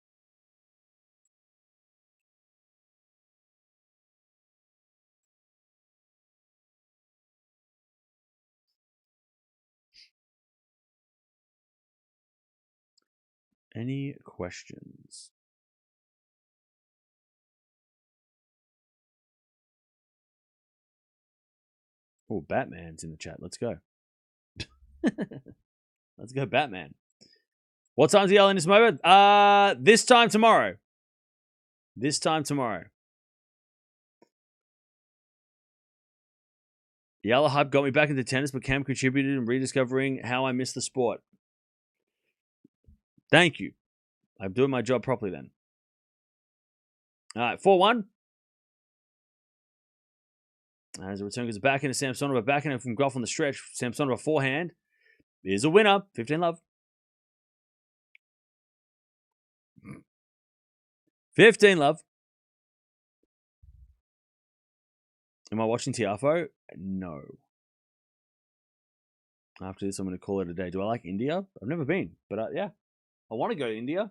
A: Any questions? Oh, Batman's in the chat. Let's go. Let's go, Batman. What time's the in this moment? This time tomorrow. This time tomorrow. Yalla hype got me back into tennis, but Cam contributed in rediscovering how I miss the sport. Thank you. I'm doing my job properly then. All right, 4-1. As a return goes back into Samsonova, back in from Gauff on the stretch. Samsonova forehand is a winner. 15 love. 15 love. Am I watching Tiafo? No. After this, I'm going to call it a day. Do I like India? I've never been, but yeah. I want to go to India.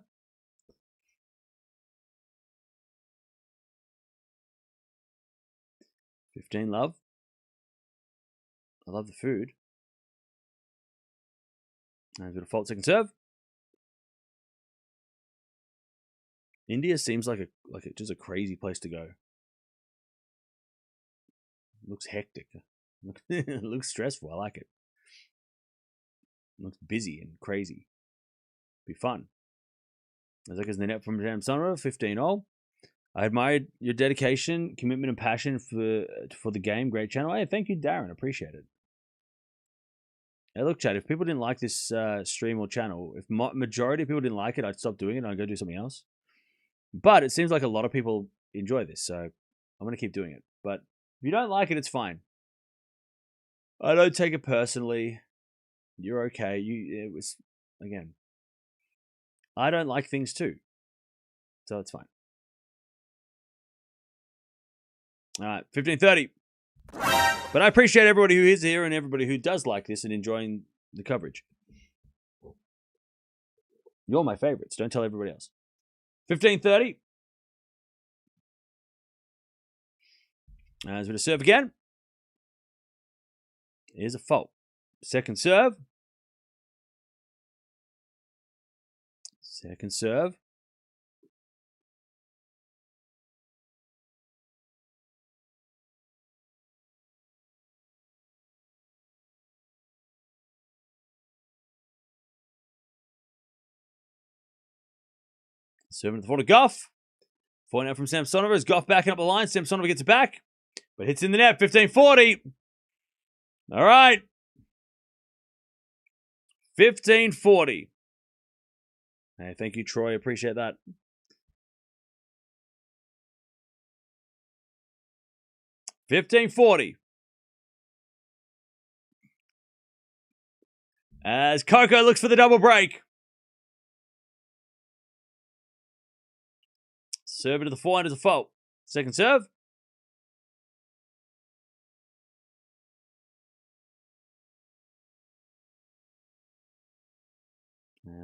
A: $15 love. I love the food. There's a bit of fault second serve. India seems like just a crazy place to go. Looks hectic. It looks stressful. I like it. Looks busy and crazy. Be fun. As the net from Samsonova, 15-all. I admired your dedication, commitment, and passion for the game. Great channel. Hey, thank you, Darren. Appreciate it. Hey, look, Chad, if people didn't like this stream or channel, if majority of people didn't like it, I'd stop doing it and I'd go do something else. But it seems like a lot of people enjoy this, so I'm going to keep doing it. But if you don't like it, it's fine. I don't take it personally. You're okay. It was, again, I don't like things too. So it's fine. All right, 15:30. But I appreciate everybody who is here and everybody who does like this and enjoying the coverage. You're my favorites. Don't tell everybody else. 15:30. As we serve again. Here's a fault. Second serve. Second serve. Serving to the forehand of Gauff. Point out from Samsonova as Gauff backing up the line. Samsonova gets it back, but hits in the net. 15-40. All right. 15-40. Hey, thank you, Troy. Appreciate that. $15.40. As Coco looks for the double break. Serve into the forehand is a fault. Second serve.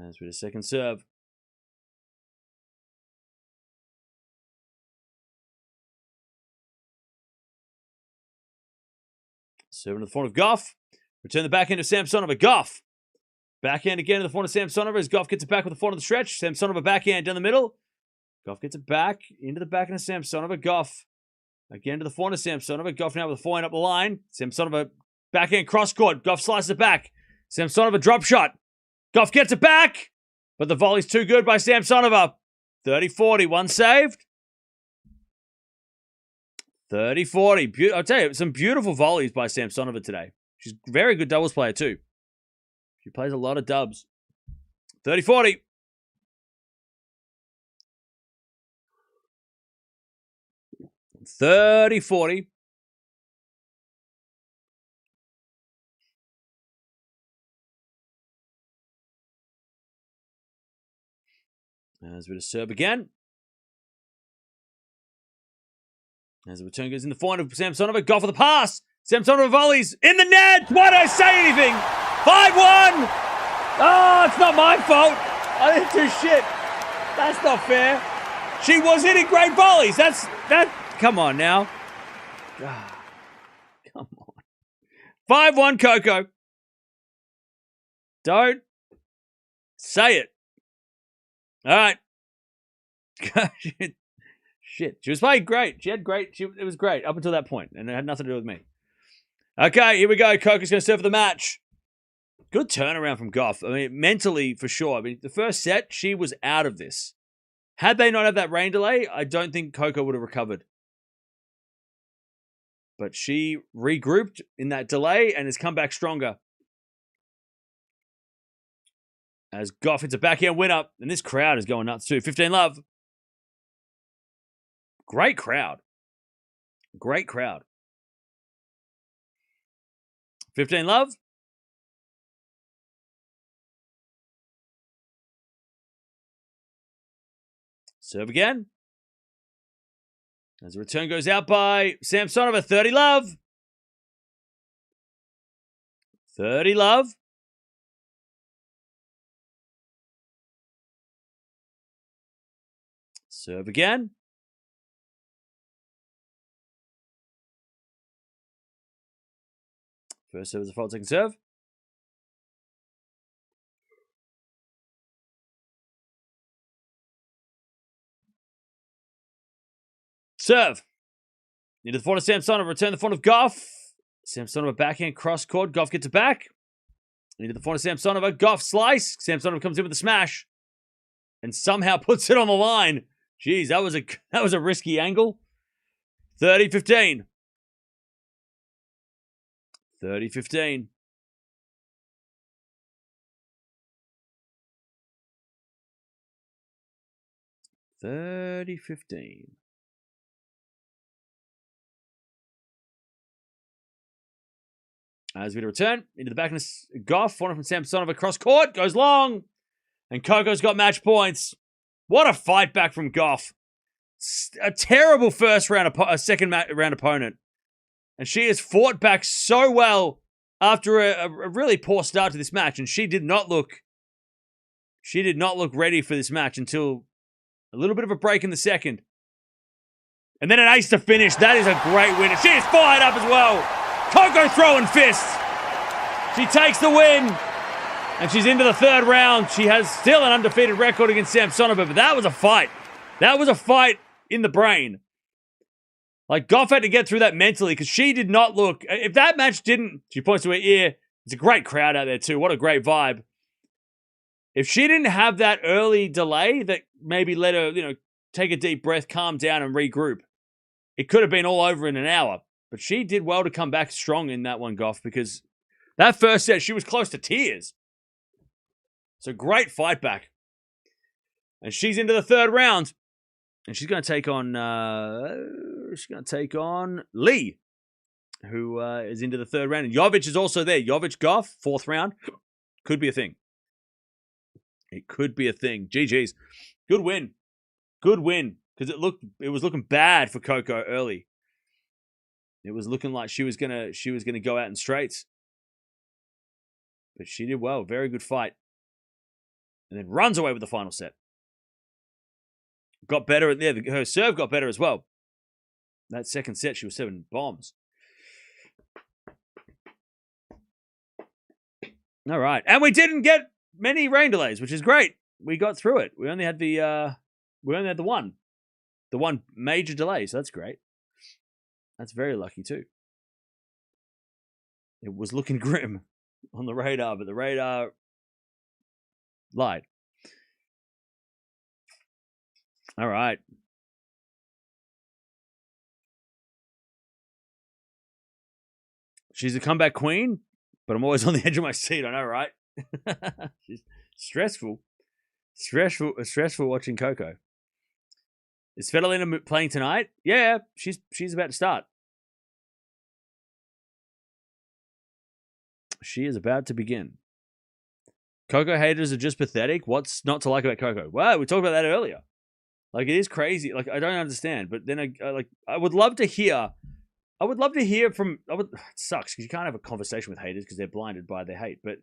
A: As with a second serve. Serving to the forehand of Gauff. Return the backhand of Samsonova. Gauff. Backhand again to the forehand of Samsonova as Gauff gets it back with the forehand of the stretch. Samsonova backhand down the middle. Gauff gets it back into the backhand of Samsonova. Gauff again to the forehand of Samsonova. Gauff now with the forehand up the line. Samsonova backhand cross court. Gauff slices it back. Samsonova drop shot. Gauff gets it back, but the volley's too good by Samsonova. 30-40. One saved. 30-40. I'll tell you, some beautiful volleys by Samsonova today. She's a very good doubles player too. She plays a lot of dubs. 30-40. $30-40. As with a serve again. As the return goes in the forehand of Samsonova. Gauff with the pass. Samsonova volleys in the net. Why don't I say anything? 5-1. Oh, it's not my fault. I didn't do shit. That's not fair. She was hitting great volleys. That. Come on now. Come on. 5-1 Coco. Don't say it. All right. Shit. She was playing great. It was great up until that point, and it had nothing to do with me. Okay, here we go. Coco's going to serve for the match. Good turnaround from Gauff. I mean, mentally, for sure. I mean, the first set, she was out of this. Had they not had that rain delay, I don't think Coco would have recovered. But she regrouped in that delay and has come back stronger. As Gauff hits a backhand winner, and this crowd is going nuts too. 15-love. Great crowd. Great crowd. 15-love. Serve again. As the return goes out by Samsonova. 30-love. 30-love. Serve again. First serve is a fault, second serve. Serve. Into the forehand of Samsonova. Return the forehand of Gauff. Samsonova backhand cross court. Gauff gets it back. Into the forehand of Samsonova. Gauff slice. Samsonova comes in with a smash. And somehow puts it on the line. Jeez, that was a risky angle. 30-15. 30-15. As we return into the back of Gauff, forehand from Samsonova cross court, goes long, and Coco's got match points. What a fight back from Gauff. A terrible second round opponent. And she has fought back so well after a really poor start to this match. And she did not look ready for this match until a little bit of a break in the second. And then an ace to finish. That is a great win. And she is fired up as well. Coco throwing fists. She takes the win. And she's into the third round. She has still an undefeated record against Samsonova. But that was a fight. That was a fight in the brain. Like, Gauff had to get through that mentally because she did not look... If that match didn't... She points to her ear. It's a great crowd out there too. What a great vibe. If she didn't have that early delay that maybe let her, take a deep breath, calm down, and regroup, it could have been all over in an hour. But she did well to come back strong in that one, Gauff, because that first set, she was close to tears. It's a great fight back. And she's into the third round. And she's going to take on Lee, who is into the third round. And Jovic is also there. Jovic Gauff, fourth round. Could be a thing. It could be a thing. GG's. Good win. Good win. Because it was looking bad for Coco early. It was looking like she was gonna go out in straights. But she did well. Very good fight. And then runs away with the final set. Got better. Her serve got better as well. That second set, she was 7 bombs. All right. And we didn't get many rain delays, which is great. We got through it. We only had the one major delay, so that's great. That's very lucky too. It was looking grim on the radar, but the radar lied. All right. She's a comeback queen, but I'm always on the edge of my seat. I know, right? She's stressful watching Coco. Is Svitolina playing tonight? Yeah, she's about to start. She is about to begin. Coco haters are just pathetic. What's not to like about Coco? Wow, we talked about that earlier. Like, it is crazy. Like, I don't understand. But then I would love to hear. From. It sucks because you can't have a conversation with haters because they're blinded by their hate. But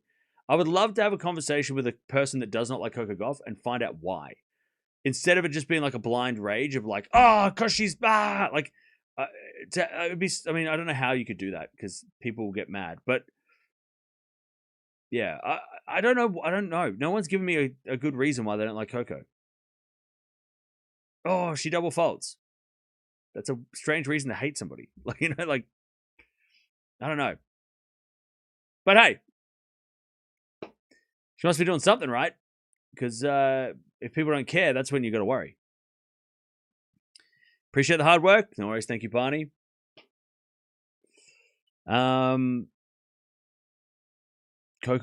A: I would love to have a conversation with a person that does not like Coco Gauff and find out why. Instead of it just being like a blind rage of like, oh, because she's like, it would be. I mean, I don't know how you could do that because people will get mad. But yeah, I don't know. I don't know. No one's given me a good reason why they don't like Coco. Oh, she double faults. That's a strange reason to hate somebody. Like, I don't know. But hey, she must be doing something right. Because if people don't care, that's when you got to worry. Appreciate the hard work. No worries. Thank you, Barney. Coco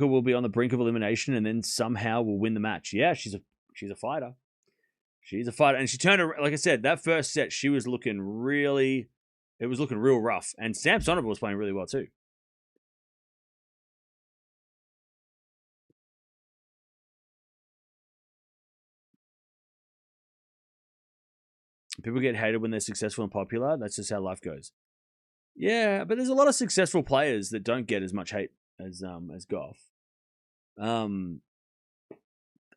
A: will be on the brink of elimination and then somehow will win the match. Yeah, she's a fighter. She's a fighter. And she turned around, like I said, that first set, she was looking real rough. And Samsonova was playing really well too. People get hated when they're successful and popular. That's just how life goes. Yeah, but there's a lot of successful players that don't get as much hate as Gauff.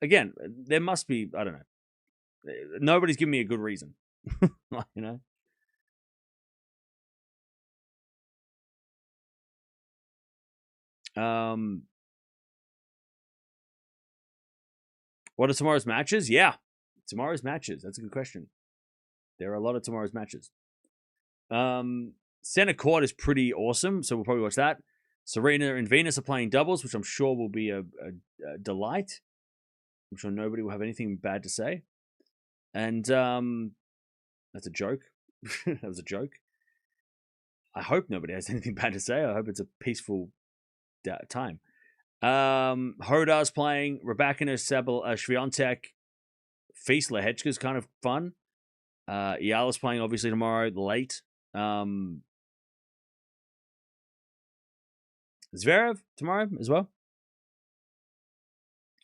A: Again, there must be, I don't know. Nobody's giving me a good reason. You know? What are tomorrow's matches? Yeah, tomorrow's matches. That's a good question. There are a lot of tomorrow's matches. Center court is pretty awesome, so we'll probably watch that. Serena and Venus are playing doubles, which I'm sure will be a delight. I'm sure nobody will have anything bad to say. And that's a joke. That was a joke. I hope nobody has anything bad to say. I hope it's a peaceful time. Hodar's playing. Raducanu, Swiatek. Feast Lehechka's kind of fun. Eala's playing obviously tomorrow late. Zverev tomorrow as well.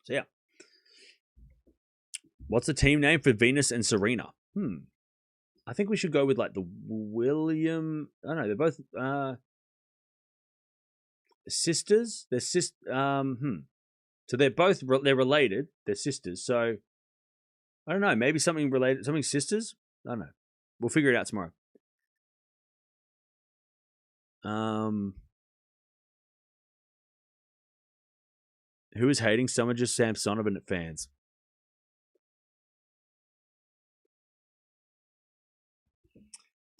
A: So yeah. What's the team name for Venus and Serena? I think we should go with like the William. I don't know. They're both sisters. They're So they're related. They're sisters. So I don't know. Maybe something related. Something sisters. I don't know. We'll figure it out tomorrow. Who is hating? Some are just Samsonova fans.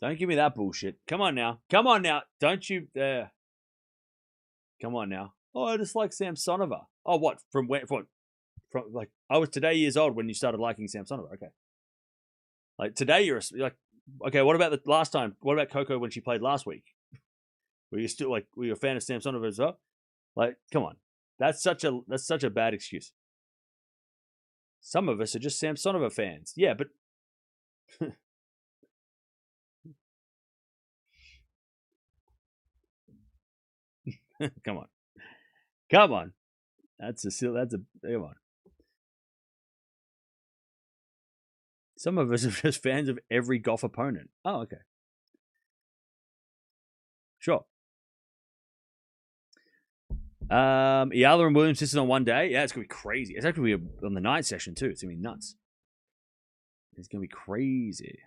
A: Don't give me that bullshit. Come on now. Don't you there? Come on now. Oh, I just like Samsonova. Oh, what? From From like I was today years old when you started liking Samsonova. Okay. Like today you're like, okay, what about the last time? What about Coco when she played last week? Were you still like, were you a fan of Samsonova as well? Like, come on. That's such a bad excuse. Some of us are just Samsonova fans. Yeah, but come on. Come on. Come on. Some of us are just fans of every golf opponent. Oh, okay. Sure. Eala and Williams just on one day. Yeah, it's gonna be crazy. It's actually gonna be on the night session too. It's gonna be nuts. It's gonna be crazy.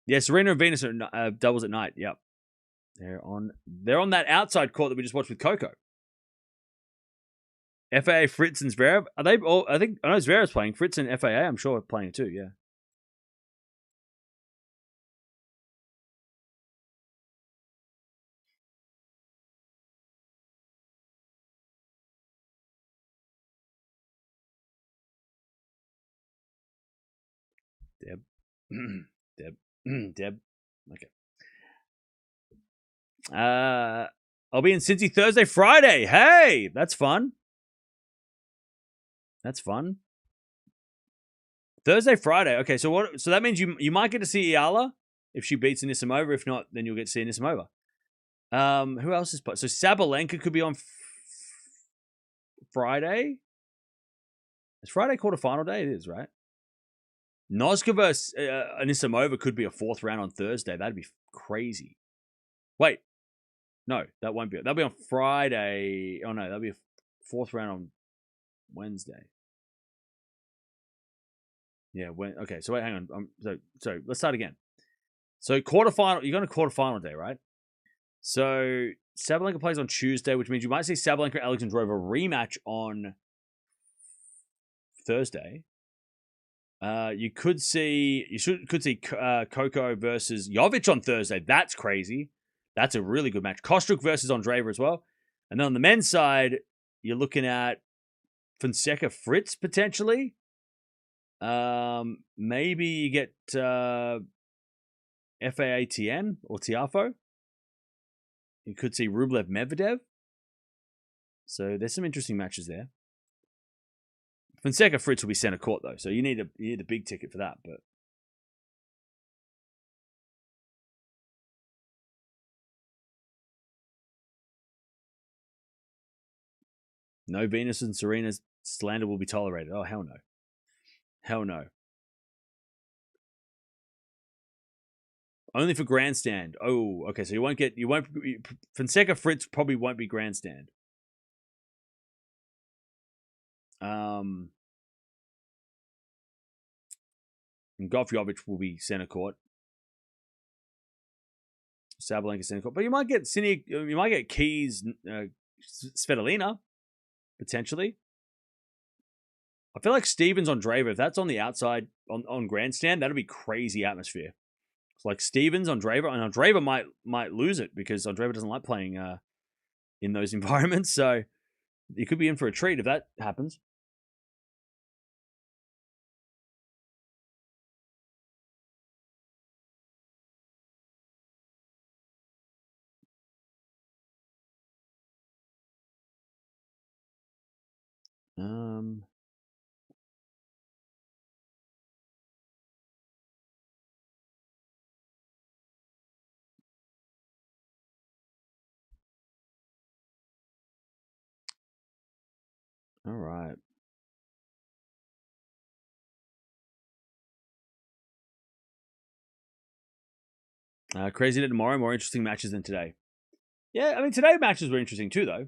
A: Yeah, Serena and Venus are doubles at night. Yep, they're on that outside court that we just watched with Coco. FAA, Fritz and Zverev. Are they all? I know Zverev's playing. Fritz and FAA, I'm sure, are playing too. Yeah. Deb. Deb. Okay. I'll be in Cincy Thursday, Friday. Hey, that's fun. That's fun. Thursday, Friday. Okay, so what? So that means you might get to see Eala if she beats Anisimova. If not, then you'll get to see Anisimova. Who else is playing? So Sabalenka could be on Friday. Is Friday quarterfinal day? It is, right? Noska versus Anisimova could be a fourth round on Thursday. That'd be crazy. Wait, no, that won't be. That'll be on Friday. Oh no, that'll be a fourth round on Wednesday. Yeah. Okay. So wait, hang on. So let's start again. So quarterfinal. You're going to quarterfinal day, right? So Sabalenka plays on Tuesday, which means you might see Sabalenka Alexandrova rematch on Thursday. You could see Coco versus Jovic on Thursday. That's crazy. That's a really good match. Kostruk versus Andreeva as well. And then on the men's side, you're looking at Fonseca Fritz potentially. Maybe you get FAATN or Tiafo. You could see Rublev Medvedev. So there's some interesting matches there. Fonseca Fritz will be center court though, so you need a big ticket for that. But no Venus and Serena's slander will be tolerated. Oh hell no, hell no. Only for grandstand. Oh, okay. So Fonseca Fritz probably won't be grandstand. And Gauff Jovic will be center court. Sabalenka center court, but you might get Keys, Svitolina potentially. I feel like Stevens on Andreeva. If that's on the outside on grandstand, that'd be crazy atmosphere. It's like Stevens on Andreeva, and Andreeva might lose it because Andreeva doesn't like playing in those environments. So you could be in for a treat if that happens. All right. Crazy that tomorrow, more interesting matches than today. Yeah, I mean, today's matches were interesting too, though.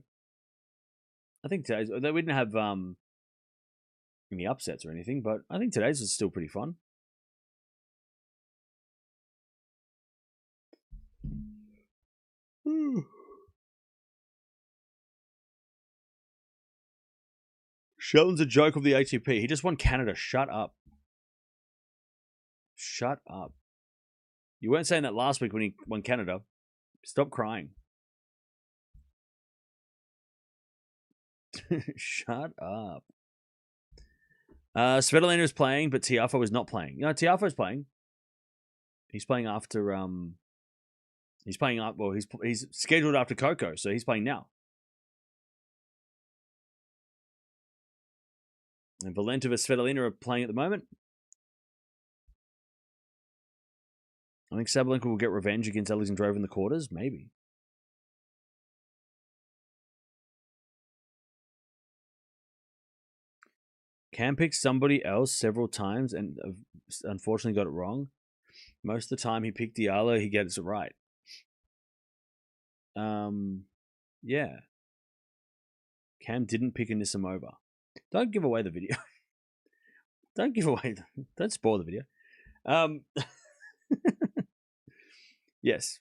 A: I think today's, we didn't have any upsets or anything, but I think today's was still pretty fun. Shelton's a joke of the ATP. He just won Canada. Shut up. Shut up. You weren't saying that last week when he won Canada. Stop crying. Shut up. Svitolina is playing, but Tiafoe is not playing. No, Tiafoe is playing. He's playing after he's playing up. Well, he's scheduled after Coco, so he's playing now. And Valentova and Svitolina are playing at the moment. I think Sabalenka will get revenge against Alexandrova in the quarters. Maybe. Cam picked somebody else several times and unfortunately got it wrong. Most of the time he picked Eala, he gets it right. Yeah. Cam didn't pick Anisimova. Don't give away the video. Don't spoil the video. Yes.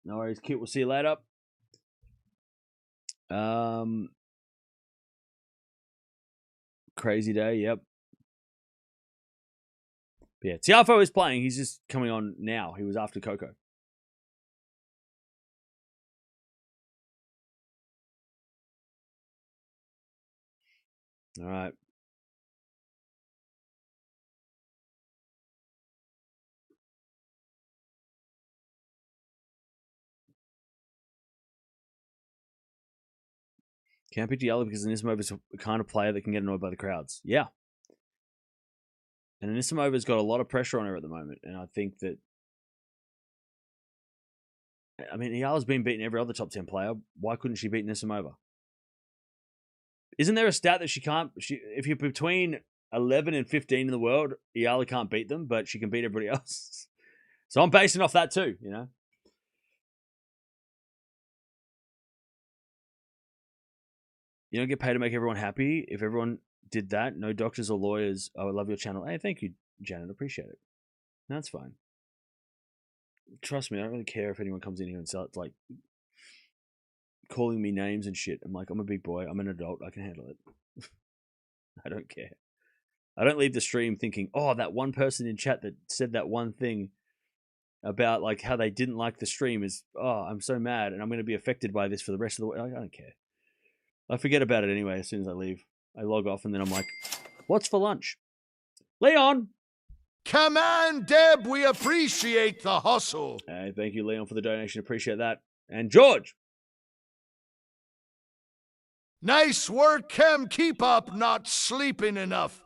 A: No worries, Kit. We'll see you later. Crazy day, yep. But yeah, Tiafoe is playing. He's just coming on now. He was after Coco. All right. Can't pick Eala because Anisimova is the kind of player that can get annoyed by the crowds. Yeah. And Anisimova's got a lot of pressure on her at the moment. And I think that... I mean, Eala's been beating every other top 10 player. Why couldn't she beat Anisimova? Isn't there a stat that she can't... if you're between 11 and 15 in the world, Eala can't beat them, but she can beat everybody else. So I'm basing off that too, you know? You don't get paid to make everyone happy. If everyone did that, no doctors or lawyers. Oh, I love your channel. Hey, thank you, Janet. Appreciate it. That's fine. Trust me, I don't really care if anyone comes in here and starts like calling me names and shit. I'm like, I'm a big boy. I'm an adult. I can handle it. I don't care. I don't leave the stream thinking, oh, that one person in chat that said that one thing about like how they didn't like the stream is, oh, I'm so mad and I'm going to be affected by this for the rest of the week. I don't care. I forget about it anyway as soon as I leave. I log off and then I'm like, what's for lunch? Leon!
B: Come on, Deb. We appreciate the hustle.
A: Hey, thank you, Leon, for the donation. Appreciate that. And George!
B: Nice work, Cam. Keep up, not sleeping enough.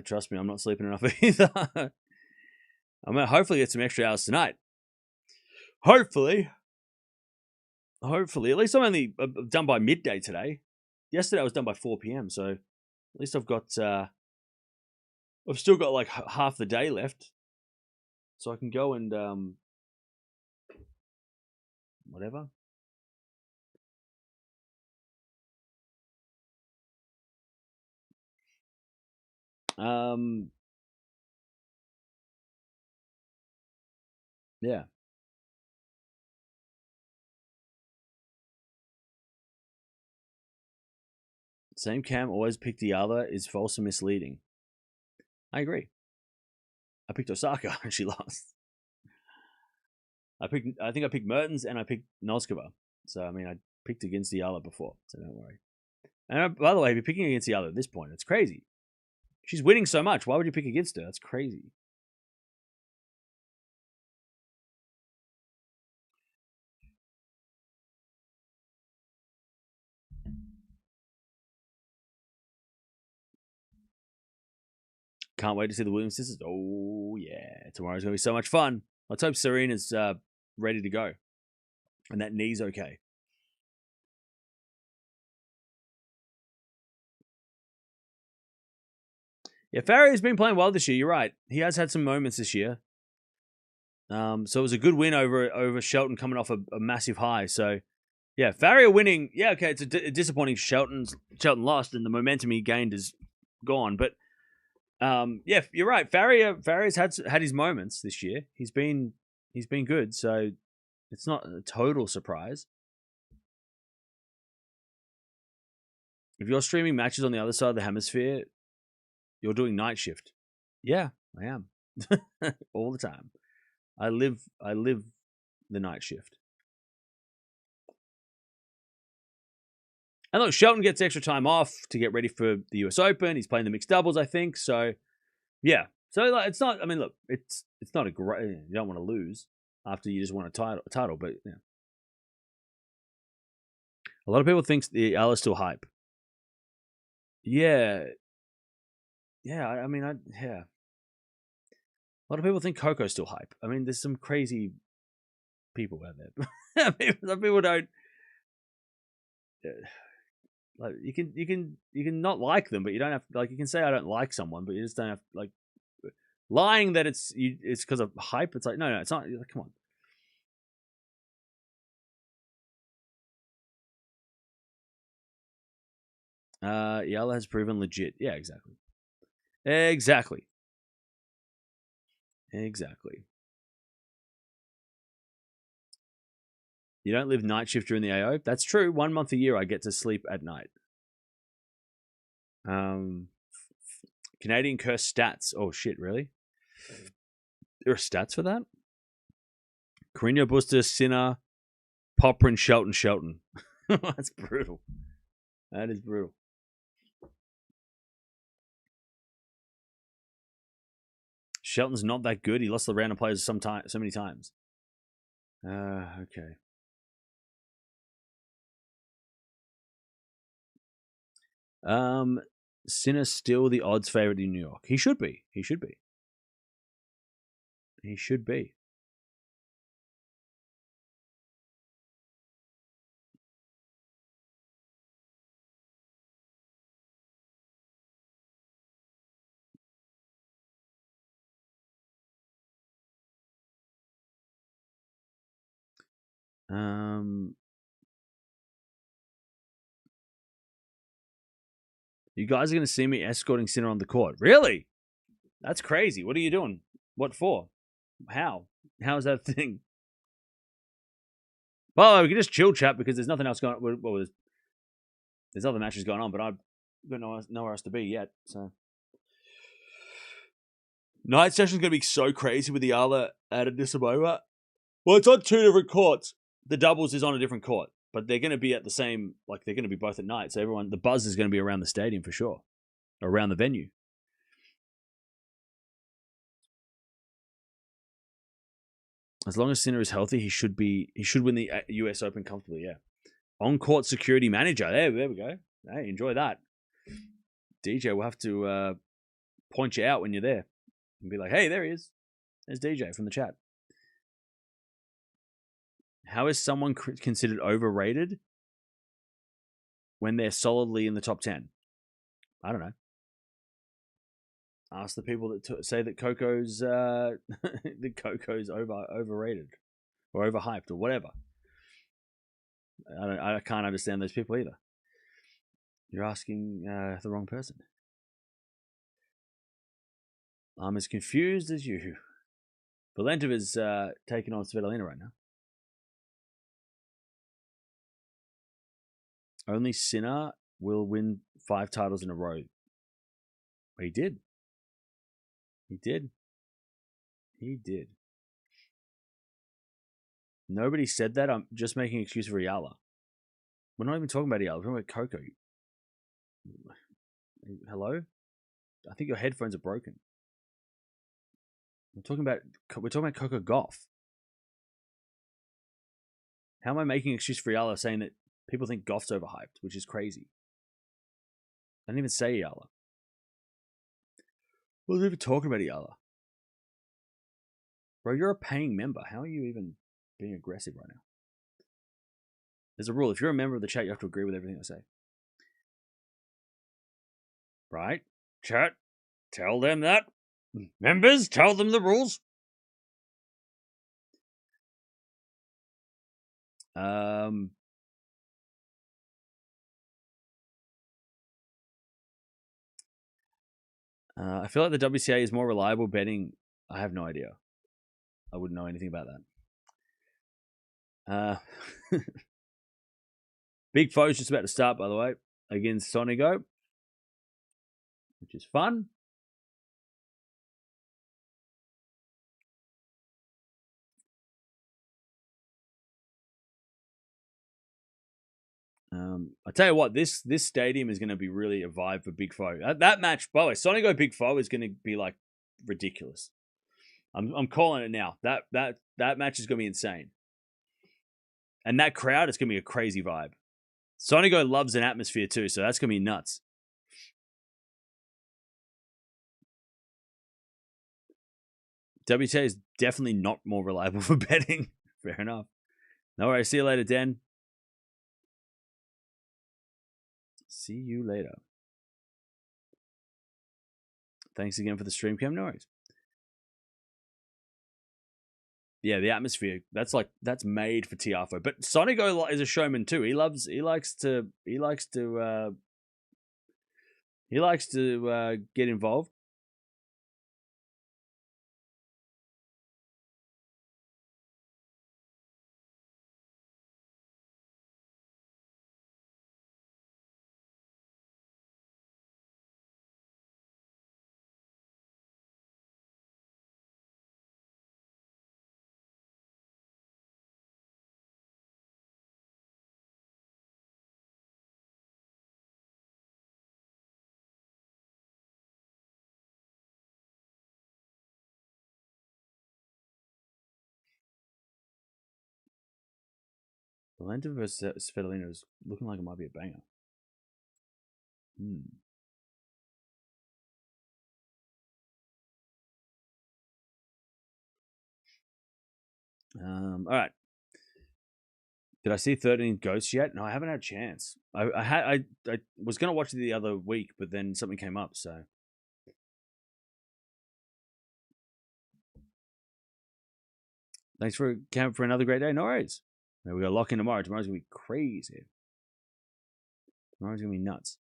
A: Trust me, I'm not sleeping enough either. I'm going to hopefully get some extra hours tonight. Hopefully. At least I'm only done by midday today. Yesterday I was done by 4 p.m. So at least I've got, I've still got like half the day left. So I can go and, whatever. Yeah. Same Cam always picked the other is false and misleading. I agree. I picked Osaka and she lost. I think I picked Mertens and I picked Noskova. So I mean I picked against the other before, so don't worry. And by the way, if you're picking against the other at this point, it's crazy. She's winning so much. Why would you pick against her? That's crazy. Can't wait to see the Williams sisters. Oh, yeah. Tomorrow's going to be so much fun. Let's hope Serena's ready to go. And that knee's okay. Yeah, Farrier's been playing well this year. You're right. He has had some moments this year. So it was a good win over Shelton coming off a massive high. So, yeah, Farrier winning. Yeah, okay, it's a disappointing Shelton lost and the momentum he gained is gone. But, yeah, you're right. Farrier's had his moments this year. He's been good. So it's not a total surprise. If you're streaming matches on the other side of the hemisphere, you're doing night shift. Yeah, I am. All the time. I live the night shift. And look, Shelton gets extra time off to get ready for the US Open. He's playing the mixed doubles, I think. So, yeah. So, like, it's not, I mean, look, it's not a great, you don't want to lose after you just won a title, but, yeah. A lot of people think the Eala's still hype. Yeah. Yeah, A lot of people think Coco's still hype. I mean, there's some crazy people out there. Some people don't. Like you can not like them, but you don't have like you can say I don't like someone, but you just don't have like lying that it's because of hype. It's like no, it's not. Like, come on. Eala has proven legit. Yeah, exactly. You don't live night shift during the AO. That's true. 1 month a year I get to sleep at night. Canadian curse stats. Oh shit, really? There are stats for that? Carreño, Buster, Sinner, Poprin, Shelton. That's brutal. That is brutal. Shelton's not that good. He lost the round of players so many times. Okay. Sinner's still the odds favorite in New York. He should be. You guys are going to see me escorting Sinner on the court. Really? That's crazy. What are you doing? What for? How? How is that a thing? Well, we can just chill chat because there's nothing else going on. Well, there's other matches going on, but I've got nowhere else to be yet. So night session's going to be so crazy with the Eala at Anisimova. Well, it's on 2 different courts. The doubles is on a different court, but they're going to be at the same, like they're going to be both at night. So the buzz is going to be around the stadium for sure, around the venue. As long as Sinner is healthy, he should win the US Open comfortably. Yeah, on court security manager. There we go. Hey, enjoy that. DJ will have to point you out when you're there and be like, "Hey, there he is. There's DJ from the chat." How is someone considered overrated when they're solidly in the top 10? I don't know. Ask the people that say that Coco's overrated or overhyped or whatever. I can't understand those people either. You're asking the wrong person. I'm as confused as you. Valentov is taking on Svitolina right now. Only Sinner will win 5 titles in a row. He did. Nobody said that. I'm just making an excuse for Eala. We're not even talking about Eala. We're talking about Coco. Hello? I think your headphones are broken. We're talking about Coco Gauff. How am I making an excuse for Eala saying that people think Gauff's overhyped, which is crazy? I didn't even say Eala. We're even talking about Eala. Bro, you're a paying member. How are you even being aggressive right now? There's a rule. If you're a member of the chat, you have to agree with everything I say. Right? Chat, tell them that. Members, tell them the rules. I feel like the WTA is more reliable betting. I have no idea. I wouldn't know anything about that. Big Fo's just about to start, by the way. against Sonigo, which is fun. I tell you what, this stadium is going to be really a vibe for Big Foe. That match, by the way, Sonigo Big Foe is going to be like ridiculous. I'm calling it now. That match is going to be insane, and that crowd is going to be a crazy vibe. Sonigo loves an atmosphere too, so that's going to be nuts. WTA is definitely not more reliable for betting. Fair enough. No worries. See you later, Dan. See you later. Thanks again for the stream cam. No worries. Yeah, the atmosphere. That's made for Tiafo. But Sonigo is a showman too. He likes to get involved. Valenta versus Svitolina is looking like it might be a banger. All right. Did I see 13 Ghosts yet? No, I haven't had a chance. I was gonna watch it the other week, but then something came up. So thanks for camp for another great day. No worries. We got lock in tomorrow. Tomorrow's gonna be crazy. Tomorrow's gonna be nuts.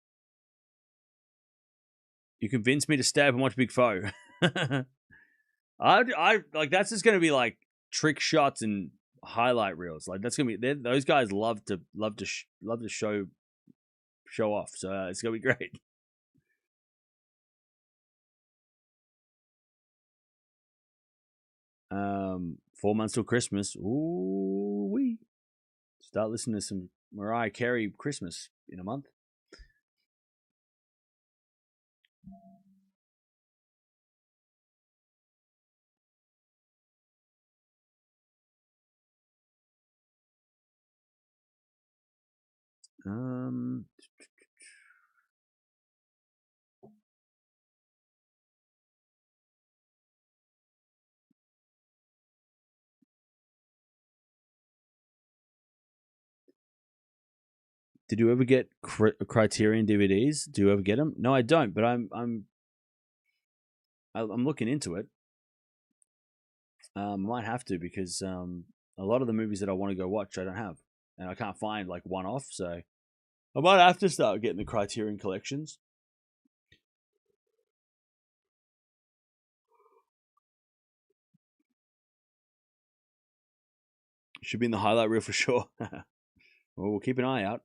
A: You convinced me to stay up and watch Big Foe. I like that's just gonna be like trick shots and highlight reels. Like that's gonna be those guys love to show off. So it's gonna be great. 4 months till Christmas. Ooh wee. Start listening to some Mariah Carey Christmas in a month. Did you ever get Criterion DVDs? Do you ever get them? No, I don't. But I'm looking into it. Might have to because a lot of the movies that I want to go watch I don't have, and I can't find like one off. So I might have to start getting the Criterion collections. Should be in the highlight reel for sure. Well, we'll keep an eye out.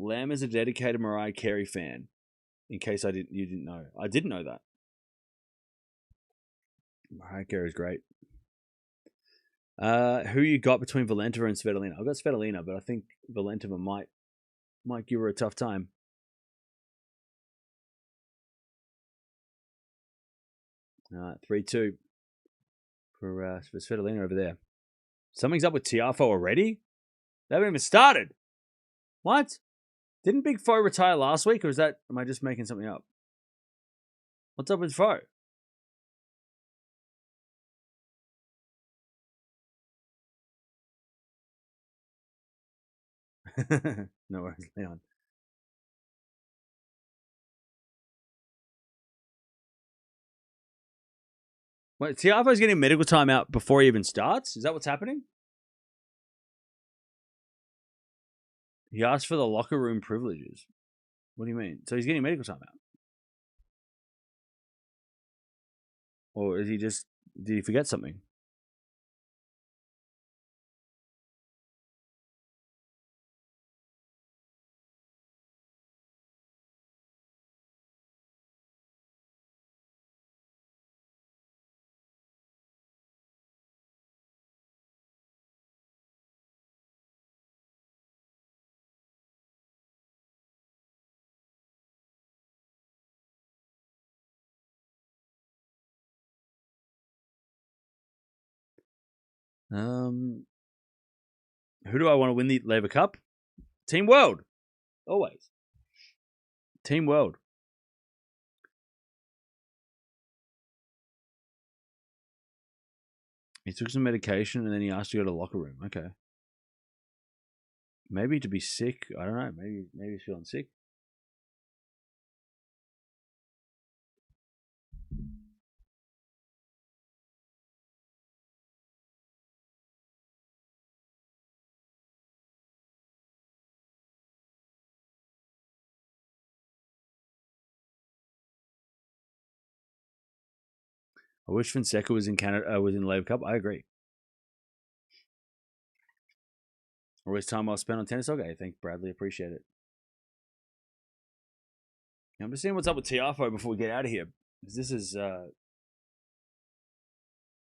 A: Lamb is a dedicated Mariah Carey fan. In case you didn't know, I didn't know that. Mariah Carey is great. Who you got between Valentova and Svitolina? I've got Svitolina, but I think Valentova might give her a tough time. 3-2 for Svitolina over there. Something's up with Tiafo already? They haven't even started. What? Didn't Big Foe retire last week, or am I just making something up? What's up with Foe? No worries, Leon. Wait, Tiafoe's getting medical time out before he even starts? Is that what's happening? He asked for the locker room privileges. What do you mean? So he's getting medical time out? Or is he did he forget something? Who do I want to win the Labour Cup? Team World. Always. Team World. He took some medication and then he asked to go to the locker room. Okay. Maybe to be sick. I don't know. Maybe he's feeling sick. I wish Fonseca was in Canada. Was in the Labour Cup. I agree. Always time well spent on tennis. Okay, thanks, Bradley. Appreciate it. I'm just seeing what's up with Tiafo before we get out of here. This is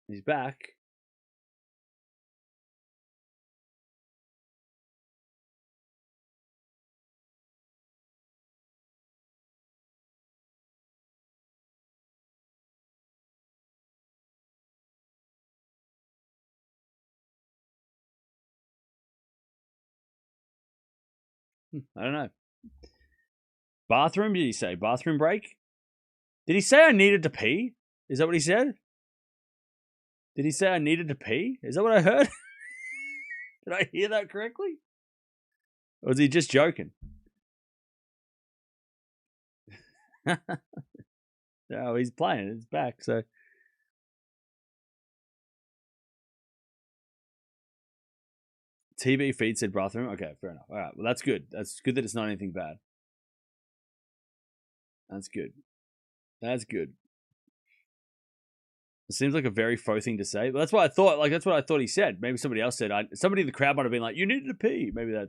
A: he's back. I don't know. Bathroom, did he say? Bathroom break? Did he say I needed to pee? Is that what he said? Did he say I needed to pee? Is that what I heard? Did I hear that correctly? Or was he just joking? No, he's playing. It's back, so... TV feed said bathroom. Okay, fair enough. All right, well, that's good. That's good that it's not anything bad. That's good. That's good. It seems like a very faux thing to say, but that's what I thought. Like, that's what I thought he said. Maybe somebody else said. Somebody in the crowd might have been like, "You needed to pee." Maybe the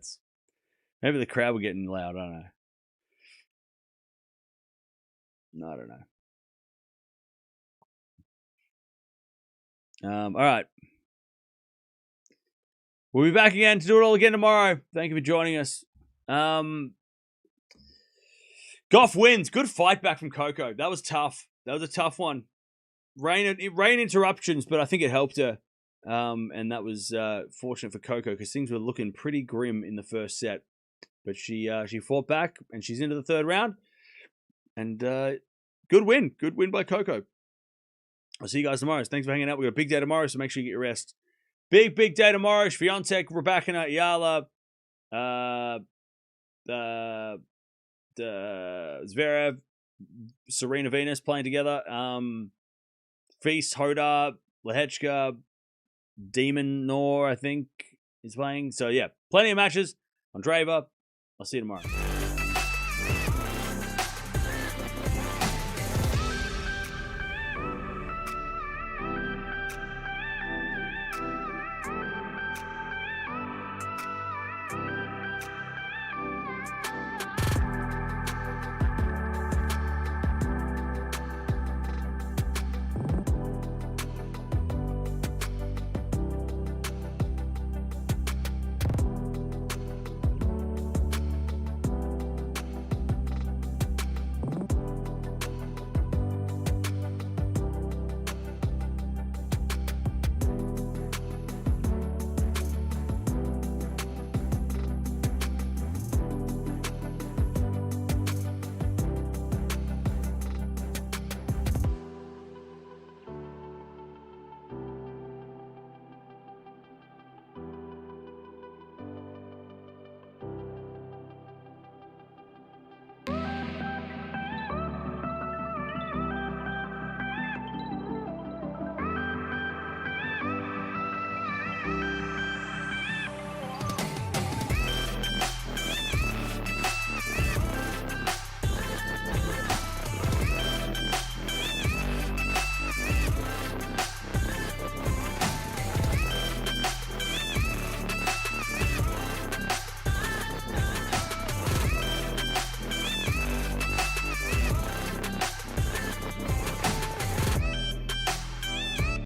A: crowd were getting loud. I don't know. No, I don't know. All right. We'll be back again to do it all again tomorrow. Thank you for joining us. Gauff wins. Good fight back from Coco. That was tough. That was a tough one. Rain interruptions, but I think it helped her. And that was fortunate for Coco because things were looking pretty grim in the first set. But she fought back and she's into the third round. And good win. Good win by Coco. I'll see you guys tomorrow. Thanks for hanging out. We got a big day tomorrow, so make sure you get your rest. Big day tomorrow. Swiatek, Raducanu, Eala, Zverev, Serena Venus playing together. Feast, Hoda, Lehechka, Demon Nor, I think, is playing. So, yeah, plenty of matches. Andreeva. I'll see you tomorrow.